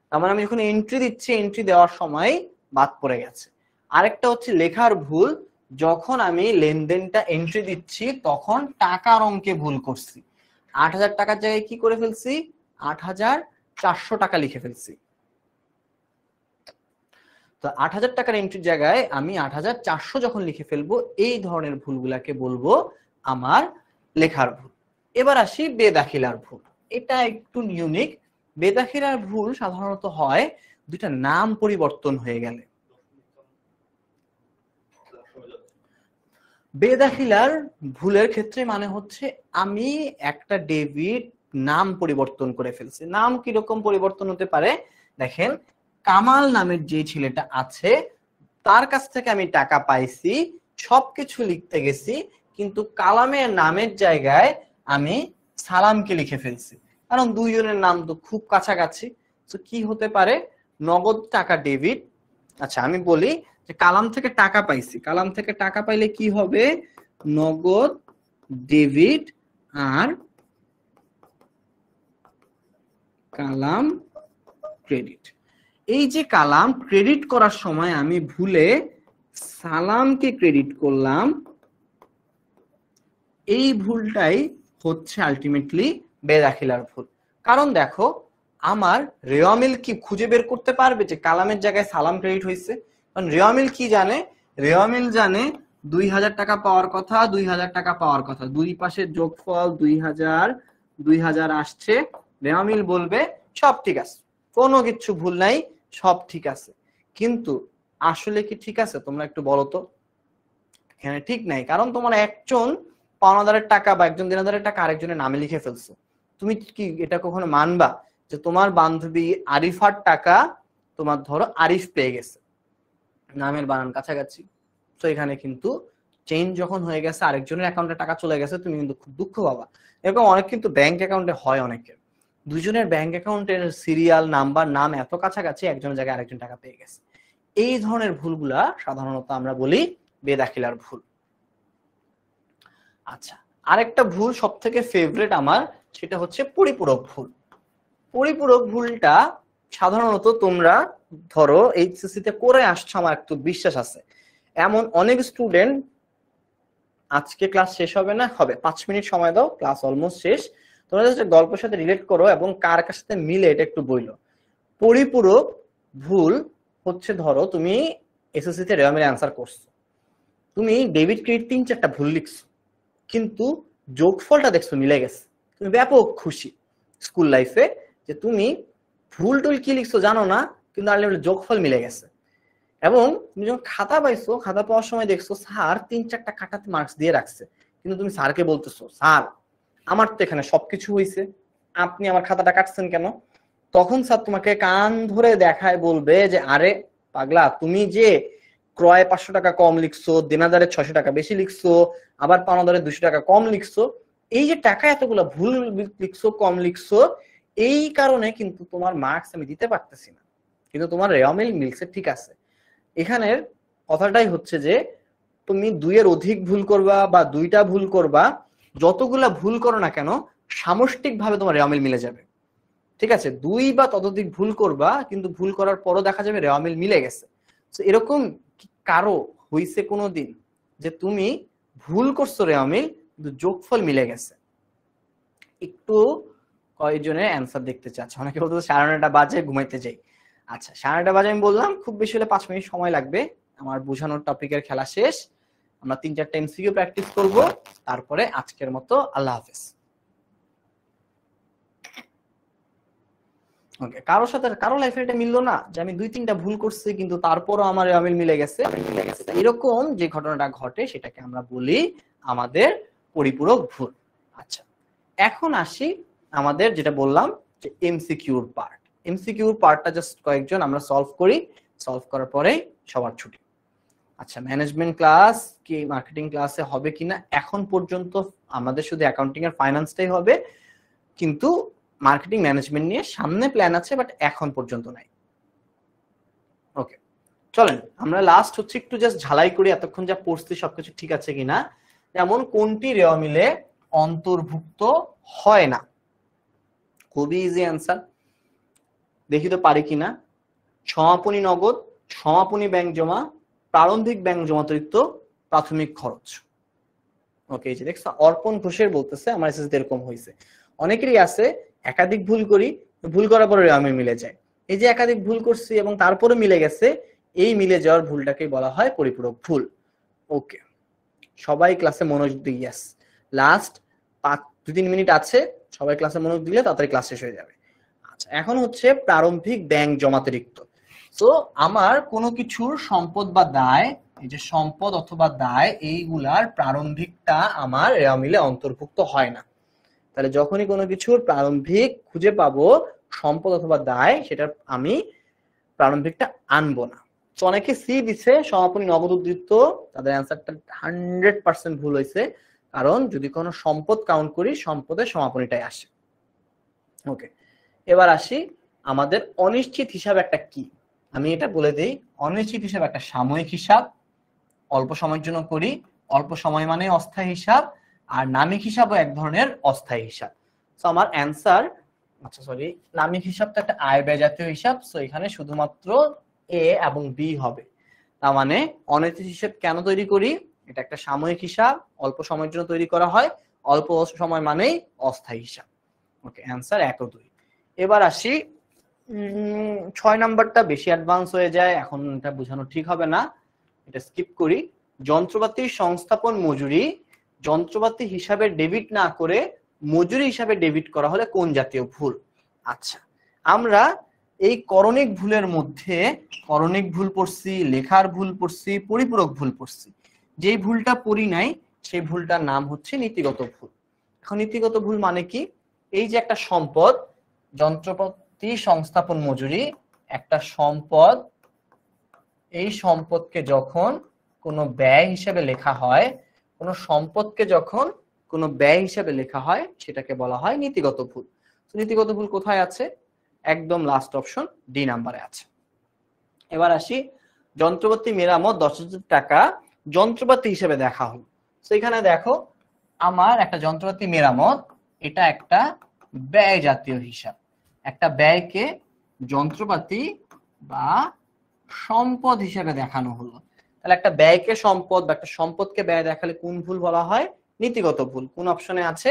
তার মানে আমি যখন এন্ট্রি দিচ্ছি, এন্ট্রি দেওয়ার সময় বাদ পড়ে গেছে। আরেকটা হচ্ছে লেখার ভুল, যখন আমি লেনদেনটা এন্ট্রি দিচ্ছি তখন টাকার অঙ্কে ভুল করছি। ৮০০০ টাকার জায়গায় কি করে ফেলছি, ৮৪০০ টাকা লিখে ফেলছি। তো ৮০০০ টাকার এন্ট্রির জায়গায় আমি ৮৪০০ যখন লিখে ফেলবো, এই ধরনের ভুলগুলাকে বলবো আমার লেখার ভুল। এবার আসি বেদাখিলার ভুল। এটা একটু ইউনিক। বেদাখিলার ভুল সাধারণত হয় দুইটা নাম পরিবর্তন হয়ে গেলে। বেদাখিলার ভুলের ক্ষেত্রে মানে হচ্ছে আমি একটা ডেবিট নাম পরিবর্তন করে ফেলছি। নাম কিরকম পরিবর্তন হতে পারে দেখেন, কামাল নামের যে ছেলেটা আছে তার কাছ থেকে আমি টাকা পাইছি, সবকিছু লিখতে গেছি, কিন্তু কালামের নামের জায়গায় আমি সালামকে লিখে ফেলছি, কারণ দুইজনের নাম তো খুব কাছাকাছি। তো কি হতে পারে, নগদ টাকা ডেবিট। আচ্ছা আমি বলি যে কালাম থেকে টাকা পাইছি, কালাম থেকে টাকা পাইলে কি হবে, নগদ ডেবিট, আর কালাম ক্রেডিট। এই যে কালাম ক্রেডিট করার সময় আমি ভুলে সালামকে ক্রেডিট করলাম, এই ভুলটাই হচ্ছে আলটিমেটলি বেদাখিলার ভুল। কারণ দেখো আমার রেওয়ামিল কি খুঁজে বের করতে পারবে যে কালামের জায়গায় সালাম ক্রেডিট হয়েছে? কারণ রেওয়ামিল কি জানে, রেওয়ামিল জানে ২০০০ টাকা পাওয়ার কথা, ২০০০ টাকা পাওয়ার কথা, দুই পাশে যোগফল ২০০০, ২০০০ আসছে, রেওয়ামিল বলবে সব ঠিক আছে, কোনো কিছু ভুল নাই, সব ঠিক আছে। কিন্তু আসলে কি ঠিক আছে তোমরা একটু বলো তো? এখানে ঠিক নাই, কারণ তোমার একজন পাওনাদারের টাকা বা একজন দেনাদারের টাকা আরেকজনের নামে লিখে ফেলছো। তুমি কি এটা কখনো মানবা যে তোমার বান্ধবী আরিফার টাকা তোমার ধরো আরিফ পেয়ে গেছে, নামের বানান কাছাকাছি, তো এখানে কিন্তু চেঞ্জ যখন হয়ে গেছে, আরেকজনের অ্যাকাউন্টে টাকা চলে গেছে, তুমি কিন্তু খুব দুঃখ পাবা। এরকম অনেক কিন্তু ব্যাংক অ্যাকাউন্টে হয়, অনেকের দুইজনের ব্যাংক অ্যাকাউন্টের সিরিয়াল নাম্বার নাম এত কাছাকাছি, একজনের জায়গায় আরেকজন টাকা পেয়ে গেছে। এই ধরনের ভুলগুলা সাধারণত আমরা বলি বেদাখিলার ভুল। আচ্ছা আরেকটা ভুল সব থেকে ফেভারিট আমার, সেটা হচ্ছে পরিপূরক ভুল। পরিপূরক ভুলটা সাধারণত তোমরা ধরো এইচএসসি তে করে আসছো, আমার একটু বিশ্বাস আছে। এমন অনেক স্টুডেন্ট, আজকে ক্লাস শেষ হবে না, হবে 5 মিনিট সময় দাও, ক্লাস অলমোস্ট শেষ, তোমরা জাস্ট গল্পের সাথে রিলেট করো এবং কার কার সাথে মিলে এটা একটু বইলো। পরিপূরক ভুল হচ্ছে, ধরো তুমি এসএসসি তে রেওয়ামিল অ্যান্সার করছো, তুমি ডেবিট ক্রেডিট 3-4টা ভুল লিখছো, কিন্তু যোগফলটা দেখছো মিলে গেছে, তুমি ব্যাপক খুশি স্কুল লাইফে যে তুমি ভুল টুল কি লিখছো জানো না, কিন্তু আলটিমেটলি যোগফল মিলে গেছে। এবং তুমি যখন খাতা পাইছো, খাতা পাওয়ার সময় দেখছো স্যার 3-4টা কাটাতে মার্কস দিয়ে রাখছে, কিন্তু তুমি স্যারকে বলতেছো স্যার আমার তো এখানে সবকিছু হয়েছে, আপনি আমার খাতাটা কাটছেন কেন? তখন স্যার তোমাকে কান ধরে দেখায় বলবে যে আরে পাগলা, তুমি যে ক্রয়ে 500 টাকা কম লিখছো, দেনাদারে 600 টাকা বেশি লিখছো, আবার পাওনাদারে 200 টাকা কম লিখছো, এই যে টাকা এতগুলো ভুল লিখছো, কম লিখছো, এই কারণে কিন্তু তোমার মার্কস আমি দিতে পারতেছি না, কিন্তু তোমার রেওয়ামিল মিলছে ঠিক আছে। এখানের কথাটাই হচ্ছে যে তুমি 2-এর অধিক ভুল করবা বা 2টা ভুল করবা, যতগুলা ভুল করো না কেন সামষ্টিক ভাবে তোমার রেওয়ামিল মিলে যাবে। ঠিক আছে, 2 বা ততোধিক ভুল করবা, কিন্তু ভুল করার পরও দেখা যাবে রেওয়ামিল মিলে গেছে। তো এরকম কারো হইছে কোনোদিন যে তুমি ভুল করছো রেওয়ামিল কিন্তু যোগফল মিলে গেছে? একটু কয়েকজনের অ্যান্সার দেখতে চাচ্ছে। অনেকে বলতে 9:30 বাজে, ঘুমাইতে যাই। আচ্ছা 9:30 বাজে আমি বললাম, খুব বেশি হলে 5 মিনিট সময় লাগবে, আমার বোঝানোর টপিকের খেলা শেষ। আমরা 3-4টা এমসিকিউ প্র্যাকটিস করব, তারপরে আজকের মতো আল্লাহ হাফেজ। ওকে, কারোর সাথে কারো লাইফে এটা মিললো না যে আমি 2-3টা ভুল করছি কিন্তু তারপরও আমার রেওয়ামিল মিলে গেছে? এরকম যে ঘটনাটা ঘটে সেটাকে আমরা বলি আমাদের পরিপূরক ভুল। আচ্ছা এখন আসি আমাদের যেটা বললাম যে এমসিকিউর পার্ট। এমসিকিউর পার্টটা জাস্ট কয়েকজন আমরা সলভ করি, সলভ করার পরে সবার ছুটি। আচ্ছা ম্যানেজমেন্ট ক্লাস কি মার্কেটিং ক্লাসে হবে কিনা, এখন পর্যন্ত আমাদের শুধু অ্যাকাউন্টিং আর ফাইন্যান্সটাই হবে, কিন্তু মার্কেটিং ম্যানেজমেন্ট নিয়ে সামনে প্ল্যান আছে, বাট এখন পর্যন্ত নাই। ওকে চলেন আমরা লাস্ট হচ্ছে একটু জাস্ট ঝালাই করি এতক্ষণ যা পড়ছি সবকিছু ঠিক আছে কিনা। যেমন কোনটি রেওয়ামিলে অন্তর্ভুক্ত হয় না? খুবই ইজি অ্যান্সার, দেখি তো পারি কিনা। সমাপনী নগদ, সমাপনী ব্যাংক জমা, প্রারম্ভিক ব্যাংক জমা অতিরিক্ত, প্রাথমিক খরচ। ওকে, এই যে দেখছো অর্পণ ঘোষের বলতেছে আমার এসএসসি এরকম হয়েছে। অনেকেরই আছে একাধিক ভুল করি, ভুল করার পরে আমি মিলে যায়। এই যে একাধিক ভুল করছি এবং তারপরে মিলে গেছে, এই মিলে যাওয়ার ভুলটাকে বলা হয় পরিপূরক ভুল। ওকে, সবাই ক্লাসে মনোযোগ দিয়ে, ইয়েস, লাস্ট 2-3 মিনিট আছে, সবাই ক্লাসে মনোযোগ দিলে তাড়াতাড়ি ক্লাস শেষ হয়ে যাবে। আচ্ছা, এখন হচ্ছে প্রারম্ভিক ব্যাংক জমাতিরিক্ত। তো আমার কোনো কিছুর সম্পদ বা দায়, এই যে সম্পদ অথবা দায়, এইগুলার প্রারম্ভিকটা আমার রেওয়া মিলে অন্তর্ভুক্ত হয় না। তাহলে যখনই কোনো কিছুর প্রারম্ভিক খুঁজে পাবো সম্পদ অথবা দায়, সেটা আমি প্রারম্ভিকটা আনবো না। তো অনেকে সি দিছে সমাপনী নগদ উদ্ধৃত, তাদের অ্যান্সারটা 100% ভুল হয়েছে, কারণ যদি কোনো সম্পদ কাউন্ট করি সম্পদের সমাপনীটাই আসে। ওকে, এবার আসি আমাদের অনিশ্চিত হিসাব একটা কি, আমি এটা বলে দিই। অনিশ্চিত হিসাব একটা সাময়িক হিসাব, অল্প সময়ের জন্য করি, অল্প সময় মানে অস্থায়ী হিসাব, আর নামিক হিসাবও এক ধরনের অস্থায়ী হিসাব। তো আমার অ্যান্সার, আচ্ছা সরি, নামিক হিসাবটা একটা আয় ব্যয় জাতীয় হিসাব, সো এখানে শুধুমাত্র এ এবং বি হবে। তার মানে অনিশ্চিত হিসাব কেন তৈরি করি, এটা একটা সাময়িক হিসাব, অল্প সময়ের জন্য তৈরি করা হয়, অল্প সময় মানেই অস্থায়ী হিসাব। ওকে, অ্যান্সার 1 ও 2। এবার আসি 6 নাম্বারটা বেশি অ্যাডভান্স হয়ে যায়, এখন এটা বোঝানো ঠিক হবে না, এটা স্কিপ করি। যন্ত্রপাতির সংস্থাপন মজুরি যন্ত্রপাতি হিসাবে ডেবিট না করে মজুরি হিসাবে ডেবিট করা হলে কোন জাতীয় ভুল? আচ্ছা, আমরা এই করণিক ভুলের মধ্যে করণিক ভুল পড়ছি, লেখার ভুল পড়ছি, পরিপূরক ভুল পড়ছি। যেই ভুলটা পড়ি নাই সেই ভুলটার নাম হচ্ছে নীতিগত ভুল। এখন নীতিগত ভুল মানে কি? এই যে একটা সম্পদ, যন্ত্রপাতি সংস্থাপন মজুরি একটা সম্পদ, এই সম্পদকে যখন কোনো ব্যয় হিসেবে লেখা হয়, কোনো সম্পদকে যখন কোনো ব্যয় হিসেবে লেখা হয়, সেটাকে বলা হয় নীতিগত ভুল। নীতিগত ভুল কোথায় আছে? একদম লাস্ট অপশন ডি নাম্বারে আছে। এবার আসি, যন্ত্রপাতি মেরামত 10,000 টাকা যন্ত্রপাতি হিসেবে দেখা হলো। তো এখানে দেখো আমার একটা যন্ত্রপাতি মেরামত, এটা একটা ব্যয় জাতীয় হিসাব। একটা ব্যয়কে যন্ত্রপাতি বা সম্পদ হিসেবে দেখানো হলো। তাহলে একটা ব্যয়কে সম্পদ বা একটা সম্পদকে ব্যয় দেখালে কোন ভুল বলা হয়? নীতিগত ভুল। কোন অপশনে আছে?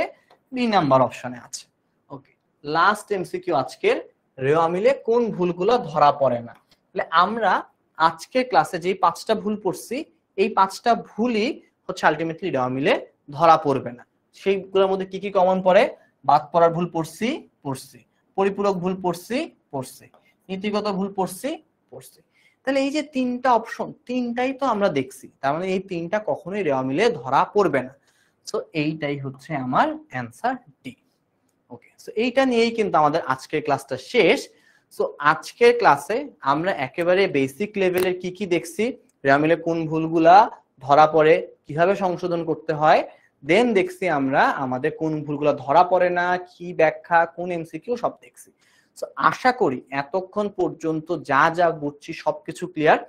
বি নাম্বার অপশনে আছে। ওকে, লাস্ট এমসিকিউ আজকের, রেওয়া মিলে কোন ভুলগুলো ধরা পড়ে না। তাহলে আমরা আজকের ক্লাসে যে 5টা ভুল পড়ছি, এই 5টা ভুলই হচ্ছে আলটিমেটলি রেওয়া মিলে ধরা পড়বে না। সেইগুলোর মধ্যে কি কি কমন পড়ে? বাদ পড়ার ভুল পড়ছি, পরিপূরক ভুল পড়ছি, নীতিগত ভুল পড়ছি। তাহলে এই যে 3টা অপশন, 3টাই তো আমরা দেখছি, তার মানে এই 3টা কখনোই রেওয়া মিলে ধরা পড়বে না। সো এইটাই হচ্ছে আমার অ্যান্সার ডি। ওকে, সো এইটা নিয়েই কিন্তু আমাদের আজকের ক্লাসটা শেষ। সো আজকের ক্লাসে আমরা একেবারে বেসিক লেভেলের কি কি দেখছি, রেওয়া মিলে কোন ভুলগুলা ধরা পড়ে, কিভাবে সংশোধন করতে হয়, দেন দেখছি আমরা আমাদের কোন ভুলগুলা ধরা পড়ে না, কি ব্যাখ্যা, কোন এমসিকিউ, সব দেখছি। আশা করি এতক্ষণ পর্যন্ত যা যা বুঝছি সবকিছু ক্লিয়ার।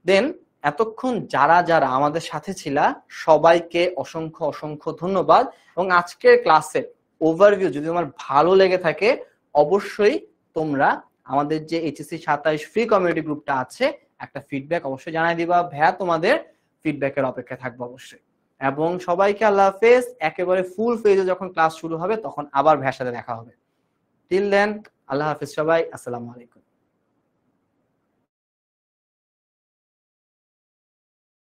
দেন এতক্ষণ যারা যারা আমাদের সাথে ছিল সবাইকে অসংখ্য অসংখ্য ধন্যবাদ। এবং আজকের ক্লাসের ওভারভিউ যদি তোমার ভালো লেগে থাকে, অবশ্যই তোমরা আমাদের যে এইচএসসি 27 ফ্রি কমিউনিটি গ্রুপটা আছে, একটা ফিডব্যাক অবশ্যই জানাই দিবা। ভাইয়া তোমাদের ফিডব্যাকের অপেক্ষায় থাকবো অবশ্যই। এবং সবাইকে আল্লাহ হাফেজ। একেবারে ফুল ফেজে যখন ক্লাস শুরু হবে তখন আবার ভাইয়ার সাথে দেখা হবে। টিল দেন আল্লাহ হাফেজ সবাই, আসসালামু আলাইকুম।